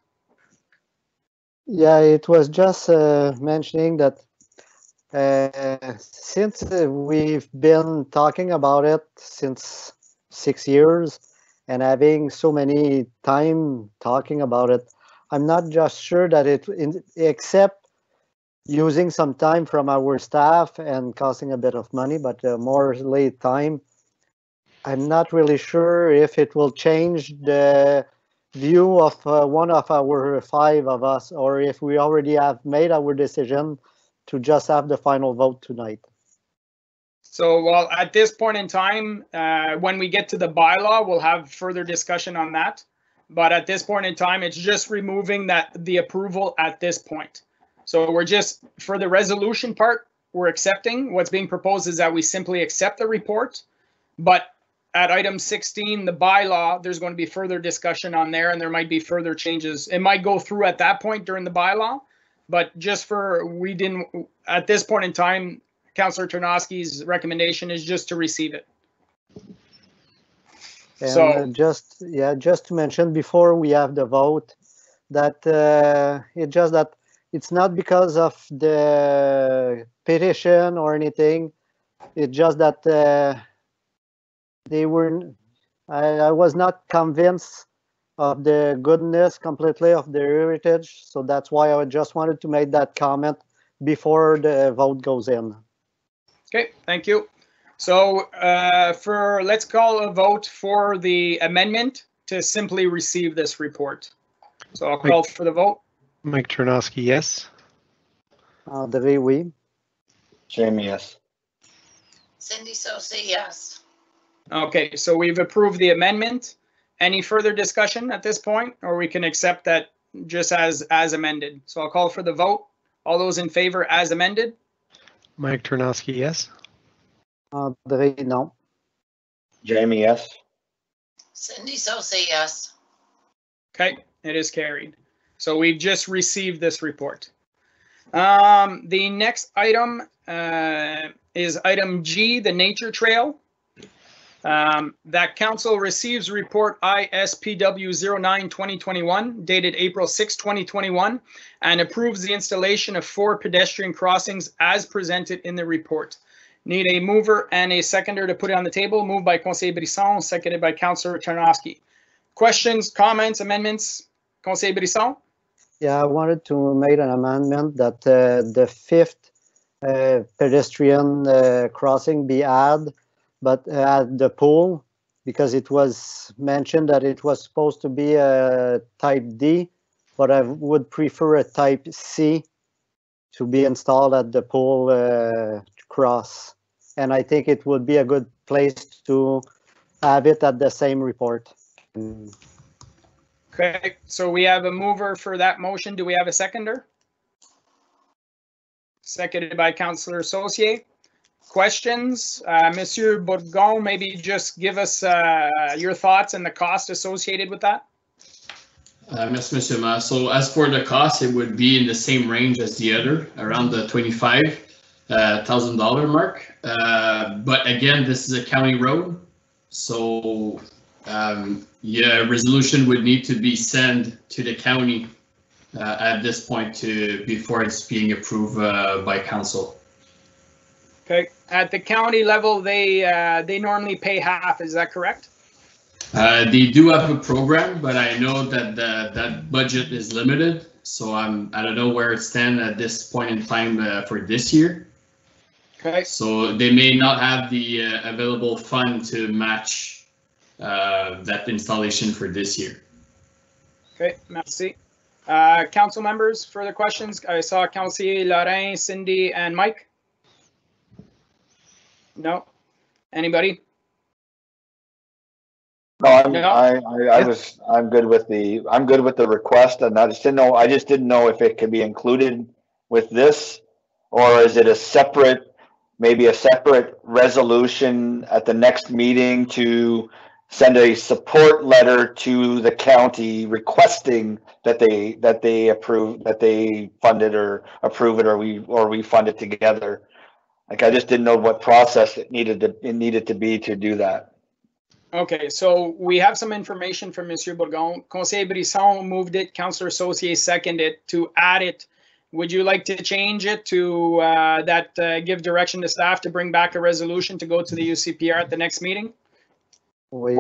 Yeah, it was just mentioning that since we've been talking about it since 6 years and having so many time talking about it, I'm not just sure that except using some time from our staff and costing a bit of money, but more late time, I'm not really sure if it will change the view of one of our 5 of us, or if we already have made our decision to just have the final vote tonight. So, well, at this point in time, when we get to the bylaw, we'll have further discussion on that. But at this point in time, it's just removing the approval at this point. So we're just, for the resolution part, we're accepting. What's being proposed is that we simply accept the report. But at item 16, the bylaw, there's going to be further discussion on there, and there might be further changes. It might go through at that point during the bylaw, but just at this point in time, Councillor Ternosky's recommendation is just to receive it. And So just to mention before we have the vote, that it's not because of the petition or anything. It's just that I was not convinced of the goodness completely of the heritage. So that's why I just wanted to make that comment before the vote goes in. okay, thank you. So let's call a vote for the amendment to simply receive this report. So I'll call for the vote. Mike Ternosky, yes. Andre, oui. Jamie, yes. Cindy Sosa, yes. Okay, so we've approved the amendment. Any further discussion at this point, or we can accept that just as amended? So I'll call for the vote. All those in favor as amended? Mike Ternosky, yes. Andre, no. Jamie, yes. Cindy Sosa, yes. Okay, it is carried. So we've just received this report. The next item is item G, the nature trail. That council receives report ISPW 09-2021 dated April 6, 2021 and approves the installation of 4 pedestrian crossings as presented in the report. Need a mover and a seconder to put it on the table. Moved by Conseil Brisson, seconded by Councillor Tarnowski. Questions, comments, amendments? Conseil Brisson? Yeah, I wanted to make an amendment that the 5th pedestrian crossing be added, but at the pool, because it was mentioned that it was supposed to be a type D, but I would prefer a type C to be installed at the pool cross. And I think it would be a good place to have it at the same report. Okay, so we have a mover for that motion. Do we have a seconder? Seconded by Councillor Saucier. Questions? Monsieur Bourgon, maybe just give us your thoughts and the cost associated with that. Yes, Mr. Ma. So as for the cost, it would be in the same range as the other, around the $25,000 mark. But again, this is a county road, so yeah, resolution would need to be sent to the county at this point before it's being approved by council. Okay, at the county level, they normally pay half. Is that correct? They do have a program, but I know that that budget is limited, so I don't know where it stands at this point in time for this year. Okay. So they may not have the available fund to match that installation for this year. Okay, merci. Council members, further questions? I saw Councillor Lorrain, Cindy, and Mike. No? Anybody? No, I'm good with the request, and I just didn't know if it could be included with this, or is it maybe a separate resolution at the next meeting to send a support letter to the county requesting that they approve, that they fund it or approve it, or we fund it together. Like, I just didn't know what process it needed to be to do that. Okay, so we have some information from Monsieur Bourgon. Conseil Brisson moved it, Councillor Saucier seconded it to add it. Would you like to change it to give direction to staff to bring back a resolution to go to the UCPR at the next meeting? Well,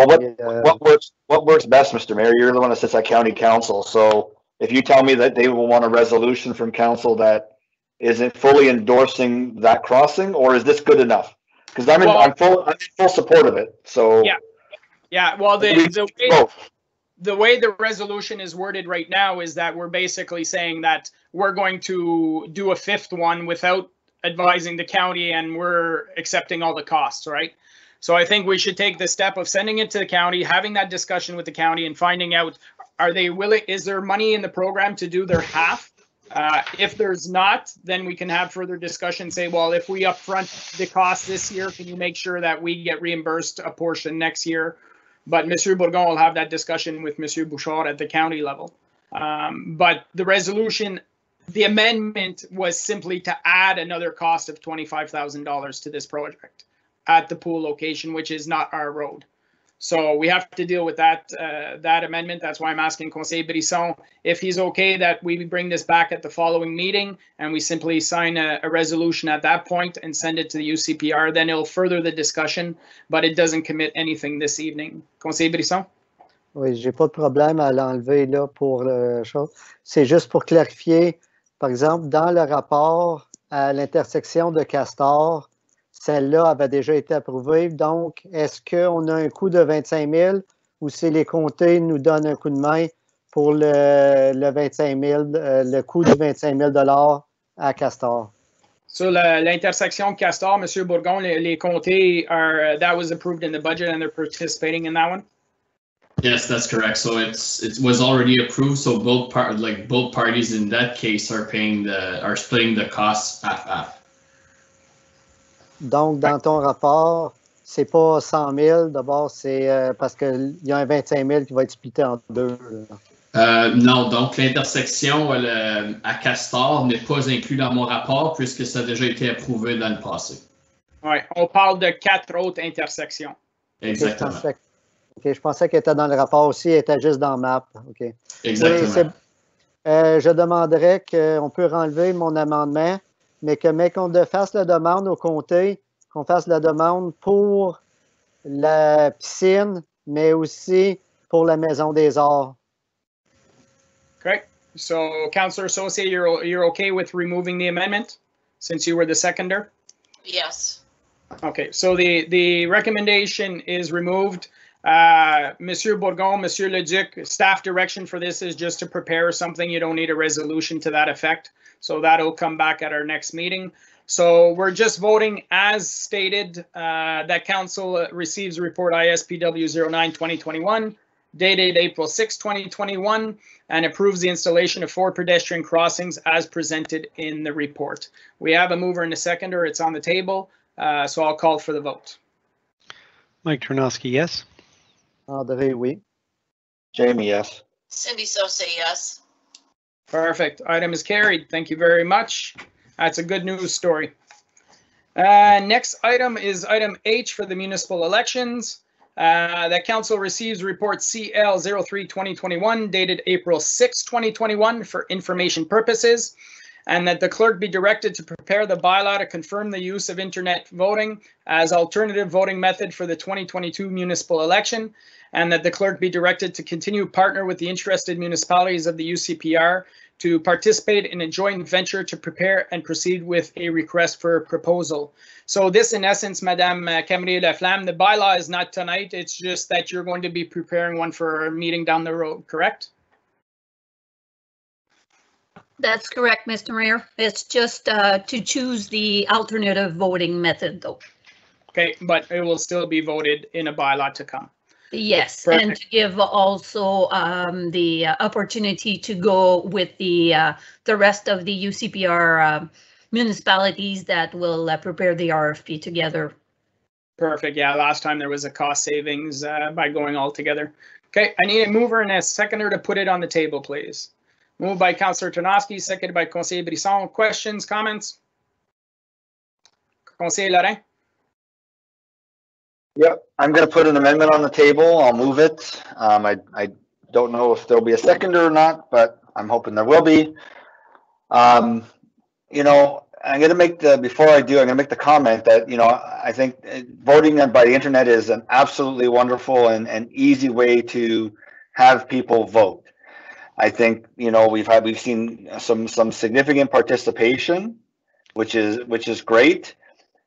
what works best, Mr. Mayor? You're the one that sits at county council. So if you tell me that they will want a resolution from council that isn't fully endorsing that crossing, or is this good enough? Because I'm in full support of it. So yeah. Well, the way the resolution is worded right now is that we're basically saying that we're going to do a 5th one without advising the county, and we're accepting all the costs, right? So I think we should take the step of sending it to the county, having that discussion with the county, and finding out, are they willing? Is there money in the program to do their half? If there's not, then we can have further discussion. Say, well, if we upfront the cost this year, can you make sure that we get reimbursed a portion next year? But Monsieur Bourgon will have that discussion with Monsieur Bouchard at the county level. But the resolution, the amendment was simply to add another cost of $25,000 to this project at the pool location, which is not our road. So we have to deal with that amendment. That's why I'm asking Conseil Brisson if he's okay that we bring this back at the following meeting and we simply sign a resolution at that point and send it to the UCPR. Then it'll further the discussion, but it doesn't commit anything this evening. Conseil Brisson? Oui, j'ai pas de problème à l'enlever là pour le chose. C'est juste pour clarifier, par exemple, dans le rapport à l'intersection de Castor, celle-là avait déjà été approuvée. Donc, est-ce qu'on a un coût de 25 000 ou c'est les comtés nous donnent un coup de main pour le 25 000, le coût de 25 000 $ à Castor? Sur l'intersection Castor, M. Bourgon, les comtés that was approved in the budget and they're participating in that one? Yes, that's correct. So it was already approved. So both parties in that case are splitting the costs half. Donc, dans ton rapport, c'est pas 100 000 d'abord, c'est parce qu'il y a un 25 000 qui va être splitté en deux. Non, donc l'intersection à Castor n'est pas inclus dans mon rapport puisque ça a déjà été approuvé dans le passé. Oui, on parle de 4 autres intersections. Exactement. Je pensais qu'elle était dans le rapport aussi, elle était juste dans MAP. OK. Exactement. Oui, je demanderais qu'on peut renlever mon amendement, mais qu'on fasse la demande au comté, qu'on fasse la demande pour la piscine, mais aussi pour la Maison des Arts. Okay, so Councillor Saucier, you're okay with removing the amendment since you were the seconder? Yes. Okay, so the recommendation is removed. Monsieur Bourgon, Monsieur Leduc, staff direction for this is just to prepare something. You don't need a resolution to that effect. So that'll come back at our next meeting. So we're just voting as stated that council receives report ISPW 09-2021 dated April 6, 2021 and approves the installation of 4 pedestrian crossings as presented in the report. We have a mover and a seconder. It's on the table. So I'll call for the vote. Mike Ternosky, yes. André, oui. Jamie, yes. Cindy Saucier, yes. Perfect. Item is carried. Thank you very much. That's a good news story. Next item is item H for the municipal elections. That council receives report CL 03-2021 dated April 6, 2021 for information purposes, and that the clerk be directed to prepare the bylaw to confirm the use of internet voting as alternative voting method for the 2022 municipal election, and that the clerk be directed to continue partner with the interested municipalities of the UCPR to participate in a joint venture to prepare and proceed with a request for a proposal. So this, in essence, Madame Camerier-Laflamme, the bylaw is not tonight. It's just that you're going to be preparing one for a meeting down the road, correct? That's correct, Mr. Mayor. It's just to choose the alternative voting method, though. Okay, but it will still be voted in a bylaw to come. Yes, Perfect. and to give also the opportunity to go with the rest of the UCPR municipalities that will prepare the RFP together. Perfect. Yeah, last time there was a cost savings by going all together. Okay, I need a mover and a seconder to put it on the table, please. Moved by Councillor Ternosky, seconded by Conseiller Brisson. Questions, comments? Conseiller Lorrain? Yep, I'm going to put an amendment on the table. I'll move it. I don't know if there'll be a seconder or not, but I'm hoping there will be. You know, I'm going to make before I do, I'm going to make the comment that, you know, I think voting by the internet is an absolutely wonderful and easy way to have people vote. I think, you know, we've seen some significant participation, which is great.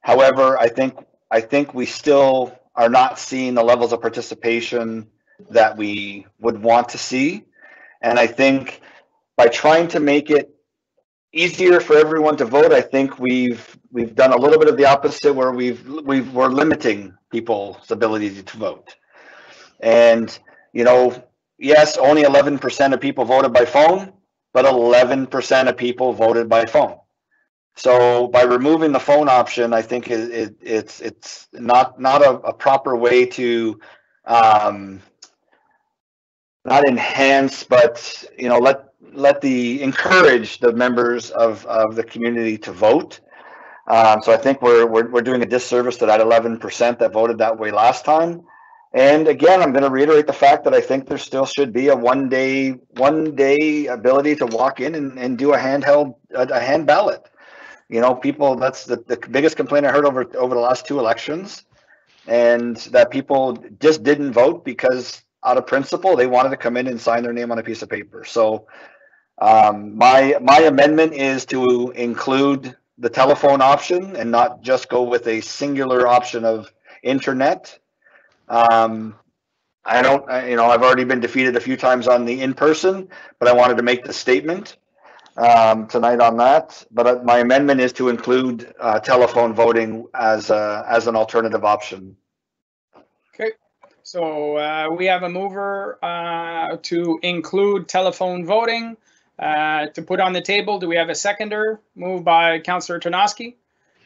However, I think we still are not seeing the levels of participation that we would want to see. And I think by trying to make it easier for everyone to vote, I think we've done a little bit of the opposite, where we're limiting people's ability to vote. And, you know, yes, only 11% of people voted by phone, but 11% of people voted by phone. So by removing the phone option, I think it's not a proper way to not enhance, but, you know, encourage the members of the community to vote. So I think we're doing a disservice to that 11% that voted that way last time. And again, I'm going to reiterate the fact that I think there still should be a one day ability to walk in and do a hand ballot. You know, people, that's the biggest complaint I heard over the last 2 elections, and that people just didn't vote because out of principle, they wanted to come in and sign their name on a piece of paper. So my amendment is to include the telephone option and not just go with a singular option of internet. I've already been defeated a few times on the in-person, but I wanted to make the statement tonight on that. But my amendment is to include telephone voting as an alternative option. Okay, so we have a mover to include telephone voting to put on the table. Do we have a seconder? Moved by Councillor Ternosky.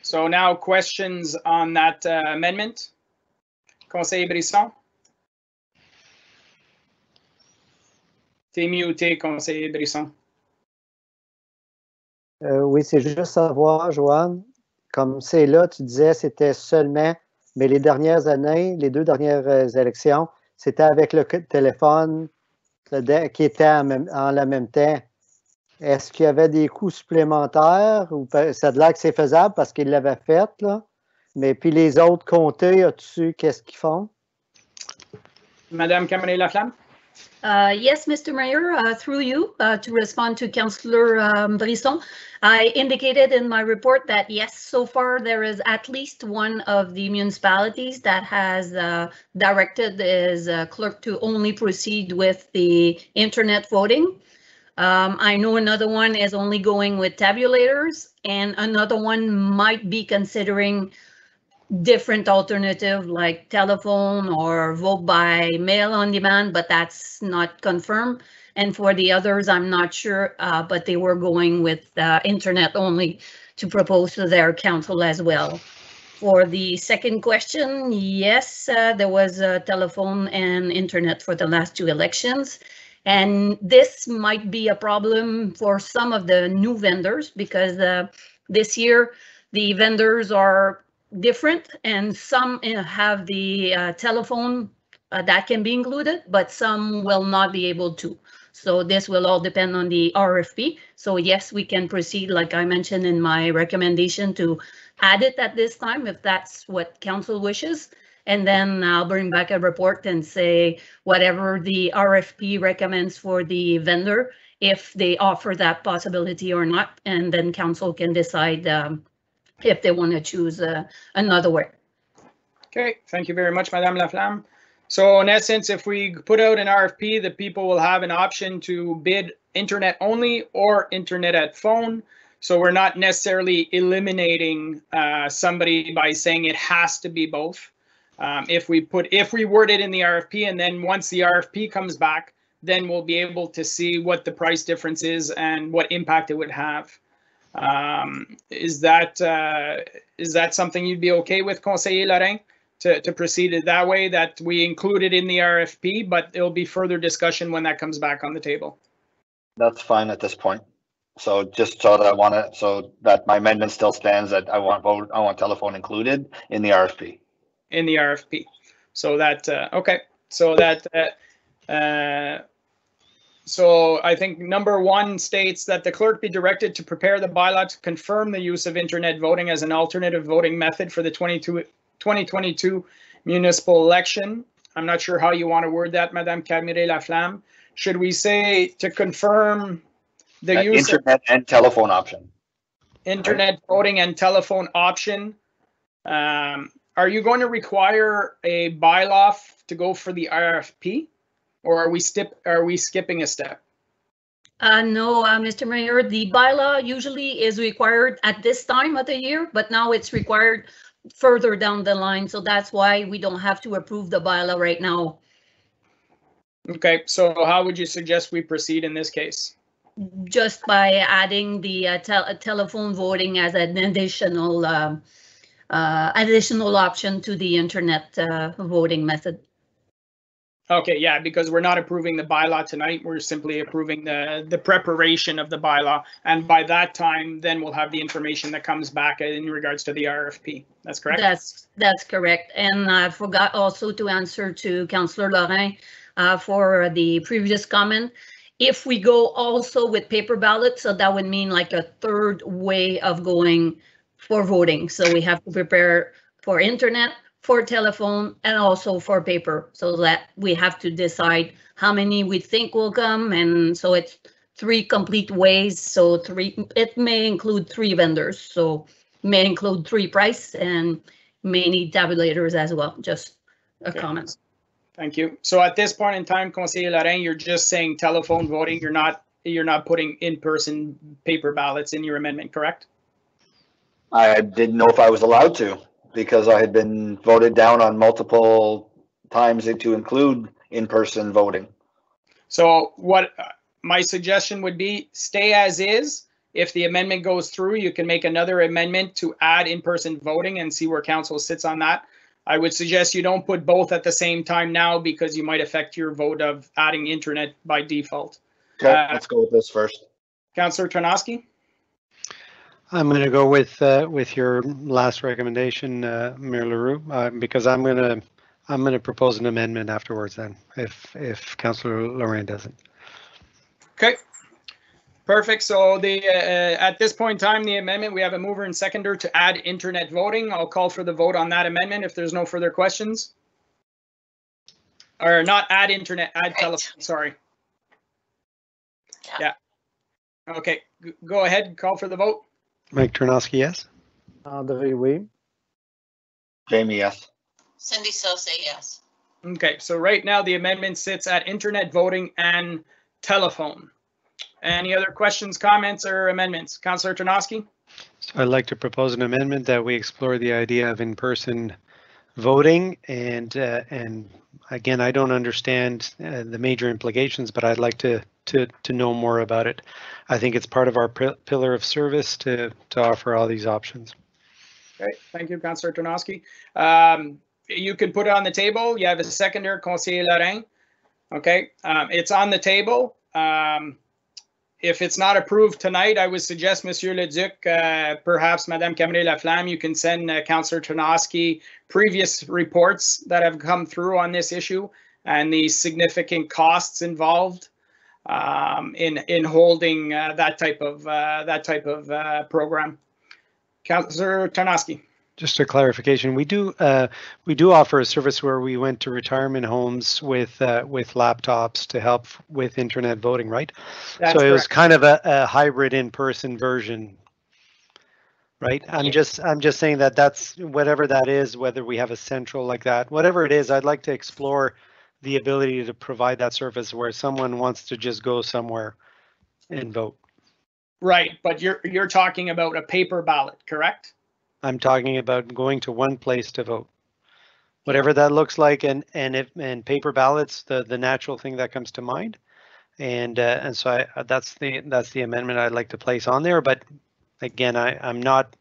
So now questions on that amendment. Conseiller Brisson? T'es muté, conseiller Brisson. Oui, c'est juste savoir, Joanne, comme c'est là, tu disais c'était seulement, mais les dernières années, les 2 dernières élections, c'était avec le téléphone qui était en la même temps. Est-ce qu'il y avait des coûts supplémentaires ou ça a l'air que c'est faisable parce qu'ils l'avaient fait, là? Mais puis les autres comtés, as-tu su qu'est-ce qu'ils font? Madame Cameron-Laflamme? Yes, Mr. Mayor, through you, to respond to Councillor Brisson, I indicated in my report that yes, so far there is at least one of the municipalities that has directed his clerk to only proceed with the internet voting. I know another one is only going with tabulators, and another one might be considering different alternative like telephone or vote by mail on demand, but that's not confirmed. And for the others, I'm not sure, but they were going with internet only to propose to their council as well. For the second question, yes, there was a telephone and internet for the last 2 elections. And this might be a problem for some of the new vendors because this year the vendors are different and some have the telephone that can be included, but some will not be able to. So this will all depend on the RFP. So yes, we can proceed, like I mentioned in my recommendation, to add it at this time if that's what council wishes. And then I'll bring back a report and say whatever the RFP recommends for the vendor, if they offer that possibility or not, and then council can decide if they want to choose another way. Okay, thank you very much, Madame Laflamme. So in essence, if we put out an RFP, the people will have an option to bid internet only or internet at phone. So we're not necessarily eliminating somebody by saying it has to be both. If we word it in the RFP, and then once the RFP comes back, then we'll be able to see what the price difference is and what impact it would have. Is that something you'd be okay with, Conseiller Lorrain, to proceed it that way, that we include it in the RFP, but it'll be further discussion when that comes back on the table? That's fine at this point. So just so that so that my amendment still stands, that I want telephone included in the RFP. In the RFP. So that, okay. So that, so I think number 1 states that the clerk be directed to prepare the bylaw to confirm the use of internet voting as an alternative voting method for the 2022 municipal election. I'm not sure how you want to word that, Madame Cameron-Laflamme. Should we say to confirm the use internet and telephone option? Internet voting and telephone option. Are you going to require a bylaw to go for the RFP, or are we skipping a step? No, Mr. Mayor, the bylaw usually is required at this time of the year, but now it's required further down the line. So that's why we don't have to approve the bylaw right now. Okay, so how would you suggest we proceed in this case? Just by adding the telephone voting as an additional option to the internet voting method. Okay, yeah, because we're not approving the bylaw tonight. We're simply approving the preparation of the bylaw. And by that time, then we'll have the information that comes back in regards to the RFP. That's correct? That's correct. And I forgot also to answer to Councillor Lorrain for the previous comment. If we go also with paper ballots, so that would mean like a third way of going for voting. So we have to prepare for internet, for telephone, and also for paper, so that we have to decide how many we think will come. And so it's 3 complete ways. So it may include 3 vendors. So may include 3 price and may need tabulators as well. Just a comment. Thank you. So at this point in time, Conseiller Lorrain, you're just saying telephone voting. You're not putting in-person paper ballots in your amendment, correct? I didn't know if I was allowed to, because I had been voted down on multiple times to include in-person voting. So what my suggestion would be, stay as is. If the amendment goes through, you can make another amendment to add in-person voting and see where council sits on that. I would suggest you don't put both at the same time now because you might affect your vote of adding internet by default. Okay, let's go with this first. Councillor Tarnowski? I'm going to go with your last recommendation, Mayor Leroux, because I'm going to propose an amendment afterwards. Then, if Councillor Lorraine doesn't. Okay. Perfect. So at this point in time, the amendment, we have a mover and seconder to add internet voting. I'll call for the vote on that amendment if there's no further questions. Or not add internet, add telephone, sorry. Yeah. Okay, go ahead, call for the vote. Mike Tarnowski, yes. Andre, oui. Jamie, yes. Cindy Sosa, yes. Okay, so right now the amendment sits at internet voting and telephone. Any other questions, comments, or amendments? Councillor Tarnowski? So I'd like to propose an amendment that we explore the idea of in-person voting, and again, I don't understand the major implications, but I'd like to know more about it. I think it's part of our pillar of service to offer all these options. Okay, thank you, Councillor Tarnowski. You can put it on the table. You have a seconder, Conseiller Lorrain. Okay, it's on the table. If it's not approved tonight, I would suggest, Monsieur Le Duc, perhaps Madame Camré-Laflamme, you can send Councillor Tarnowski previous reports that have come through on this issue and the significant costs involved in holding that type of program. Councillor Tarnowski. Just a clarification, we do offer a service where we went to retirement homes with laptops to help with internet voting, right? That's so it correct. was kind of a hybrid in-person version, right? I'm just saying that that's whatever that is, whether we have a central like that, whatever it is, I'd like to explore the ability to provide that service where someone wants to just go somewhere and vote. Right, but you're talking about a paper ballot, correct? I'm talking about going to one place to vote, whatever that looks like, and paper ballots, the natural thing that comes to mind, and so that's the amendment I'd like to place on there. But again, I'm not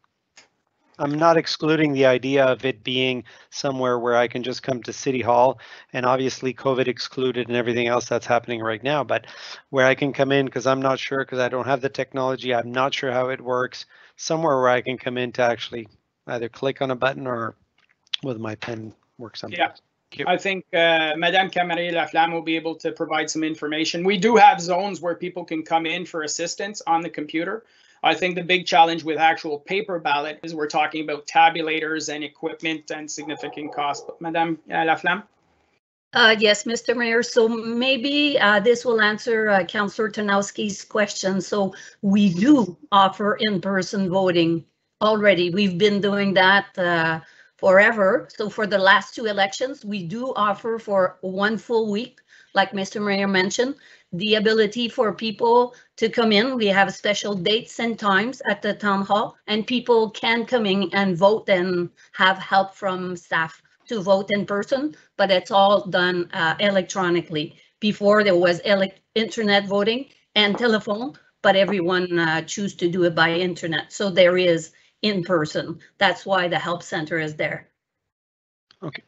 excluding the idea of it being somewhere where I can just come to City Hall, and obviously COVID excluded and everything else that's happening right now, but where I can come in because I'm not sure, because I don't have the technology, I'm not sure how it works, somewhere where I can come in to actually either click on a button or with my pen work something. Yeah, I think Madame Camré-Laflamme will be able to provide some information. We do have zones where people can come in for assistance on the computer. I think the big challenge with actual paper ballot is we're talking about tabulators and equipment and significant costs. But Madame Laflamme? Yes, Mr. Mayor. So maybe this will answer Councillor Tarnowski's question. So we do offer in-person voting already. We've been doing that forever. So for the last two elections, we do offer for one full week, like Mr. Mayor mentioned, the ability for people to come in. We have special dates and times at the town hall, and people can come in and vote and have help from staff to vote in person, but it's all done electronically. Before there was internet voting and telephone, but everyone choose to do it by internet. So there is in person. That's why the help center is there. Okay.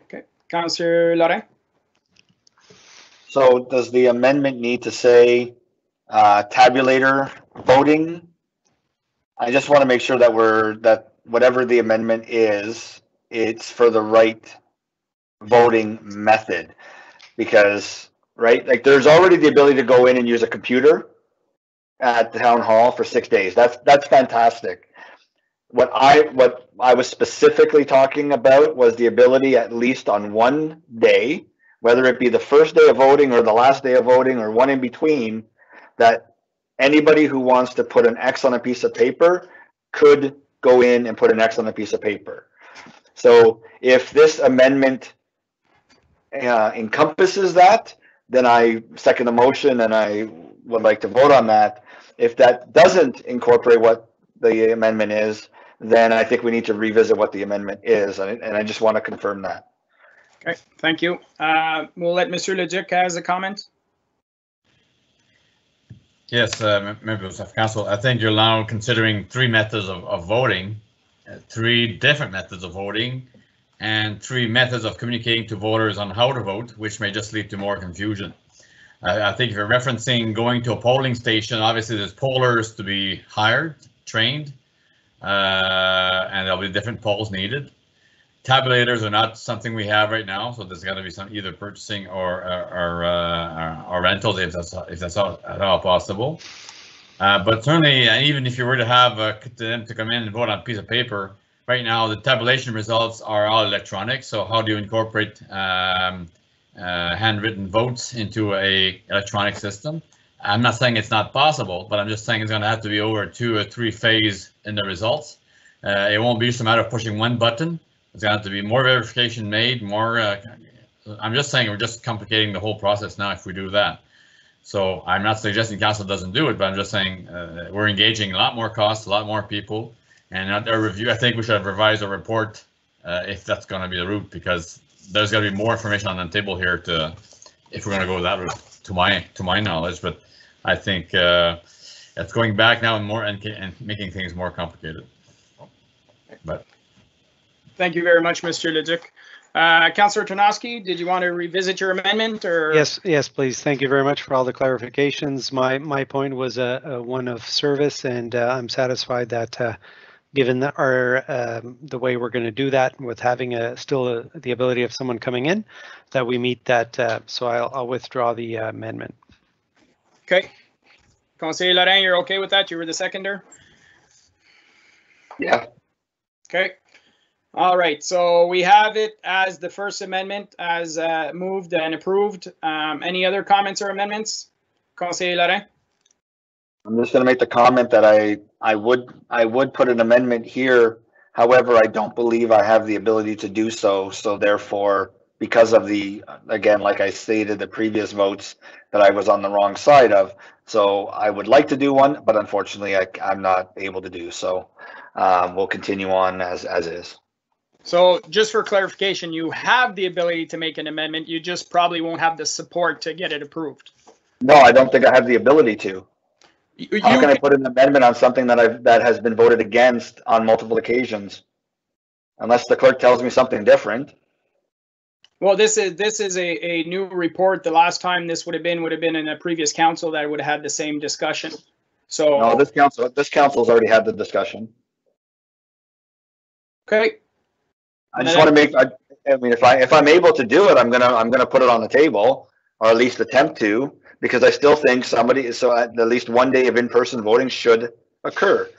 Okay, Councillor Lorrain? So does the amendment need to say tabulator voting? I just want to make sure that whatever the amendment is, it's for the right voting method, because right, like there's already the ability to go in and use a computer at the town hall for 6 days. That's fantastic. What I was specifically talking about was the ability, at least on one day, whether it be the first day of voting or the last day of voting or one in between, that anybody who wants to put an X on a piece of paper could go in and put an X on a piece of paper. So if this amendment encompasses that, then I second the motion and I would like to vote on that. If that doesn't incorporate what the amendment is, then I think we need to revisit what the amendment is, and I just want to confirm that. Okay, thank you. We'll let Monsieur Le Duc has a comment. Yes, members of council, I think you're now considering three methods of voting, three different methods of voting, and 3 methods of communicating to voters on how to vote, which may just lead to more confusion. I think if you're referencing going to a polling station, obviously there's pollers to be hired, trained, and there'll be different polls needed. Tabulators are not something we have right now, so there's got to be some either purchasing or rentals if that's at all possible. But certainly, even if you were to have them to come in and vote on a piece of paper, right now the tabulation results are all electronic. So how do you incorporate handwritten votes into a electronic system? I'm not saying it's not possible, but I'm just saying it's going to have to be over 2 or 3 phase in the results. It won't be just a matter of pushing one button. It's going to have to be more verification made, more. I'm just saying we're just complicating the whole process now if we do that. So I'm not suggesting council doesn't do it, but I'm just saying we're engaging a lot more costs, a lot more people, and at our review, I think we should revise our report if that's going to be the route, because there's got to be more information on the table here if we're going to go that route, to my knowledge. But I think it's going back now and making things more complicated. But thank you very much, Mr. Leduc. Councillor Tarnowski, did you want to revisit your amendment, or? Yes, please. Thank you very much for all the clarifications. My point was one of service, and I'm satisfied that given the way we're going to do that, with having still the ability of someone coming in, that we meet that. So I'll withdraw the amendment. Okay. Conseiller Lorrain, you're okay with that? You were the seconder? Yeah. Okay. All right, so we have it as the first amendment as moved and approved. Any other comments or amendments? Conseiller Lorrain? I'm just going to make the comment that I would put an amendment here. However, I don't believe I have the ability to do so. So therefore, because of again, like I stated, the previous votes that I was on the wrong side of. So I would like to do one, but unfortunately I'm not able to do so. We'll continue on as is. So just for clarification, you have the ability to make an amendment, you just probably won't have the support to get it approved. No, I don't think I have the ability to. How can I put an amendment on something that has been voted against on multiple occasions? Unless the clerk tells me something different. Well, this is a new report. The last time this would have been in a previous council that would have had the same discussion. So no, this council's already had the discussion. Okay. I just want to make. I mean, if I'm able to do it, I'm gonna put it on the table, or at least attempt to, because I still think at least one day of in-person voting should occur.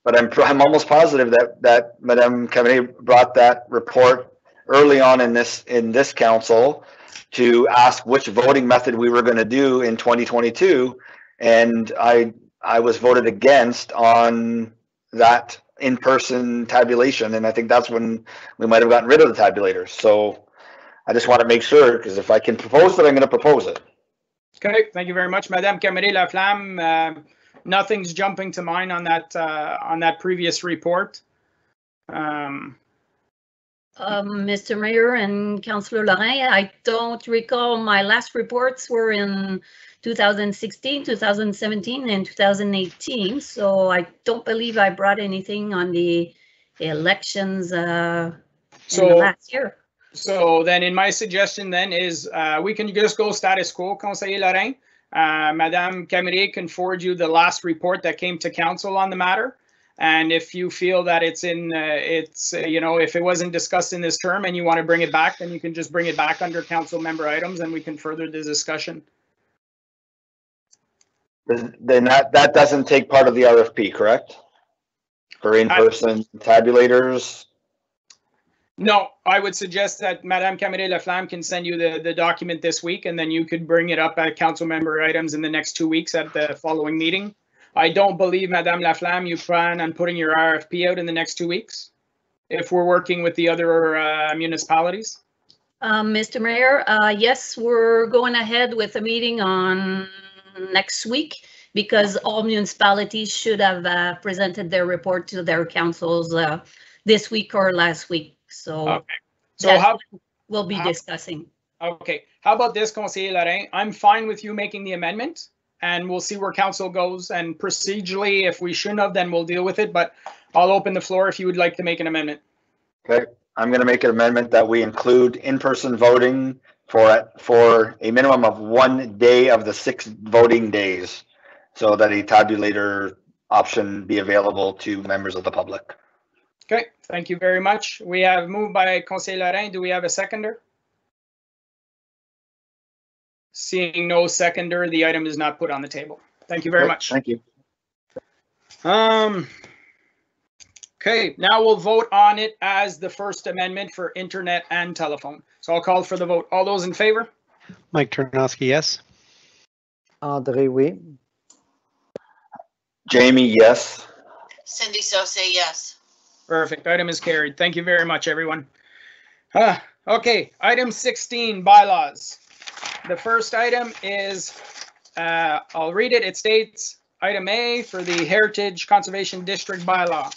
But I'm almost positive that Madame Cameron brought that report early on in this council to ask which voting method we were going to do in 2022, and I was voted against on that in-person tabulation, and I think that's when we might have gotten rid of the tabulators. So I just want to make sure, because if I can propose it, I'm going to propose it. Okay, thank you very much, Madame Caméré-Laflamme. Nothing's jumping to mind on that previous report. Mr. Mayor and Councillor Lorrain, I don't recall. My last reports were in 2016, 2017, and 2018, so I don't believe I brought anything on the elections in the last year. So then, in my suggestion then is we can just go status quo, Conseiller Lorrain. Madame Caméré can forward you the last report that came to council on the matter. And if you feel that if it wasn't discussed in this term and you want to bring it back, then you can just bring it back under council member items and we can further the discussion. Then that doesn't take part of the RFP, correct? For in-person tabulators? No, I would suggest that Madame Caméré-Laflamme can send you the document this week, and then you could bring it up at council member items in the next 2 weeks at the following meeting. I don't believe, Madame Laflamme, you plan on putting your RFP out in the next 2 weeks, if we're working with the other municipalities. Mr. Mayor, yes, we're going ahead with a meeting on next week because all municipalities should have presented their report to their councils this week or last week. So, okay. So how we'll be discussing. Okay. How about this, Conseiller Lorrain? I'm fine with you making the amendment, and we'll see where council goes. And procedurally, if we shouldn't have, then we'll deal with it. But I'll open the floor if you would like to make an amendment. Okay. I'm going to make an amendment that we include in-person voting for a minimum of 1 day of the 6 voting days, so that a tabulator option be available to members of the public. Okay, thank you very much. We have moved by Conseil Lorrain. Do we have a seconder? Seeing no seconder, the item is not put on the table. Thank you very much. Thank you. Okay, now we'll vote on it as the first amendment for internet and telephone. So I'll call for the vote. All those in favor? Mike Ternosky, yes. Andre, oui. Jamie, yes. Cindy Sosa, yes. Perfect. Item is carried. Thank you very much, everyone. Okay, item 16, bylaws. The first item is, I'll read it. It states, item A for the Heritage Conservation District bylaw.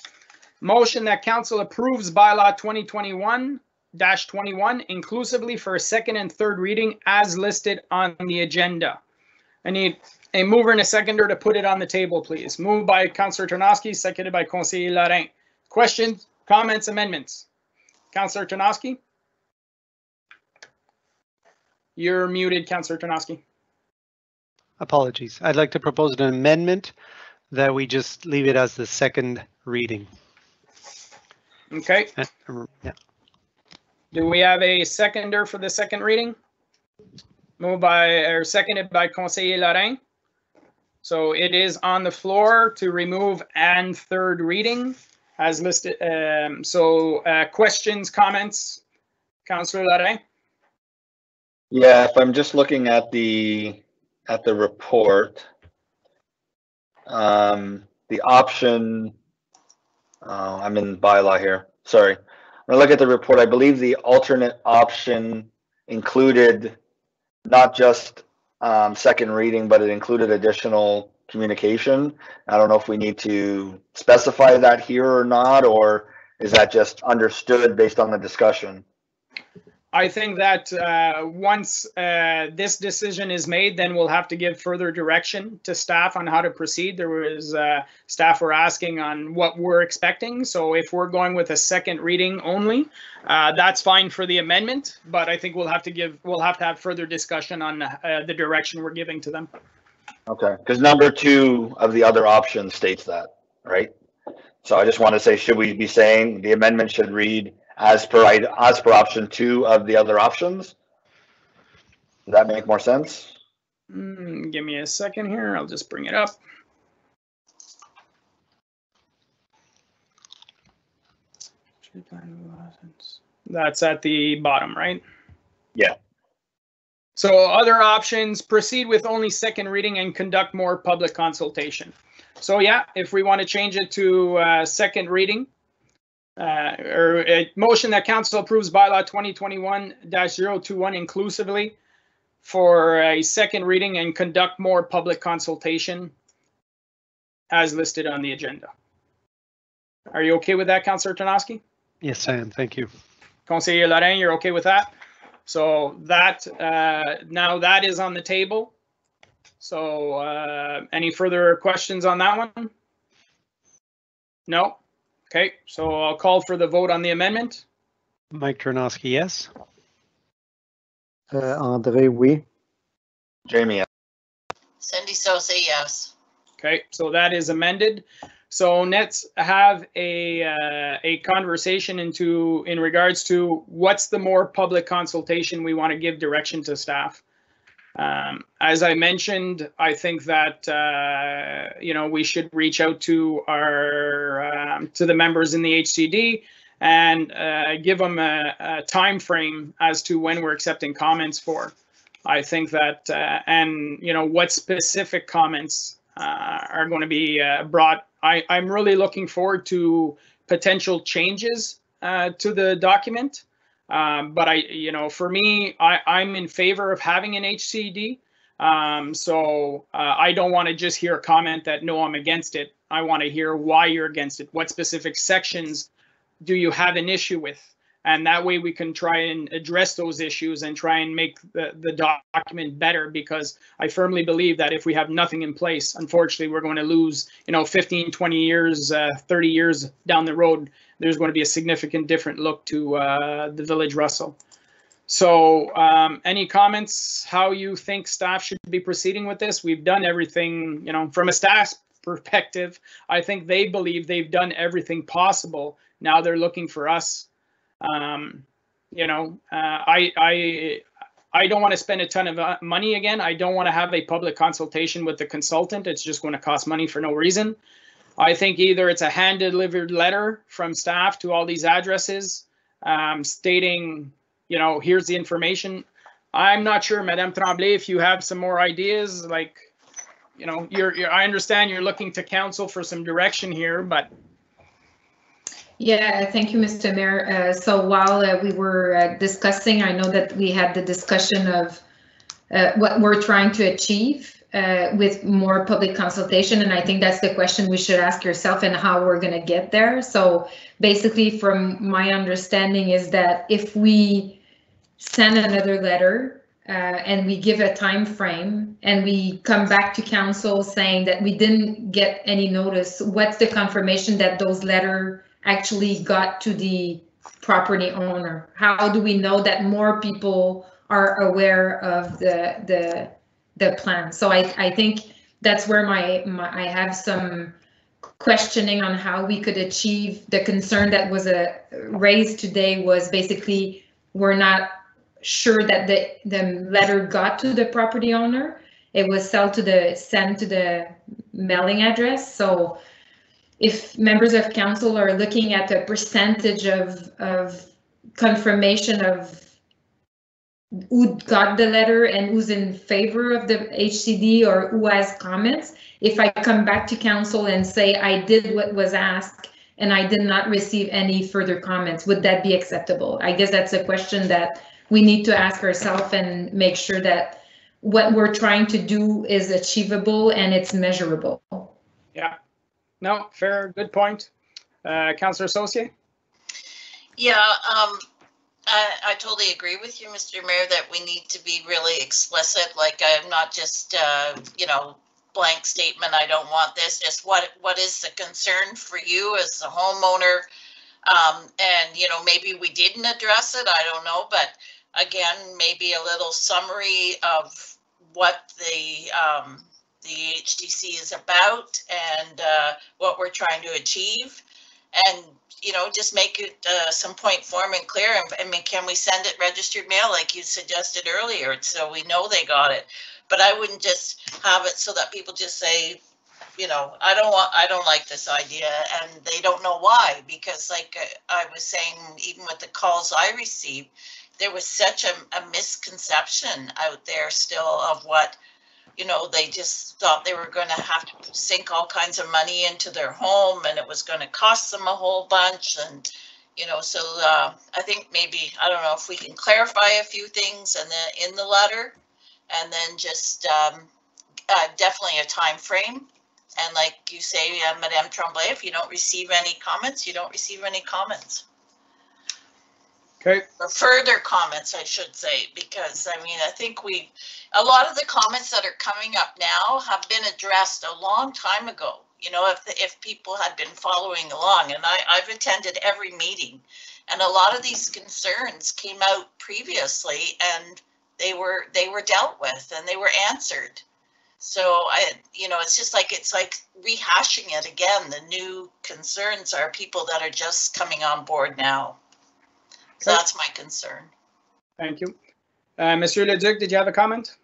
Motion that council approves bylaw 2021-21 inclusively for a second and third reading as listed on the agenda. I need a mover and a seconder to put it on the table, please. Moved by Councillor Ternosky, seconded by Conseiller Lorrain. Questions, comments, amendments? Councillor Ternosky? You're muted, Councillor Ternosky. Apologies. I'd like to propose an amendment that we just leave it as the second reading. Okay. Yeah. Do we have a seconder for the second reading? Moved by, or seconded by Conseiller Lorrain. So it is on the floor to remove and third reading as listed. Questions, comments? Councillor Lorrain? Yeah, if I'm just looking at the report, the option, I'm in bylaw here, sorry. When I look at the report, I believe the alternate option included not just second reading, but it included additional communication. I don't know if we need to specify that here or not, or is that just understood based on the discussion? I think that once this decision is made, then we'll have to give further direction to staff on how to proceed. There was staff were asking on what we're expecting. So if we're going with a second reading only, that's fine for the amendment. But I think we'll have to have further discussion on the direction we're giving to them. Okay, because number 2 of the other option states that, right? So I just want to say, should we be saying the amendment should read as per option 2 of the other options? Does that make more sense? Give me a second here. I'll just bring it up. That's at the bottom, right? Yeah. So other options, proceed with only second reading and conduct more public consultation. So yeah, if we want to change it to second reading, or a motion that council approves bylaw 2021-021 inclusively for a second reading and conduct more public consultation as listed on the agenda. Are you okay with that, Councillor Ternosky? Yes, I am. Thank you. Conseiller Lorrain, you're okay with that? So that now that is on the table. So any further questions on that one? No? Okay, so I'll call for the vote on the amendment. Mike Ternosky, yes. Andre, oui. Jamie, Cindy Sosa, yes. Okay, so that is amended. So let's have a conversation in regards to what's the more public consultation we want to give direction to staff. As I mentioned, I think that we should reach out to the members in the HCD and give them a time frame as to when we're accepting comments for. I think that what specific comments are going to be brought. I'm really looking forward to potential changes to the document. But for me, I'm in favor of having an HCD. So I don't want to just hear a comment that, no, I'm against it. I want to hear why you're against it. What specific sections do you have an issue with? And that way we can try and address those issues and try and make the document better, because I firmly believe that if we have nothing in place, unfortunately, we're going to lose, 15, 20 years, 30 years down the road, there's going to be a significant different look to the Village Russell. So any comments how you think staff should be proceeding with this? We've done everything, from a staff perspective, I think they believe they've done everything possible. Now they're looking for us. I don't want to spend a ton of money again. I don't want to have a public consultation with the consultant. It's just going to cost money for no reason. I think either it's a hand-delivered letter from staff to all these addresses stating, here's the information. I'm not sure, Madame Tremblay, if you have some more ideas, like, I understand you're looking to council for some direction here, but. Yeah, thank you, Mr. Mayor. So while we were discussing, I know that we had the discussion of what we're trying to achieve with more public consultation, and I think that's the question we should ask yourself and how we're going to get there. So basically, from my understanding is that if we send another letter and we give a time frame and we come back to council saying that we didn't get any notice, what's the confirmation that those letters actually got to the property owner? How do we know that more people are aware of the plan? So I think that's where I have some questioning on how we could achieve the concern that was raised today. Was basically we're not sure that the letter got to the property owner. It was sent to the mailing address. So if members of council are looking at a percentage of confirmation of who got the letter and who's in favor of the HCD or who has comments, if I come back to council and say I did what was asked and I did not receive any further comments, would that be acceptable? I guess that's a question that we need to ask ourselves and make sure that what we're trying to do is achievable and it's measurable. Yeah. No, fair, good point. Councillor Saucier? Yeah, I totally agree with you, Mr. Mayor, that we need to be really explicit. Like, I'm not just, blank statement, I don't want this, just what is the concern for you as the homeowner? And, maybe we didn't address it, I don't know, but again, maybe a little summary of what the HDC is about and what we're trying to achieve, and just make it some point form and clear. I mean, can we send it registered mail like you suggested earlier, so we know they got it? But I wouldn't just have it so that people just say, I don't like this idea, and they don't know why, because like I was saying, even with the calls I received, there was such a misconception out there still of what, they just thought they were going to have to sink all kinds of money into their home and it was going to cost them a whole bunch. And, so I think maybe, I don't know if we can clarify a few things and then in the letter, and then just definitely a time frame. And like you say, Madame Tremblay, if you don't receive any comments, you don't receive any comments. Okay. Or further comments, I should say, because I mean, I think a lot of the comments that are coming up now have been addressed a long time ago. If people had been following along, and I've attended every meeting, and a lot of these concerns came out previously, and they were dealt with and they were answered. So it's like rehashing it again. The new concerns are people that are just coming on board now. So that's my concern. Thank you. Monsieur Leduc, did you have a comment?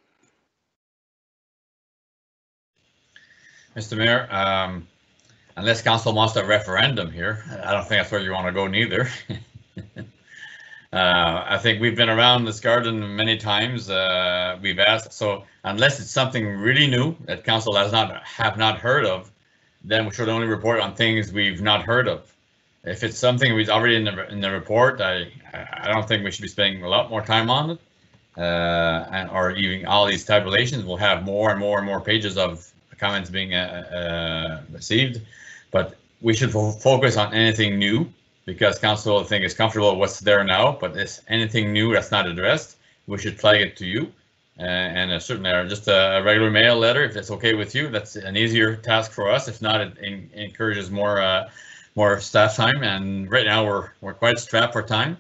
Mr. Mayor, unless council wants a referendum here, I don't think that's where you want to go neither. I think we've been around this garden many times. We've asked, so unless it's something really new that council have not heard of, then we should only report on things we've not heard of. If it's something we've already in the report, I don't think we should be spending a lot more time on it, or even all these tabulations. We'll have more and more pages of comments being received, but we should focus on anything new because council, I think, is comfortable with what's there now, but if anything new that's not addressed, we should flag it to you. And certainly just a regular mail letter, if it's okay with you. That's an easier task for us. If not, it encourages more staff time. And right now we're quite strapped for time,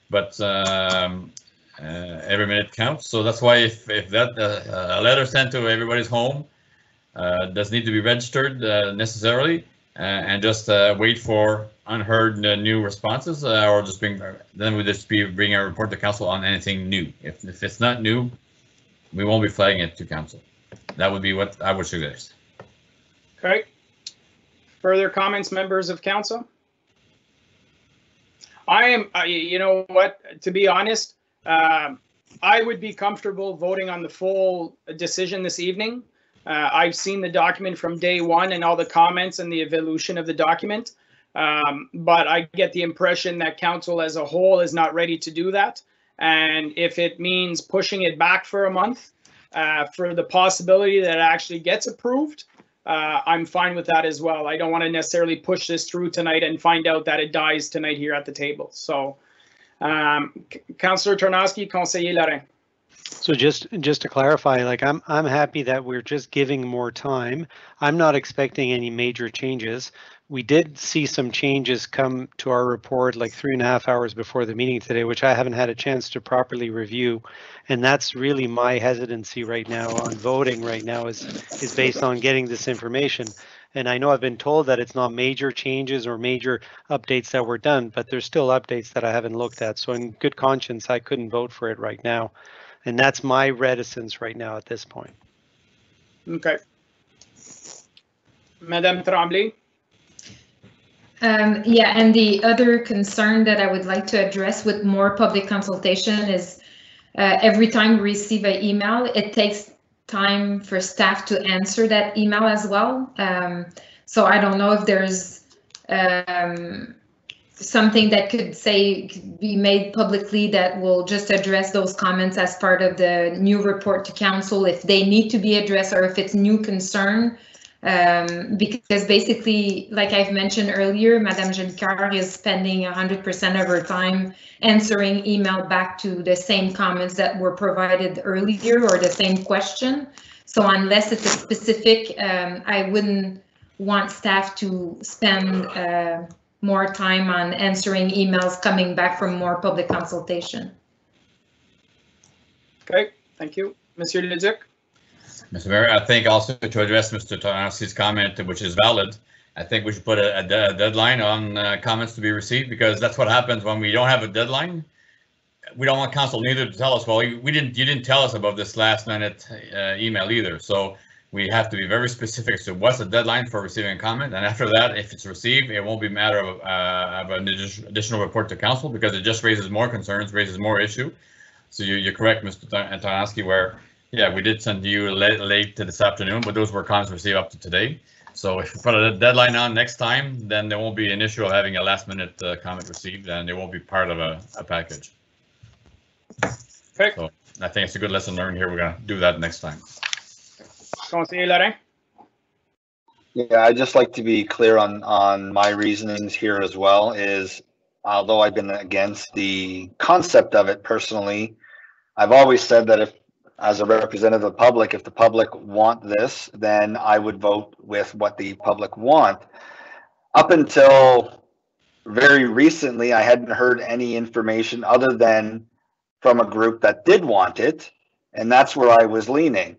but every minute counts. So that's why if that a letter sent to everybody's home does need to be registered necessarily, and just wait for unheard new responses, or just then we just bring a report to council on anything new. If it's not new, we won't be flagging it to council. That would be what I would suggest. Okay. Further comments, members of council? You know what, to be honest, I would be comfortable voting on the full decision this evening. I've seen the document from day one and all the comments and the evolution of the document. But I get the impression that council as a whole is not ready to do that. And if it means pushing it back for a month for the possibility that it actually gets approved, I'm fine with that as well. I don't want to necessarily push this through tonight and find out that it dies tonight here at the table. So, Councillor Tarnowski, Conseiller Lorrain. So just to clarify, like I'm happy that we're just giving more time. I'm not expecting any major changes. We did see some changes come to our report like 3.5 hours before the meeting today, which I haven't had a chance to properly review. And that's really my hesitancy right now on voting right now is based on getting this information. And I know I've been told that it's not major changes or major updates that were done, but there's still updates that I haven't looked at. So in good conscience, I couldn't vote for it right now. And that's my reticence right now at this point. Okay. Madame Tremblay. Yeah, and the other concern that I would like to address with more public consultation is every time we receive an email, it takes time for staff to answer that email as well. So I don't know if there's something that could be made publicly that will just address those comments as part of the new report to council, if they need to be addressed or if it's new concern. Because basically, like I've mentioned earlier, Madame Jolicoeur is spending 100% of her time answering email back to the same comments that were provided earlier or the same question. So unless it's a specific, I wouldn't want staff to spend more time on answering emails coming back from more public consultation. Okay, thank you. Monsieur Leduc. Mr. Mayor, I think also to address Mr. Tarnowski's comment, which is valid, I think we should put a deadline on comments to be received, because that's what happens when we don't have a deadline. We don't want council neither to tell us, well, you didn't tell us about this last minute email either. So we have to be very specific to what's the deadline for receiving a comment. And after that, if it's received, it won't be a matter of an additional report to council, because it just raises more concerns, raises more issue. So you're correct, Mr. Tarnowski, where yeah, we did send you late to this afternoon, but those were comments received up to today. So if you put a deadline on next time, then there won't be an issue of having a last minute comment received, and it won't be part of a package. Okay. So I think it's a good lesson learned here. We're going to do that next time. Conseiller Lorrain. Yeah, I'd just like to be clear on my reasonings here as well. Is although I've been against the concept of it personally, I've always said that if, as a representative of the public, if the public want this, then I would vote with what the public want. Up until very recently, I hadn't heard any information other than from a group that did want it, and that's where I was leaning.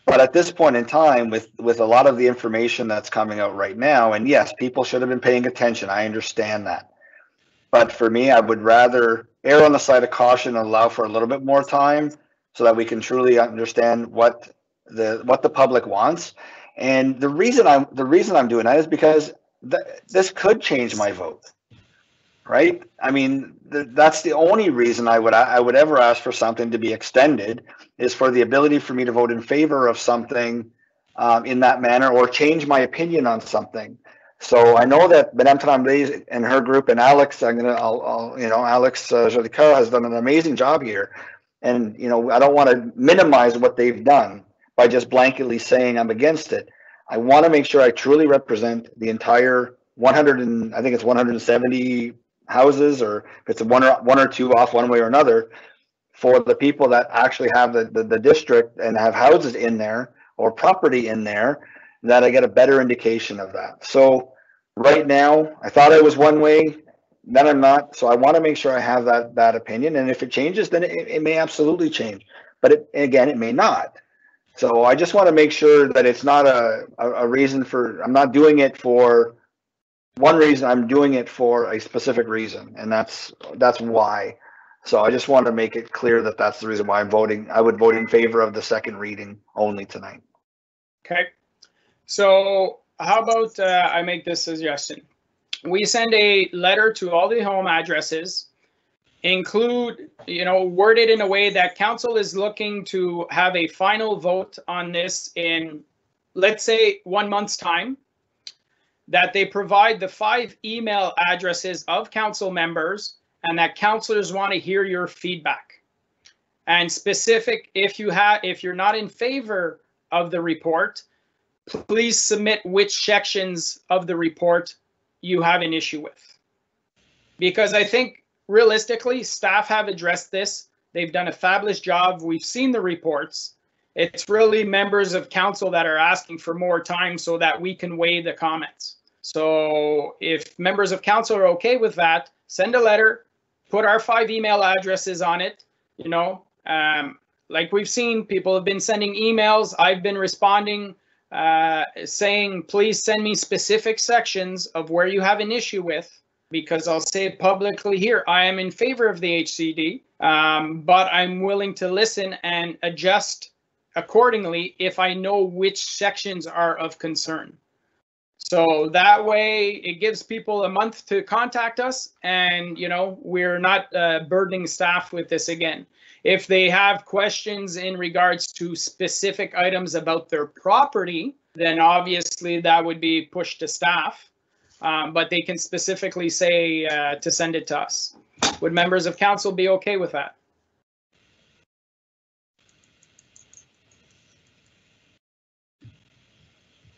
But at this point in time, with a lot of the information that's coming out right now, and yes, people should have been paying attention, I understand that. But for me, I would rather err on the side of caution and allow for a little bit more time, so that we can truly understand what the public wants. And the reason I'm doing that is because this could change my vote, right? I mean, that's the only reason I would ever ask for something to be extended, is for the ability for me to vote in favor of something in that manner, or change my opinion on something. So I know that Madame Tremblay and her group, and Alex, Alex Jolicoeur has done an amazing job here. And, I don't want to minimize what they've done by just blanketly saying I'm against it. I want to make sure I truly represent the entire 100 and I think it's 170 houses, or if it's one or two off one way or another, for the people that actually have the district and have houses in there or property in there, that I get a better indication of that. So right now, I thought I was one way, then I'm not. So I want to make sure I have that opinion. And if it changes, then it may absolutely change. But again, it may not. So I just want to make sure that it's not a reason for, I'm not doing it for one reason, I'm doing it for a specific reason. And that's why. So I just want to make it clear that that's the reason why I'm voting. I would vote in favor of the second reading only tonight. Okay. So how about I make this suggestion? We send a letter to all the home addresses, include, word it in a way that council is looking to have a final vote on this in, let's say, 1 month's time, that they provide the 5 email addresses of council members, and that councillors want to hear your feedback. And specific, if you're not in favor of the report, please submit which sections of the report you have an issue with. Because I think realistically, staff have addressed this. They've done a fabulous job. We've seen the reports. It's really members of council that are asking for more time so that we can weigh the comments. So if members of council are okay with that, send a letter, put our 5 email addresses on it. Like we've seen, people have been sending emails. I've been responding, saying, please send me specific sections of where you have an issue with, because I'll say it publicly here, I am in favor of the HCD, but I'm willing to listen and adjust accordingly if I know which sections are of concern. So that way it gives people a month to contact us, and we're not burdening staff with this again. If they have questions in regards to specific items about their property, then obviously that would be pushed to staff, but they can specifically say to send it to us. Would members of council be okay with that?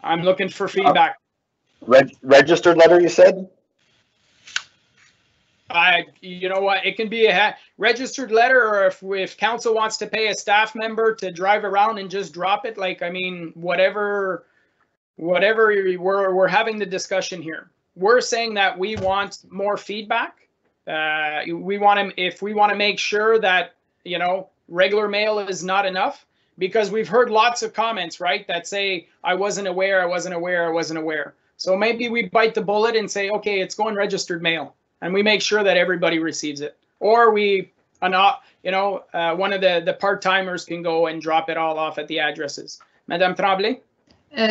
I'm looking for feedback. Registered letter, you said? You know what? It can be a registered letter, or if council wants to pay a staff member to drive around and just drop it, whatever. We're having the discussion here. We're saying that we want more feedback. If we want to make sure that regular mail is not enough, because we've heard lots of comments, right, that say I wasn't aware. So maybe we bite the bullet and say, okay, it's going registered mail, and we make sure that everybody receives it. Or we, one of the part-timers can go and drop it all off at the addresses. Madame Tremblay?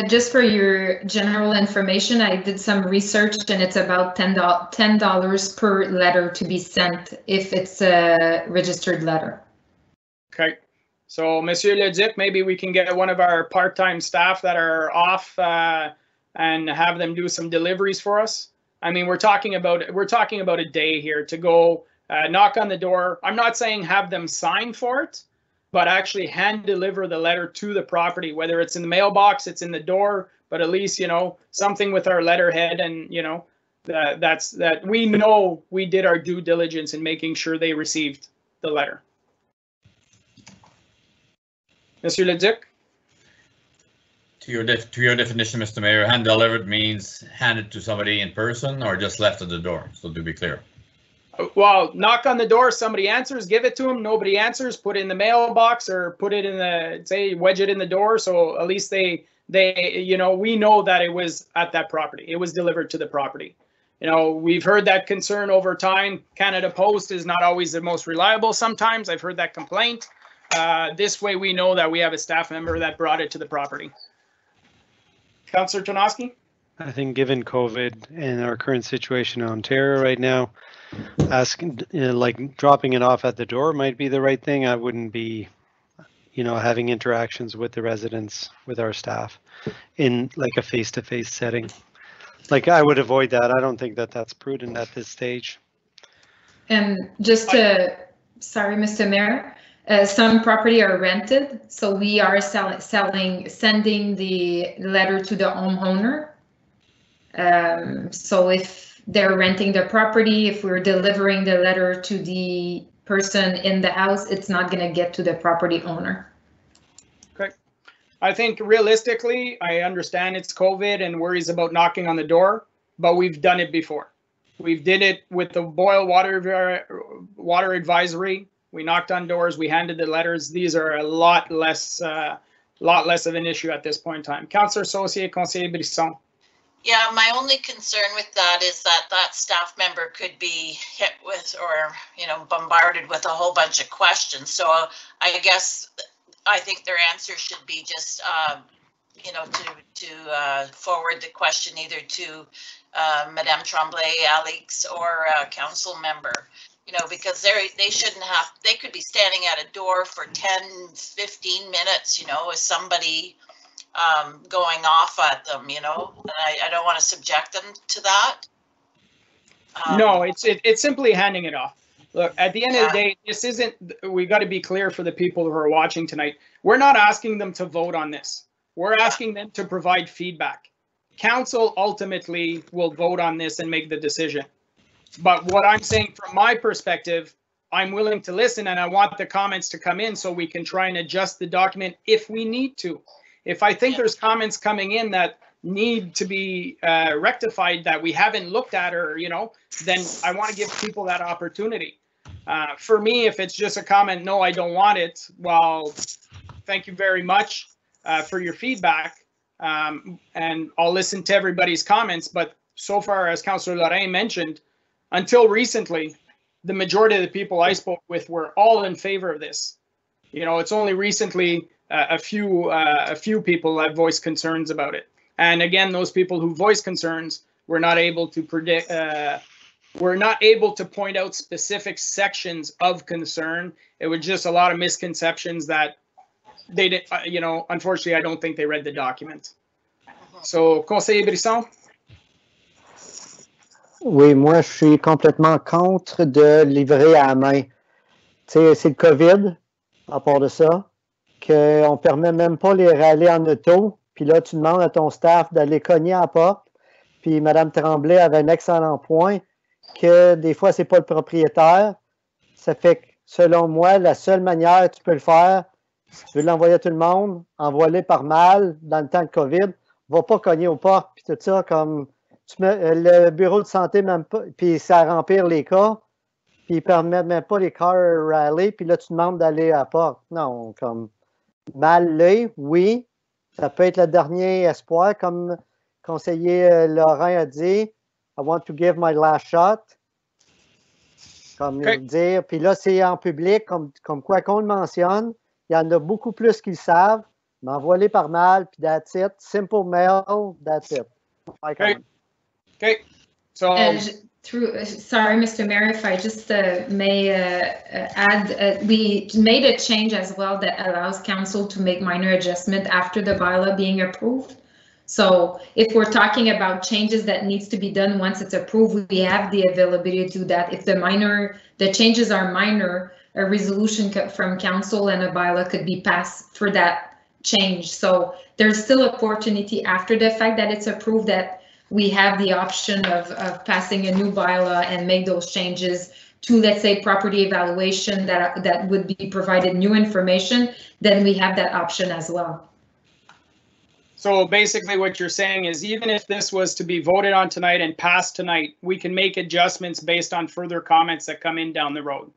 Just for your general information, I did some research, and it's about $10 per letter to be sent if it's a registered letter. Okay. So, Monsieur Leduc, maybe we can get one of our part-time staff that are off and have them do some deliveries for us. I mean, we're talking about a day here to go knock on the door. I'm not saying have them sign for it, but actually hand deliver the letter to the property, whether it's in the mailbox, it's in the door, but at least, something with our letterhead, and, that we know we did our due diligence in making sure they received the letter. Monsieur Leduc? To your definition, Mr. Mayor, hand delivered means handed to somebody in person or just left at the door, so to be clear. Well, knock on the door, somebody answers, give it to them. Nobody answers, put it in the mailbox or put it in wedge it in the door. So at least they we know that it was at that property. It was delivered to the property. We've heard that concern over time. Canada Post is not always the most reliable sometimes. I've heard that complaint. This way we know that we have a staff member that brought it to the property. Councillor Tonoski? I think given COVID and our current situation in Ontario right now, asking, dropping it off at the door might be the right thing. I wouldn't be, having interactions with the residents, with our staff in a face-to-face setting. I would avoid that. I don't think that that's prudent at this stage. And just sorry, Mr. Mayor, some property are rented, so we are sending the letter to the homeowner. So if they're renting the property, if we're delivering the letter to the person in the house, it's not going to get to the property owner. Okay. I think realistically, I understand it's COVID and worries about knocking on the door, but we've done it before. We've did it with the boil water advisory. We knocked on doors, we handed the letters. These are a lot less of an issue at this point in time. Councillor Saucier, Conseiller Brisson. Yeah, my only concern with that is that that staff member could be hit with, or, you know, bombarded with a whole bunch of questions. So I guess I think their answer should be just, you know, to forward the question either to Madame Tremblay, Alex, or a council member, you know, because they shouldn't have, they could be standing at a door for 10, 15 minutes, you know, with somebody going off at them, you know, and I don't want to subject them to that. No, it's simply handing it off. Look, at the end of the day, this isn't, we got to be clear for the people who are watching tonight. We're not asking them to vote on this. We're asking them to provide feedback. Council ultimately will vote on this and make the decision. But what I'm saying from my perspective, I'm willing to listen, and I want the comments to come in so we can try and adjust the document if we need to. If I think there's comments coming in that need to be rectified that we haven't looked at, or, you know, then I want to give people that opportunity. For me, if it's just a comment, no, I don't want it, well, thank you very much for your feedback. And I'll listen to everybody's comments. But so far, as Councillor Lorrain mentioned, until recently, the majority of the people I spoke with were all in favor of this. You know, it's only recently a few people have voiced concerns about it. And again, those people who voice concerns were not able to predict, were not able to point out specific sections of concern. It was just a lot of misconceptions that they did, you know, unfortunately, I don't think they read the document. So, Conseiller Brisson? Oui, moi, je suis complètement contre de livrer à la main. Tu sais, c'est le COVID, à part de ça, qu'on ne permet même pas les rallyes en auto. Puis là, tu demandes à ton staff d'aller cogner à la porte. Puis Mme Tremblay avait un excellent point que des fois, c'est pas le propriétaire. Ça fait que, selon moi, la seule manière que tu peux le faire, si tu veux l'envoyer à tout le monde, envoie-le par mail dans le temps de COVID. Va pas cogner aux portes, puis tout ça, comme tu mets, le bureau de santé, même pas, puis ça remplir les cas, puis ils permettent même pas les car rally, puis là, tu demandes d'aller à la porte. Non, comme mal l'œil, oui, ça peut être le dernier espoir, comme conseiller Laurent a dit, I want to give my last shot. Comme dire, puis là, c'est en public, comme quoi qu'on le mentionne, il y en a beaucoup plus qui le savent. M'envoie-les par mail, puis that's it. Simple mail, that's it. Okay. So, sorry, Mr. Mayor, if I just may add, we made a change as well that allows council to make minor adjustment after the bylaw being approved. So if we're talking about changes that needs to be done once it's approved, we have the availability to do that. If the changes are minor, a resolution from council and a bylaw could be passed for that change. So there's still opportunity after the fact that it's approved that we have the option of passing a new bylaw and make those changes to, let's say, property evaluation that would be provided new information, then we have that option as well. So basically what you're saying is, even if this was to be voted on tonight and passed tonight, we can make adjustments based on further comments that come in down the road.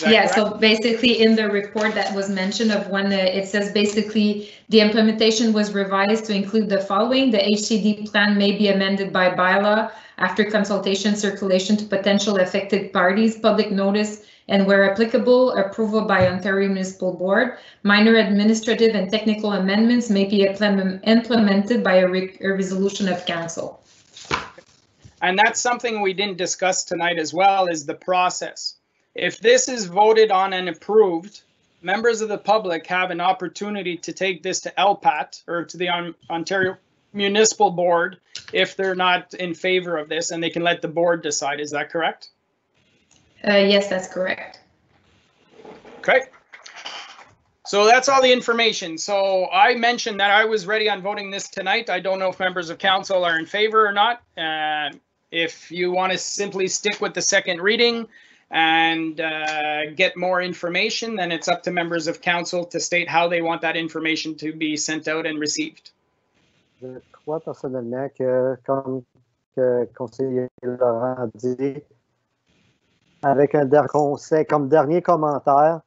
Yeah, correct? So basically in the report that was mentioned of when it says basically the implementation was revised to include the following: the HCD plan may be amended by bylaw after consultation, circulation to potential affected parties, public notice, and where applicable, approval by Ontario Municipal Board. Minor administrative and technical amendments may be implemented by a resolution of council. And that's something we didn't discuss tonight as well, is the process. If this is voted on and approved, members of the public have an opportunity to take this to LPAT, or to the Ontario Municipal Board, if they're not in favor of this, and they can let the board decide. Is that correct? Yes, that's correct. Okay. So that's all the information. So I mentioned that I was ready on voting this tonight. I don't know if members of council are in favor or not. If you want to simply stick with the second reading and get more information, then it's up to members of council to state how they want that information to be sent out and received. Je crois personnellement que, comme que conseiller Laurent dit, avec un conseil comme dernier commentaire,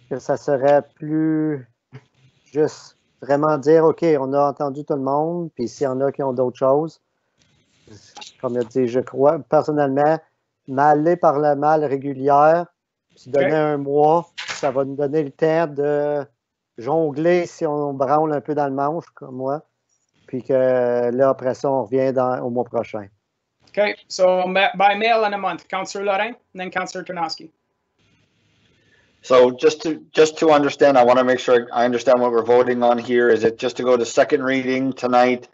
que ça serait plus juste vraiment dire, OK, on a entendu tout le monde, puis s'il y en a qui ont d'autres choses, comme il dit, je crois personnellement, m'aller par la malle régulière, puis donner un mois, ça va nous donner le temps de jongler si on branle un peu dans le manche, comme moi, puis que là, après ça, on revient au mois prochain. Okay, so by mail in a month, Councillor Lorrain, and then Councillor Tarnowski. So just to understand, I want to make sure I understand what we're voting on here. Is it just to go to second reading tonight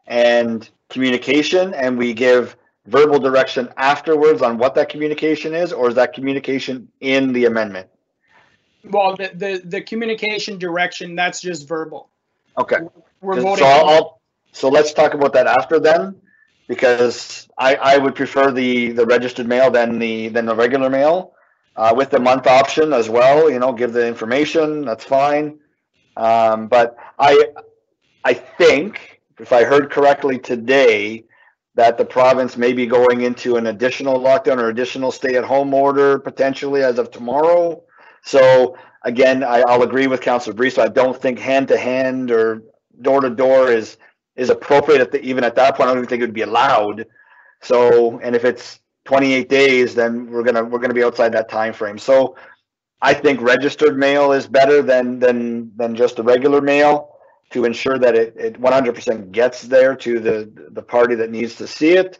and communication, and we give verbal direction afterwards on what that communication is, or is that communication in the amendment? Well, the communication direction, that's just verbal. Okay. We're voting. So let's talk about that after then, because I would prefer the registered mail than the regular mail. With the month option as well, you know, give the information, that's fine. But I think, if I heard correctly today, that the province may be going into an additional lockdown or additional stay-at-home order potentially as of tomorrow. So again, I'll agree with Councillor Bristow. I don't think hand-to-hand or door-to-door is appropriate even at that point. I don't even think it would be allowed. So, and if it's 28 days, then we're gonna be outside that time frame. So I think registered mail is better than just the regular mail, to ensure that it 100% gets there to the party that needs to see it.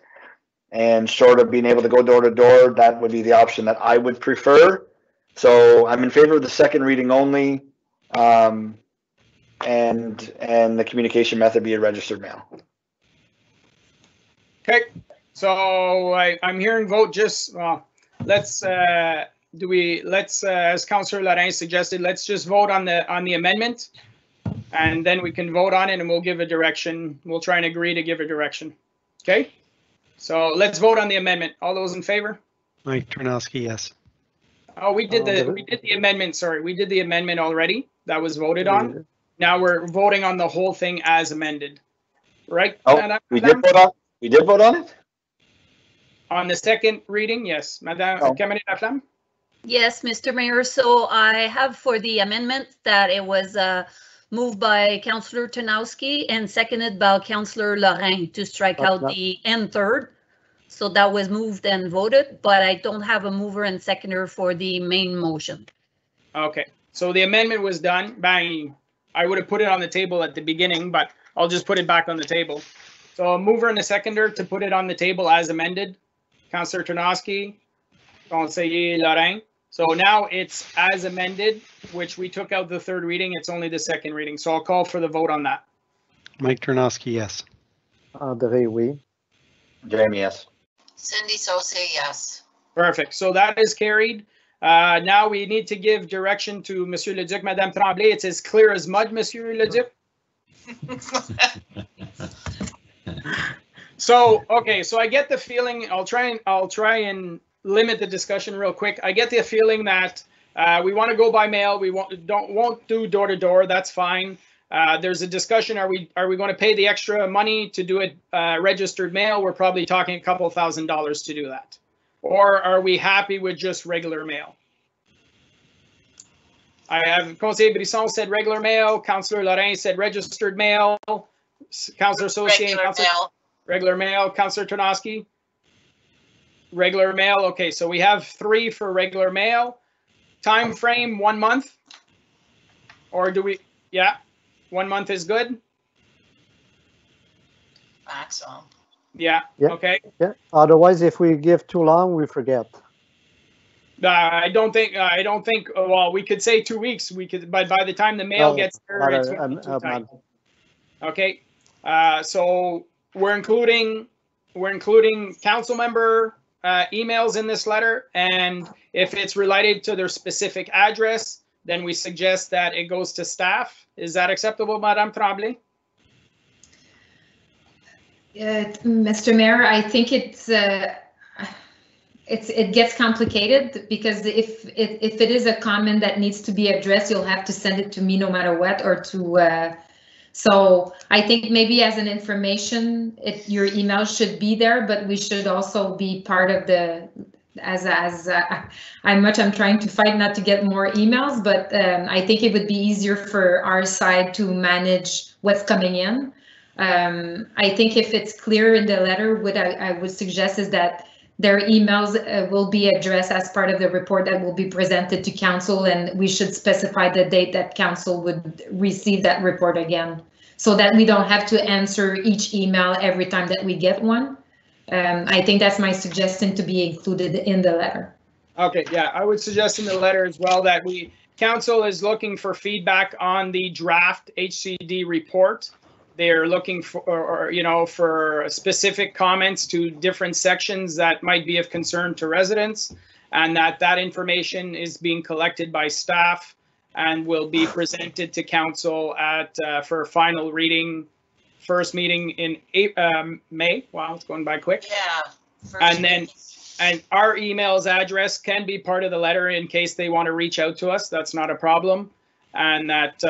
And short of being able to go door to door, that would be the option that I would prefer. So I'm in favor of the second reading only, and the communication method be a registered mail. Okay. So I'm hearing vote just, let's, as Councillor Lorrain suggested, let's just vote on the amendment, and then we can vote on it and we'll give a direction. We'll try and agree to give a direction. Okay? So let's vote on the amendment. All those in favor? Mike Tarnowski, yes. Oh, we did the amendment, sorry. We did the amendment already. That was voted on. Now we're voting on the whole thing as amended. Right? Oh, we did vote on it? On the second reading, yes. Madame Cameron Laflamme? Yes, Mr. Mayor. So I have for the amendment that it was moved by Councillor Tarnowski and seconded by Councillor Lorrain to strike out the "and third." So that was moved and voted, but I don't have a mover and seconder for the main motion. Okay, so the amendment was done. Bang. I would have put it on the table at the beginning, but I'll just put it back on the table. So a mover and a seconder to put it on the table as amended. Councillor Tarnowski, Conseiller Lorrain. So now it's as amended, which we took out the third reading. It's only the second reading. So I'll call for the vote on that. Mike Tarnowski, yes. André, oui. Jeremy, yes. Cindy Saucier, yes. Perfect. So that is carried. Now we need to give direction to Monsieur Le Duc, Madame Tremblay. It's as clear as mud, Monsieur Le Duc. So, okay, so I get the feeling, I'll try and limit the discussion real quick. I get the feeling that we want to go by mail. We won't do door to door. That's fine. There's a discussion. Are we going to pay the extra money to do it registered mail? We're probably talking a couple $1,000s to do that. Or are we happy with just regular mail? I have Conseiller Brisson said regular mail. Councillor Lorrain said registered mail. Councillor Saucier. Regular mail. Councillor Tarnowski. Regular mail. Okay, so we have 3 for regular mail. Time frame 1 month. Or do we? Yeah, 1 month is good. Maximum. Yeah. Okay. Yeah. Otherwise, if we give too long, we forget. I don't think. Well, we could say 2 weeks. We could, but by the time the mail gets there, it's going to be too tight. Okay. So we're including council member emails in this letter, and if it's related to their specific address, then we suggest that it goes to staff. Is that acceptable, Madame Tremblay? Mr. Mayor, I think it gets complicated because if it is a comment that needs to be addressed, you'll have to send it to me no matter what, or to. So I think maybe as an information, your email should be there, but we should also be part of the. I'm trying to fight not to get more emails, but I think it would be easier for our side to manage what's coming in. I think if it's clear in the letter, what I would suggest is that their emails will be addressed as part of the report that will be presented to council, and we should specify the date that council would receive that report again, so that we don't have to answer each email every time that we get one. I think that's my suggestion to be included in the letter. Okay, yeah, I would suggest in the letter as well that council is looking for feedback on the draft HCD report. They're looking for, for specific comments to different sections that might be of concern to residents, and that information is being collected by staff and will be presented to council for final reading. First meeting in May. Wow, it's going by quick. Yeah. And our email's address can be part of the letter in case they want to reach out to us. That's not a problem. And that,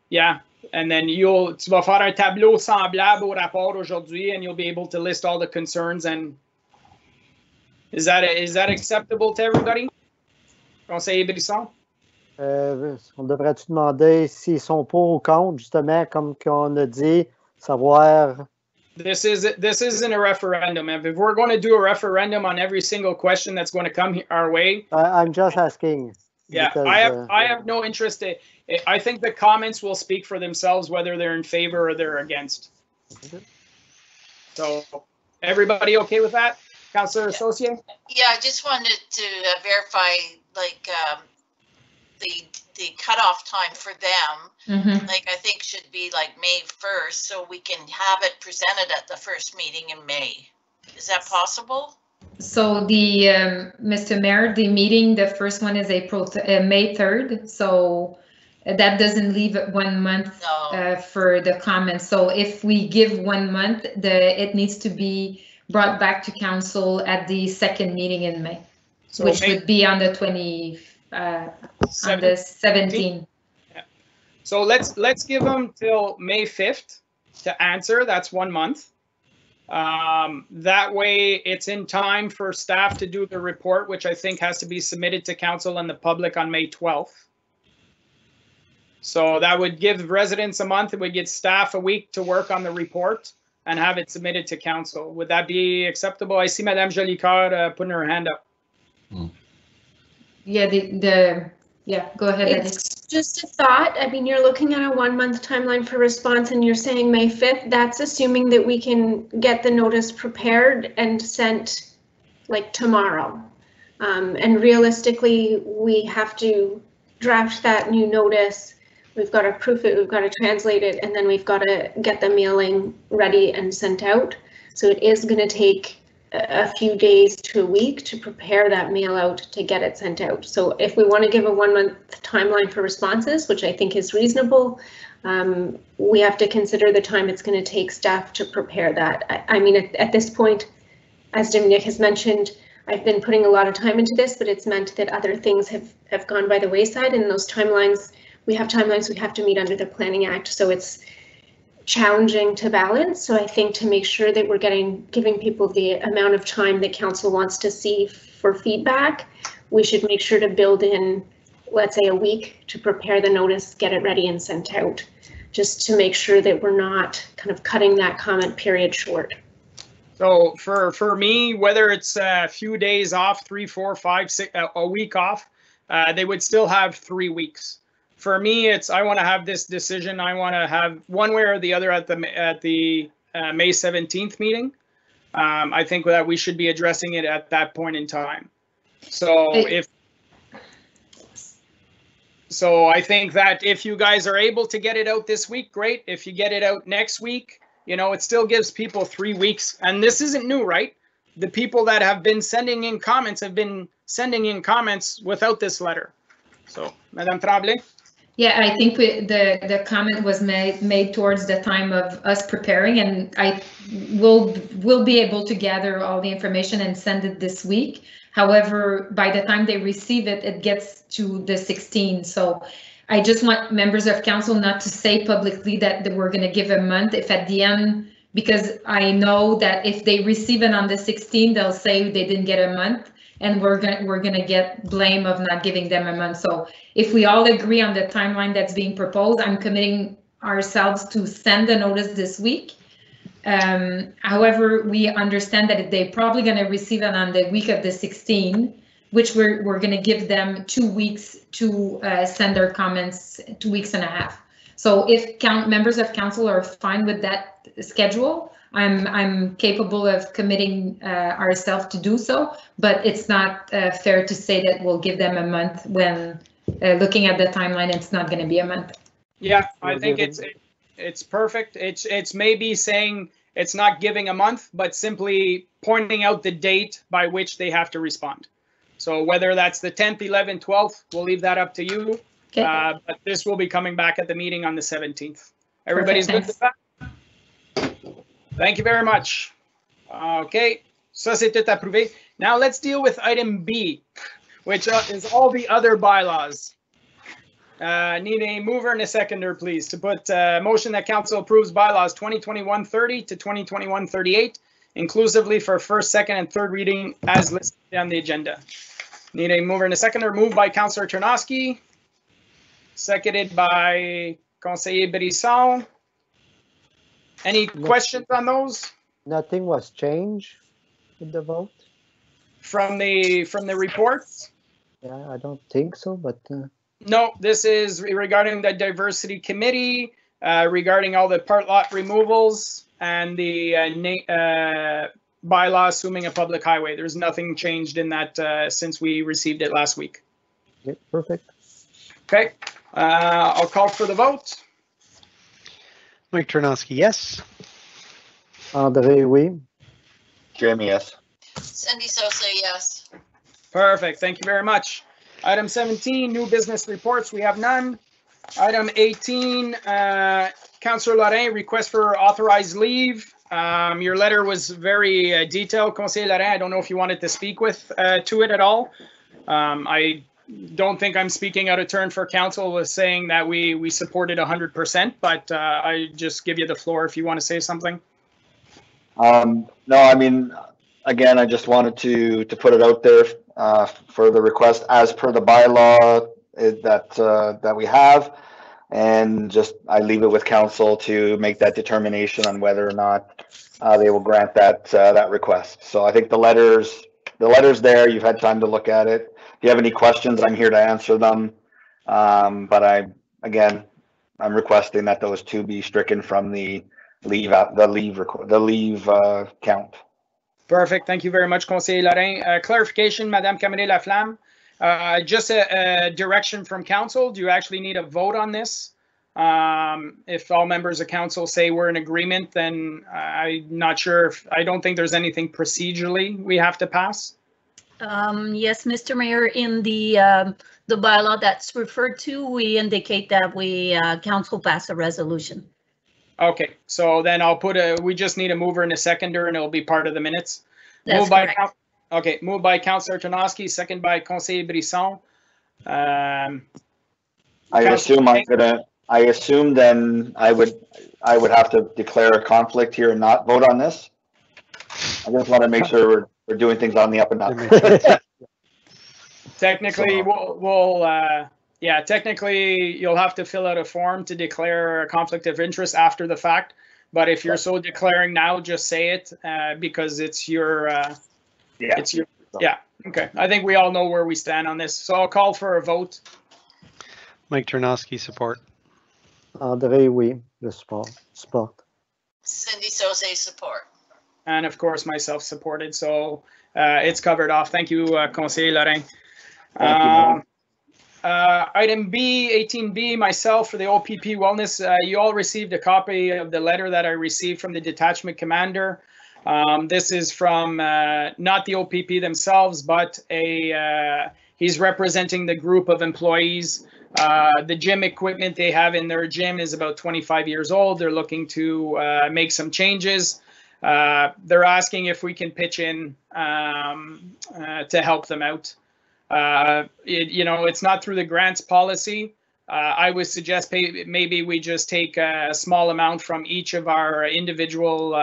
yeah. And then tu vas faire un tableau semblable au rapport aujourd'hui, and you'll be able to list all the concerns. And is that acceptable to everybody? Conseiller Brisson? On devrait-tu demander s'ils sont pour ou contre, justement, comme qu'on a dit, savoir. This isn't a referendum. If we're going to do a referendum on every single question that's going to come our way. I'm just asking. Yeah, because, I have no interest. I think the comments will speak for themselves, whether they're in favor or they're against. So, everybody okay with that? Councillor Associé? Yeah, I just wanted to verify, the cutoff time for them, I think should be May 1st, so we can have it presented at the first meeting in May. Is that possible? So Mr. Mayor, the meeting, the first one is May 3rd, so that doesn't leave 1 month for the comments. So if we give 1 month, it needs to be brought back to council at the second meeting in May, so which would be on the 17th. Yeah. So let's give them till May 5th to answer. That's 1 month. That way it's in time for staff to do the report, which I think has to be submitted to council and the public on May 12th. So that would give residents a month. It would give staff a week to work on the report and have it submitted to council. Would that be acceptable? I see Madame Jolicoeur putting her hand up. Yeah, yeah, go ahead. It's just a thought. I mean, you're looking at a 1 month timeline for response and you're saying May 5th. That's assuming that we can get the notice prepared and sent tomorrow. And realistically, we have to draft that new notice. We've got to proof it, we've got to translate it, and then we've got to get the mailing ready and sent out. So it is going to take a few days to a week to prepare that mail out to get it sent out. So if we want to give a 1 month timeline for responses, which I think is reasonable, we have to consider the time it's going to take staff to prepare that. I mean, at this point, as Dominic has mentioned, I've been putting a lot of time into this, but it's meant that other things have gone by the wayside, and those timelines, we have timelines we have to meet under the Planning Act. So it's challenging to balance. So I think to make sure that we're giving people the amount of time that council wants to see for feedback, we should make sure to build in, let's say, a week to prepare the notice, get it ready and sent out, just to make sure that we're not kind of cutting that comment period short. So for me, whether it's a few days off, 3, 4, 5, 6, a week off, they would still have 3 weeks. For me, I want to have this decision. I want to have one way or the other at the May 17th meeting. I think that we should be addressing it at that point in time. So I think that if you guys are able to get it out this week, great. If you get it out next week, it still gives people 3 weeks. And this isn't new, right? The people that have been sending in comments have been sending in comments without this letter. So, Madame Tremblay? Yeah, I think the comment was made towards the time of us preparing, and I will be able to gather all the information and send it this week. However, by the time they receive it, it gets to the 16th. So I just want members of council not to say publicly that we're going to give a month if at the end, because I know that if they receive it on the 16th, they'll say they didn't get a month, and we're gonna get blame of not giving them a month. So if we all agree on the timeline that's being proposed, I'm committing ourselves to send the notice this week. However, we understand that they're probably going to receive it on the week of the 16th, which we're going to give them 2 weeks to send their comments, 2 weeks and a half. So if members of council are fine with that schedule, I'm capable of committing ourselves to do so, but it's not fair to say that we'll give them a month when looking at the timeline, it's not going to be a month. Yeah, I think it's perfect. It's maybe saying it's not giving a month, but simply pointing out the date by which they have to respond. So whether that's the 10th, 11th, 12th, we'll leave that up to you. Okay. But this will be coming back at the meeting on the 17th. Everybody's good with that? Thank you very much. Okay, ça c'est tout approuvé. Now let's deal with item B, which is all the other bylaws. Need a mover and a seconder, please, to put motion that council approves bylaws 2021-30 to 2021-38, inclusively for first, second, and third reading as listed on the agenda. Need a mover and a seconder. Moved by Councillor Ternosky, seconded by Conseiller Brisson. Any questions on those? Nothing was changed with the vote? From the reports? Yeah, I don't think so, but No, this is regarding the diversity committee, regarding all the part lot removals and the bylaw assuming a public highway. There's nothing changed in that since we received it last week. okay, perfect. Okay, I'll call for the vote. Mike Ternosky, yes. André, oui. Jeremy, yes. Cindy Sosa, yes. Perfect, thank you very much. Item 17, new business reports, we have none. Item 18, Councillor Lorrain, request for authorized leave. Your letter was very detailed, Conseiller Lorrain. I don't know if you wanted to speak to it at all. I don't think I'm speaking out of turn for council with saying that we supported 100%, but I just give you the floor if you want to say something. No, I mean, again, I just wanted to put it out there for the request as per the bylaw that we have, and just I leave it with council to make that determination on whether or not they will grant that request. So I think the letter's there. You've had time to look at it. If you have any questions, I'm here to answer them. But I'm requesting that those two be stricken from the leave count. Perfect. Thank you very much, Conseiller Lorrain. Clarification, Madame Camille-Laflamme. Just a direction from council. Do you actually need a vote on this? If all members of council say we're in agreement, then I'm not sure I don't think there's anything procedurally we have to pass. Yes, Mr. Mayor, in the bylaw that's referred to, we indicate that council pass a resolution. Okay, so then I'll we just need a mover and a seconder and it'll be part of the minutes. That's correct. Okay, moved by Councillor Ternosky, second by Conseiller Brisson. I assume then I would have to declare a conflict here and not vote on this. I just want to make sure we're doing things on the up and up. Technically, technically you'll have to fill out a form to declare a conflict of interest after the fact. But if you're so declaring now, just say it because it's your, okay. I think we all know where we stand on this. So I'll call for a vote. Mike Ternosky, support. André, oui, le support. Cindy Sosa, support. And of course, myself supported. So it's covered off. Thank you, Conseiller Lorrain. Item B, 18B, myself for the OPP Wellness. You all received a copy of the letter that I received from the detachment commander. This is from not the OPP themselves, but a He's representing the group of employees. The gym equipment they have in their gym is about 25 years old. They're looking to make some changes. They're asking if we can pitch in to help them out. It's not through the grants policy. I would suggest maybe we just take a small amount from each of our individual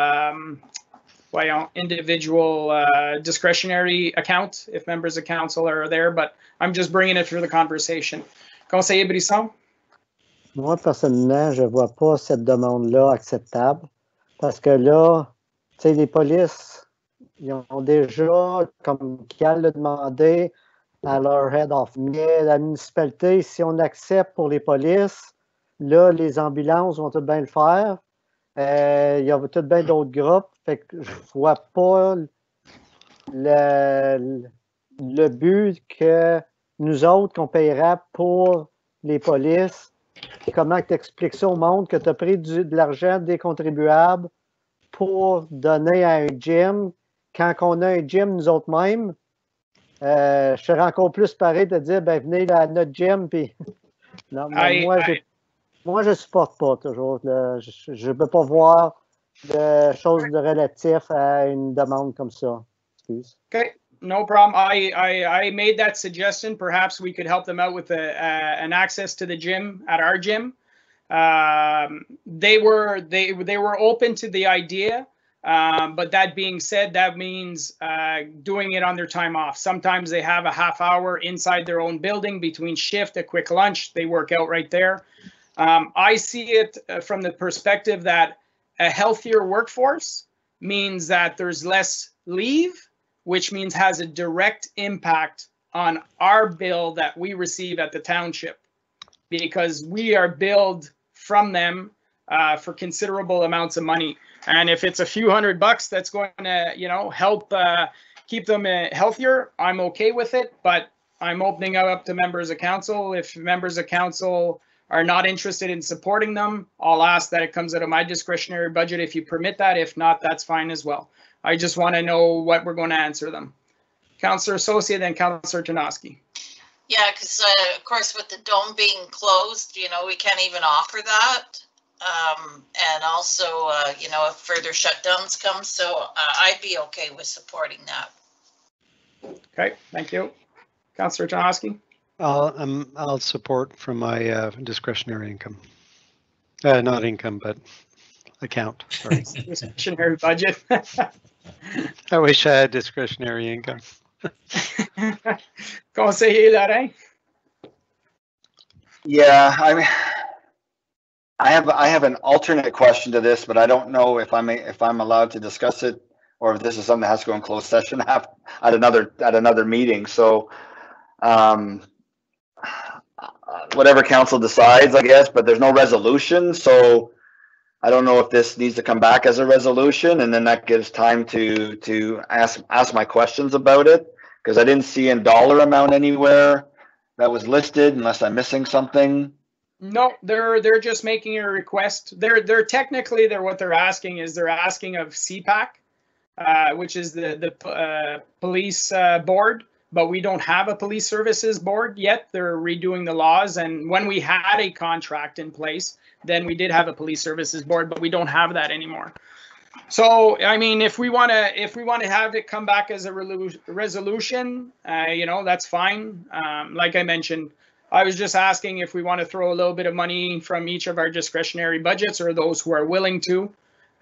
discretionary account if members of council are there, but I'm just bringing it through the conversation. Conseiller Brisson? Moi, personnellement, je ne vois pas cette demande-là acceptable parce que là, tu sais, les polices, ils ont déjà, comme Kial l'a demandé, à leur head off. Mais la municipalité, si on accepte pour les polices, là, les ambulances vont tout bien le faire. Il y a tout bien d'autres groupes. Fait que je ne vois pas le but que nous autres, qu'on paiera pour les polices. Comment tu expliques ça au monde que tu as pris de l'argent des contribuables pour donner à un gym quand on a un gym nous autres mêmes? Je serais encore plus pareil de dire, ben venez à notre gym, puis non, moi, je supporte pas toujours. Je ne peux pas voir de choses de relatif à une demande comme ça. Excuse. Okay, no problem. I made that suggestion. Perhaps we could help them out with an access to the gym at our gym. They were open to the idea. But that being said, that means doing it on their time off. Sometimes they have a half hour inside their own building between shift, a quick lunch, they work out right there. I see it from the perspective that a healthier workforce means that there's less leave, which means has a direct impact on our bill that we receive at the township, because we are billed from them for considerable amounts of money. And if it's a few $100 that's going to, help keep them healthier, I'm okay with it. But I'm opening up to members of council. If members of council are not interested in supporting them, I'll ask that it comes out of my discretionary budget if you permit that. If not, that's fine as well. I just want to know what we're going to answer them. Councillor Associate and Councillor Tanoski. Yeah, because of course with the dome being closed, we can't even offer that. And also, if further shutdowns come, so I'd be okay with supporting that. Okay, thank you. Councillor Tanoski. I'll support from my discretionary income. Not income, but account. Sorry. Discretionary budget. I wish I had discretionary income. Conseiller Larin. Yeah, I have an alternate question to this, but I don't know if I'm allowed to discuss it, or if this is something that has to go in closed session at another meeting. So, whatever council decides, I guess. But there's no resolution, so I don't know if this needs to come back as a resolution, and then that gives time to ask my questions about it, because I didn't see a dollar amount anywhere that was listed, unless I'm missing something. No, they're just making a request. They're technically what they're asking is they're asking of CPAC, which is the police board, but we don't have a police services board yet. They're redoing the laws, and when we had a contract in place, then we did have a police services board, but we don't have that anymore. So I mean, if we want to have it come back as a resolution, that's fine. Like I mentioned, I was just asking if we want to throw a little bit of money from each of our discretionary budgets, or those who are willing to,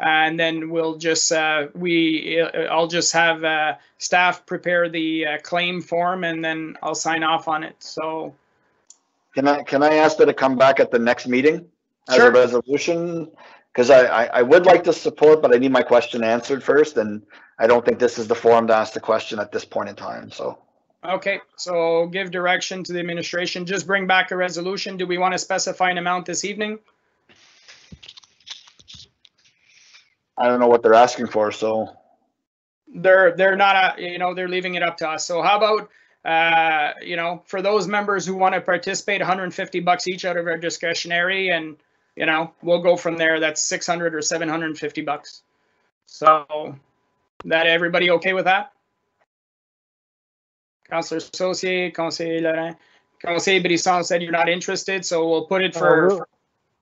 and then we'll just I'll just have staff prepare the claim form, and then I'll sign off on it. So can I ask that it come back at the next meeting as Sure. a resolution? Because I would like to support, but I need my question answered first, and I don't think this is the forum to ask the question at this point in time. So. Okay, so give direction to the administration. Just bring back a resolution. Do we want to specify an amount this evening? I don't know what they're asking for, so. They're not, they're leaving it up to us. So how about, for those members who want to participate, $150 each out of our discretionary, and we'll go from there. That's $600 or $750. So, that everybody okay with that? Councillor Saucier, Conseil Laurent, Conseil Brisson said you're not interested, so we'll put it for.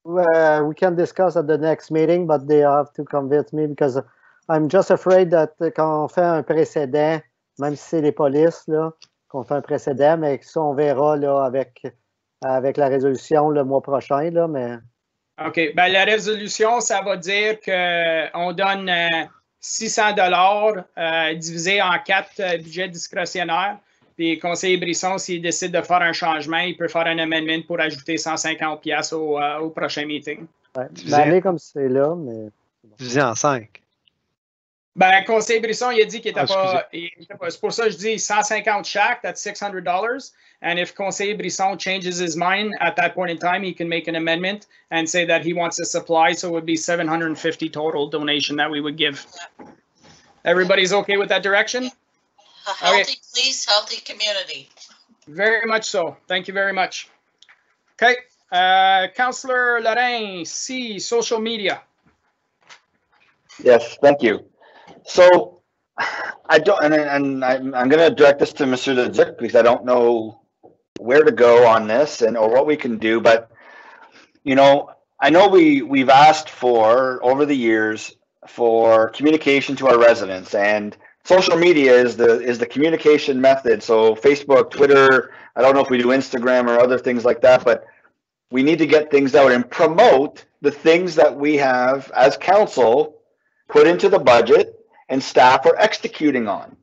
We can discuss at the next meeting, but they have to convince me because I'm just afraid that quand on fait un précédent, même si c'est les polices, là, qu'on fait un précédent, mais ça, on verra là, avec la résolution le mois prochain, là, mais... OK. Ben, la résolution, ça va dire qu'on donne 600 $ divisé en 4 budgets discrétionnaires. Puis, le conseiller Brisson, s'il décide de faire un changement, il peut faire un amendement pour ajouter 150 $ au prochain meeting. Ouais, aller comme c'est là, mais... Divisé en 5. Ben, le conseiller Brisson, il a dit qu'il n'était pas... C'est pour ça que je dis 150 chaque, that's $600. And if conseiller Brisson changes his mind at that point in time, he can make an amendment and say that he wants to supply, so it would be 750 total donation that we would give. Everybody's okay with that direction? A healthy police, healthy community. Very much so. Thank you very much. Okay. Councillor Lorraine, C, social media. Yes, thank you. So I don't, and I'm going to direct this to Monsieur Leduc because I don't know where to go on this or what we can do. But you know, I know we've asked for over the years for communication to our residents, and social media is the communication method. So Facebook, Twitter. I don't know if we do Instagram or other things like that, but we need to get things out and promote the things that we have as council put into the budget and staff are executing on.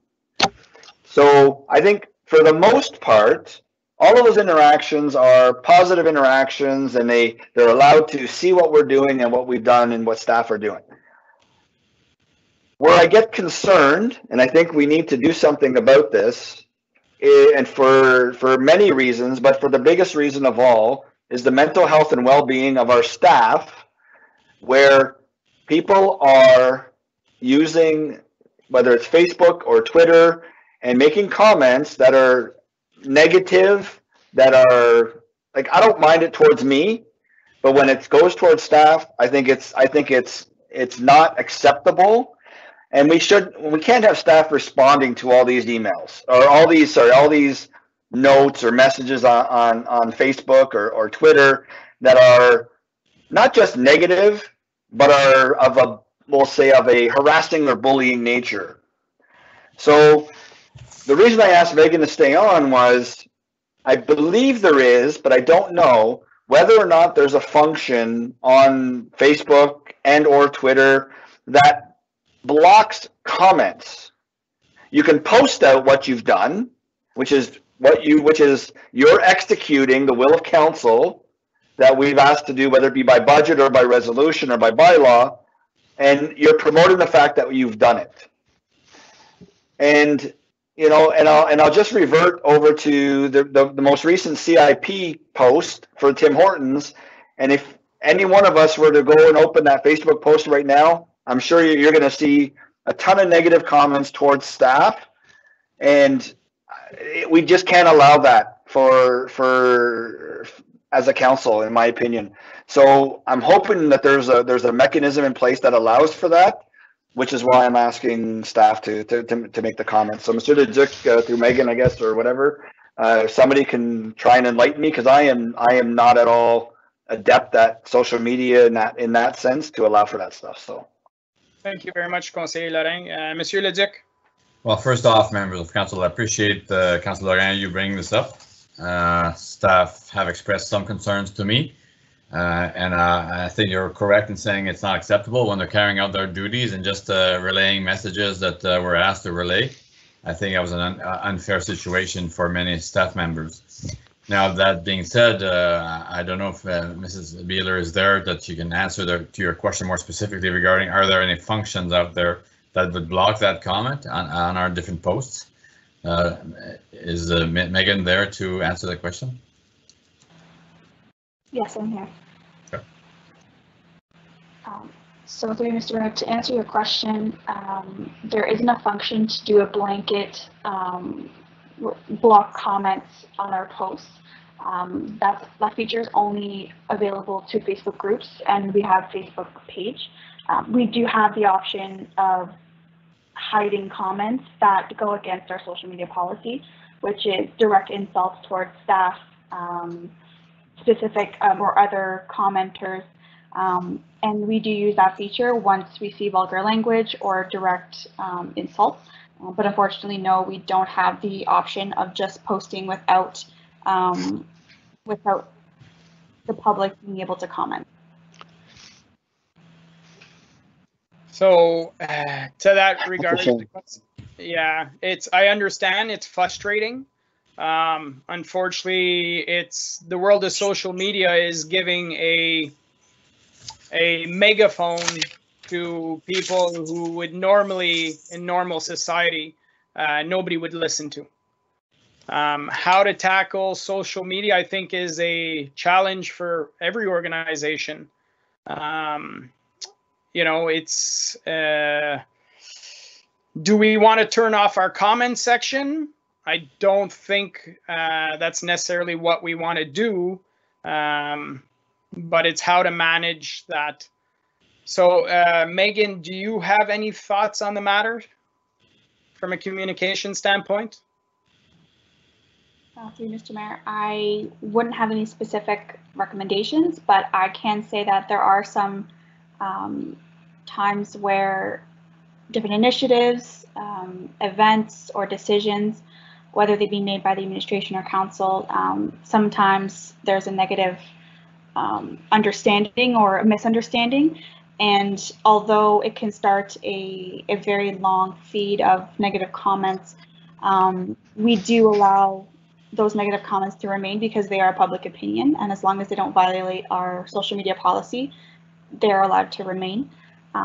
So I think for the most part, all of those interactions are positive interactions, and they're allowed to see what we're doing and what we've done and what staff are doing. Where I get concerned, and I think we need to do something about this, and for many reasons, but for the biggest reason of all, is the mental health and well-being of our staff, where people are using, whether it's Facebook or Twitter, and making comments that are negative, that are like, I don't mind it towards me, but when it goes towards staff, I think it's not acceptable. And we can't have staff responding to all these emails or all these notes or messages on Facebook or Twitter that are not just negative, but are of a harassing or bullying nature. So the reason I asked Megan to stay on was I believe there is, but I don't know whether or not there's a function on Facebook and or Twitter that blocks comments. You can post out what you've done, which is you're executing the will of council that we've asked to do, whether it be by budget or by resolution or by bylaw, and you're promoting the fact that you've done it. And you know, and I'll just revert over to the most recent CIP post for Tim Hortons, and if any one of us were to go and open that Facebook post right now, I'm sure you're going to see a ton of negative comments towards staff, and we just can't allow that for as a council, in my opinion. So I'm hoping that there's a mechanism in place that allows for that, which is why I'm asking staff to make the comments. So Mr. Leduc, through Megan, I guess, or whatever, somebody can try and enlighten me, because I am not at all adept at social media in that sense to allow for that stuff. So. Thank you very much, Conseiller Lorraine. Monsieur Leduc. Well, first off, members of council, I appreciate Councillor Lorraine you bringing this up. Staff have expressed some concerns to me, and I think you're correct in saying it's not acceptable when they're carrying out their duties and just relaying messages that were asked to relay. I think that was an unfair situation for many staff members. Now, that being said, I don't know if Mrs. Beeler is there, that you can answer to your question more specifically regarding, are there any functions out there that would block that comment on our different posts? Is Megan there to answer that question? Yes, I'm here. Okay. So through Mr. Mayor, to answer your question, there isn't a function to do a blanket block comments on our posts. That feature is only available to Facebook groups, and we have Facebook page. We do have the option of hiding comments that go against our social media policy. which is direct insults towards staff, specific or other commenters. And we do use that feature once we see vulgar language or direct insults. But unfortunately, no, we don't have the option of just posting without without the public being able to comment. So to that regard, yeah, I understand it's frustrating. Unfortunately, the world of social media is giving a megaphone to people who would normally, in normal society, nobody would listen to. How to tackle social media, I think, is a challenge for every organization. You know, it's, do we want to turn off our comment section? I don't think that's necessarily what we want to do, but it's how to manage that. So, Megan, do you have any thoughts on the matter from a communication standpoint? Through Mr. Mayor, I wouldn't have any specific recommendations, but I can say that there are some times where different initiatives, events, or decisions, whether they be made by the administration or council, sometimes there's a negative understanding or a misunderstanding. And although it can start a very long feed of negative comments, we do allow those negative comments to remain because they are public opinion. And as long as they don't violate our social media policy, they're allowed to remain.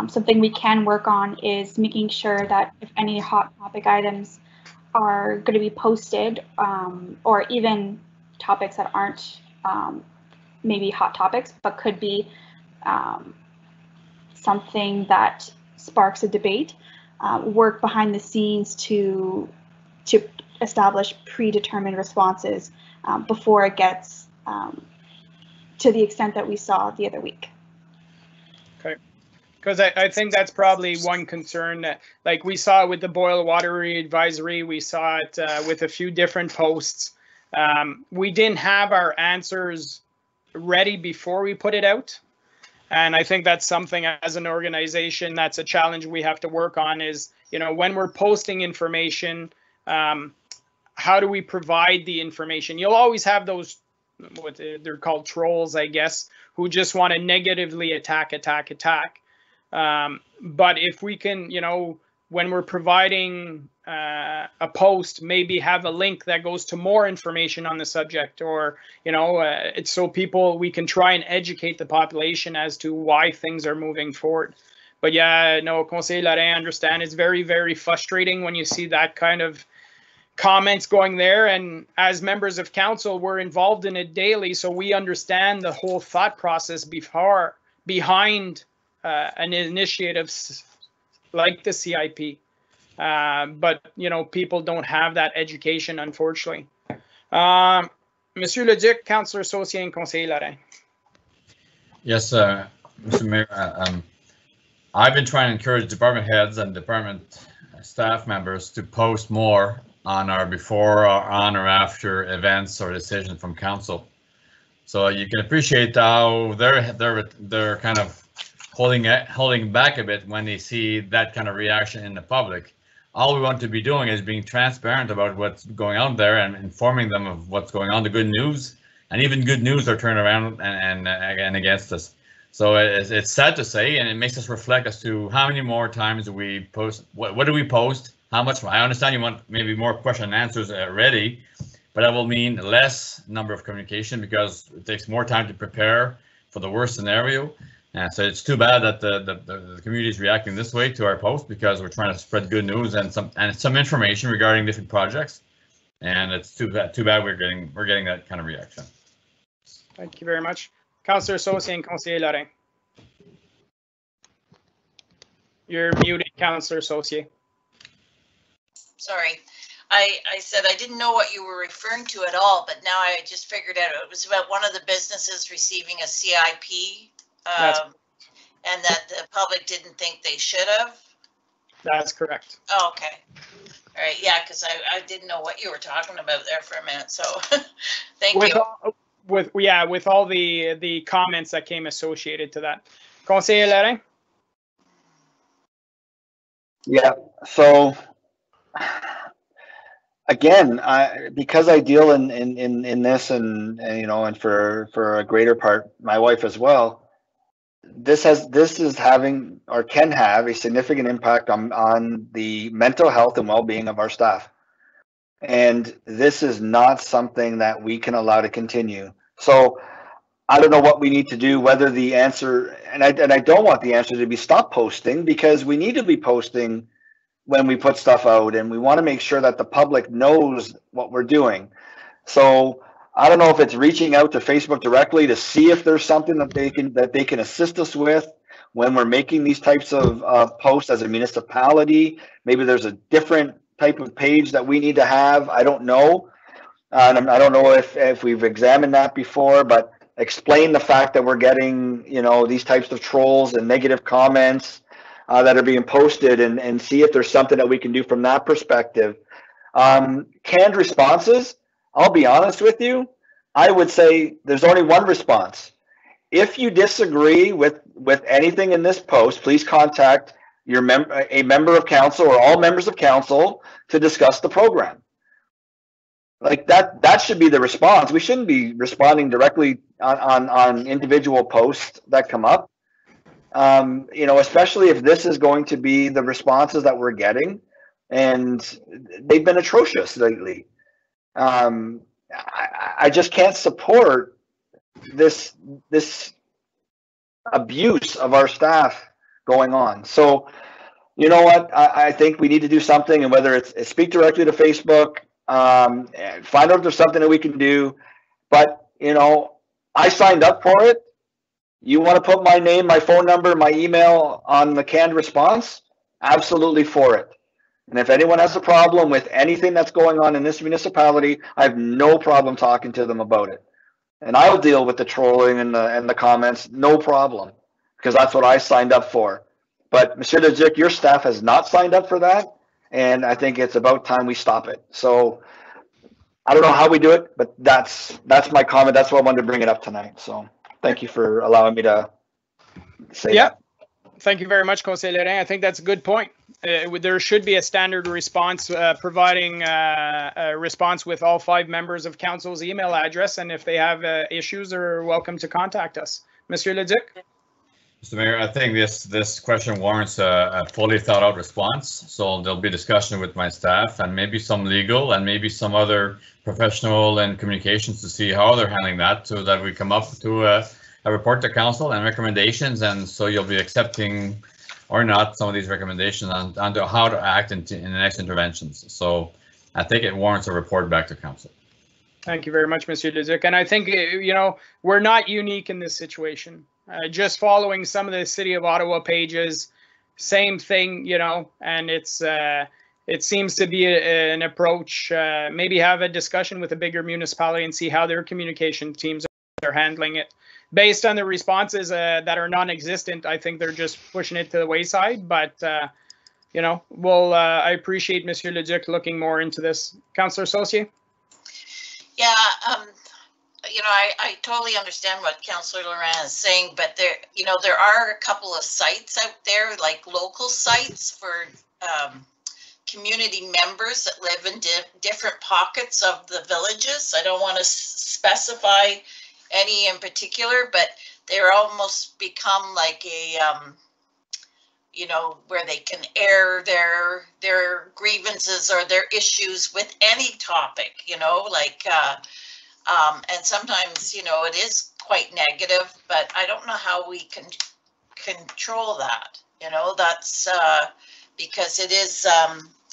Something we can work on is making sure that if any hot topic items are going to be posted, or even topics that aren't maybe hot topics, but could be something that sparks a debate, work behind the scenes to establish predetermined responses before it gets to the extent that we saw the other week. Okay, because I think that's probably one concern that, like we saw with the boil water advisory, we saw it with a few different posts. We didn't have our answers ready before we put it out. And I think that's something as an organization, that's a challenge we have to work on is, you know, when we're posting information, how do we provide the information? You'll always have those, what they're called trolls, I guess, who just want to negatively attack. But if we can, you know, when we're providing a post, maybe have a link that goes to more information on the subject, or, you know, it's so we can try and educate the population as to why things are moving forward. But yeah, no, Conseil Lorrain, I understand it's very, very frustrating when you see that kind of comments going there. And as members of council, we're involved in it daily, so we understand the whole thought process behind an initiative like the CIP. But, you know, people don't have that education, unfortunately. Monsieur Le Duc, Councillor Saucier and Conseil Lorrain. Yes, Mr. Mayor, I've been trying to encourage department heads and department staff members to post more on our before or on or after events or decisions from council. So you can appreciate how they're kind of holding back a bit when they see that kind of reaction in the public. All we want to be doing is being transparent about what's going on there and informing them of what's going on, the good news, and even good news are turned around and against us. So it's sad to say, and it makes us reflect as to how many more times do we post, what do we post, how much. I understand you want maybe more question and answers ready, but that will mean less number of communication because it takes more time to prepare for the worst scenario. So it's too bad that the community is reacting this way to our post, because we're trying to spread good news and some information regarding different projects, and it's too bad we're getting that kind of reaction. Thank you very much. Councillor Saucier and Conseiller Lorrain. You're muted, Councillor Saucier. Sorry, I said I didn't know what you were referring to at all, but now I just figured out it was about one of the businesses receiving a CIP, and that the public didn't think they should have. That's correct. Oh, okay. All right, yeah, because I didn't know what you were talking about there for a minute, so thank you. With all the comments that came associated to that. Conseiller Lorrain? Yeah, so again, because I deal in this and you know, and for a greater part, my wife as well, this is having or can have a significant impact on the mental health and well-being of our staff. And this is not something that we can allow to continue. So I don't know what we need to do, whether the answer, and I don't want the answer to be stop posting, because we need to be posting when we put stuff out, and we want to make sure that the public knows what we're doing. So I don't know if it's reaching out to Facebook directly to see if there's something that they can assist us with when we're making these types of posts as a municipality. Maybe there's a different type of page that we need to have. I don't know. And I don't know if we've examined that before, but explain the fact that we're getting, you know, these types of trolls and negative comments that are being posted, and see if there's something that we can do from that perspective. Canned responses, I'll be honest with you, I would say there's only one response. If you disagree with anything in this post, please contact a member of council or all members of council to discuss the program. Like that should be the response. We shouldn't be responding directly on individual posts that come up. You know, especially if this is going to be the responses that we're getting, and they've been atrocious lately. I just can't support this abuse of our staff going on. So, you know what? I think we need to do something, and whether it's speak directly to Facebook, find out if there's something that we can do. But, you know, I signed up for it. You want to put my name, my phone number, my email on the canned response? Absolutely for it. And if anyone has a problem with anything that's going on in this municipality, I have no problem talking to them about it. And I'll deal with the trolling and the comments, no problem, because that's what I signed up for. But Monsieur Leduc, your staff has not signed up for that, and I think it's about time we stop it. So I don't know how we do it, but that's my comment. That's why I wanted to bring it up tonight. So thank you for allowing me to say that. Thank you very much, Conseiller Lorrain. I think that's a good point. There should be a standard response providing a response with all 5 members of council's email address, and if they have issues, they're welcome to contact us. Monsieur Leduc? Mr. Mayor, I think this question warrants a fully thought out response. So there'll be discussion with my staff and maybe some legal and maybe some other professional and communications to see how they're handling that, so that we come up to a report to council and recommendations, and so you'll be accepting or not some of these recommendations on how to act in the next interventions. So I think it warrants a report back to council. Thank you very much, Monsieur Leduc. And I think, you know, we're not unique in this situation. Just following some of the City of Ottawa pages, same thing, you know, and it seems to be an approach. Maybe have a discussion with a bigger municipality and see how their communication teams are handling it. Based on the responses that are non-existent, I think they're just pushing it to the wayside. But, you know, I appreciate Monsieur Leduc looking more into this. Councillor Saucier? Yeah, you know, I totally understand what Councillor Laurent is saying, but there are a couple of sites out there, like local sites for community members that live in different pockets of the villages. I don't want to specify any in particular, but they're almost become like a, you know, where they can air their grievances or their issues with any topic, you know, like, and sometimes, you know, it is quite negative, but I don't know how we can control that, you know, that's because it is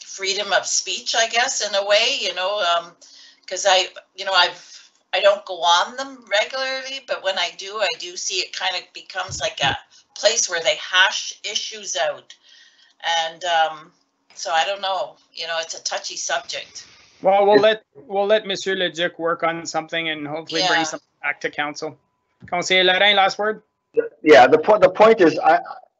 freedom of speech, I guess, in a way, you know, because I don't go on them regularly, but when I do see it kind of becomes like a place where they hash issues out. And so I don't know, you know, it's a touchy subject. Well, we'll let Monsieur Leduc work on something and hopefully bring something back to council. Conseiller Lorrain, last word? Yeah, the point is,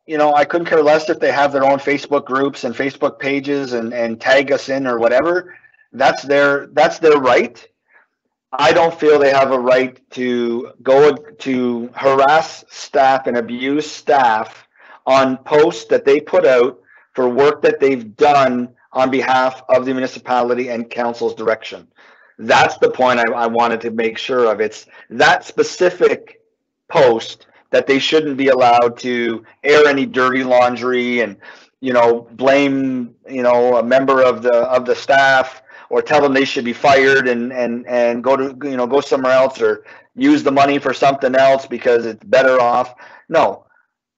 you know, I couldn't care less if they have their own Facebook groups and Facebook pages and tag us in or whatever. That's their right. I don't feel they have a right to go to harass staff and abuse staff on posts that they put out for work that they've done on behalf of the municipality and council's direction. That's the point I wanted to make sure of. It's that specific post that they shouldn't be allowed to air any dirty laundry and, you know, blame, you know, a member of the staff, or tell them they should be fired and go to, you know, go somewhere else, or use the money for something else because it's better off. No,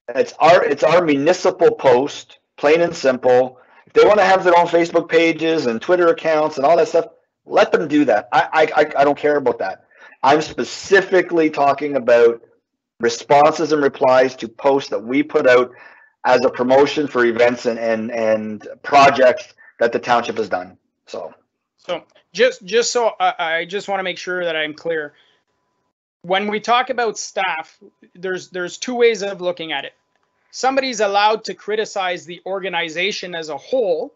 it's our municipal post, plain and simple. If they want to have their own Facebook pages and Twitter accounts and all that stuff, let them do that. I don't care about that. I'm specifically talking about responses and replies to posts that we put out as a promotion for events and projects that the township has done. So just so I just want to make sure that I'm clear. When we talk about staff, there's two ways of looking at it. Somebody's allowed to criticize the organization as a whole.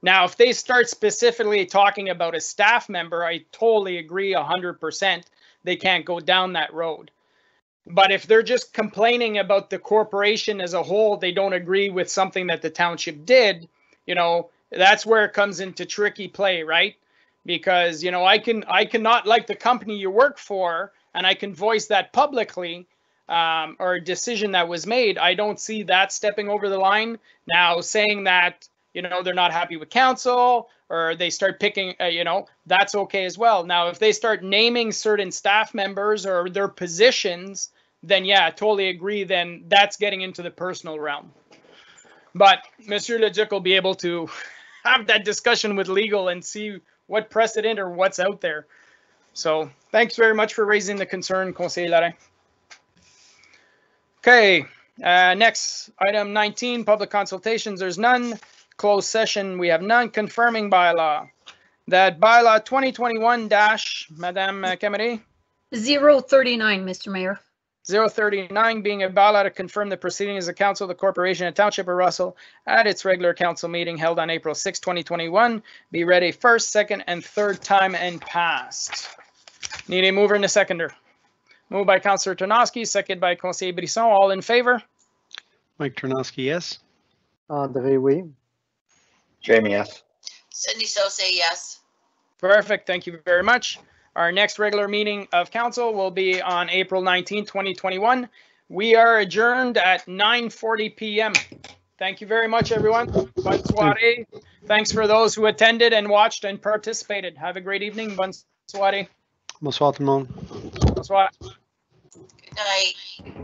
Now, if they start specifically talking about a staff member, I totally agree 100%. They can't go down that road. But if they're just complaining about the corporation as a whole, they don't agree with something that the township did, you know, that's where it comes into tricky play, right? Because, you know, I cannot like the company you work for, and I can voice that publicly, or a decision that was made. I don't see that stepping over the line. Now, saying that, you know, they're not happy with council, or they start picking, you know, that's okay as well. Now, if they start naming certain staff members or their positions, then yeah, I totally agree. Then that's getting into the personal realm. But Monsieur Leduc will be able to have that discussion with legal and see what precedent or what's out there. So thanks very much for raising the concern, Conseil Larin. Okay, next item 19, public consultations. There's none. Closed session, we have none. Confirming bylaw. That bylaw 2021 Madame Cameron? 039, Mr. Mayor. 039 being a bylaw to confirm the proceedings of the council of the corporation and township of Russell at its regular council meeting held on April 6, 2021. Be read a first, second, and third time and passed. Need a mover and a seconder. Moved by Councillor Tarnowski, seconded by Conseiller Brisson. All in favor? Mike Tarnowski, yes. Andre, oui. Jamie, yes. Cindy Sosa, yes. Perfect. Thank you very much. Our next regular meeting of council will be on April 19, 2021. We are adjourned at 9:40 p.m. Thank you very much, everyone. Bonne soirée. Thanks for those who attended and watched and participated. Have a great evening. Bonne soirée. Bonsoir tout le monde. Bonsoir. Good night.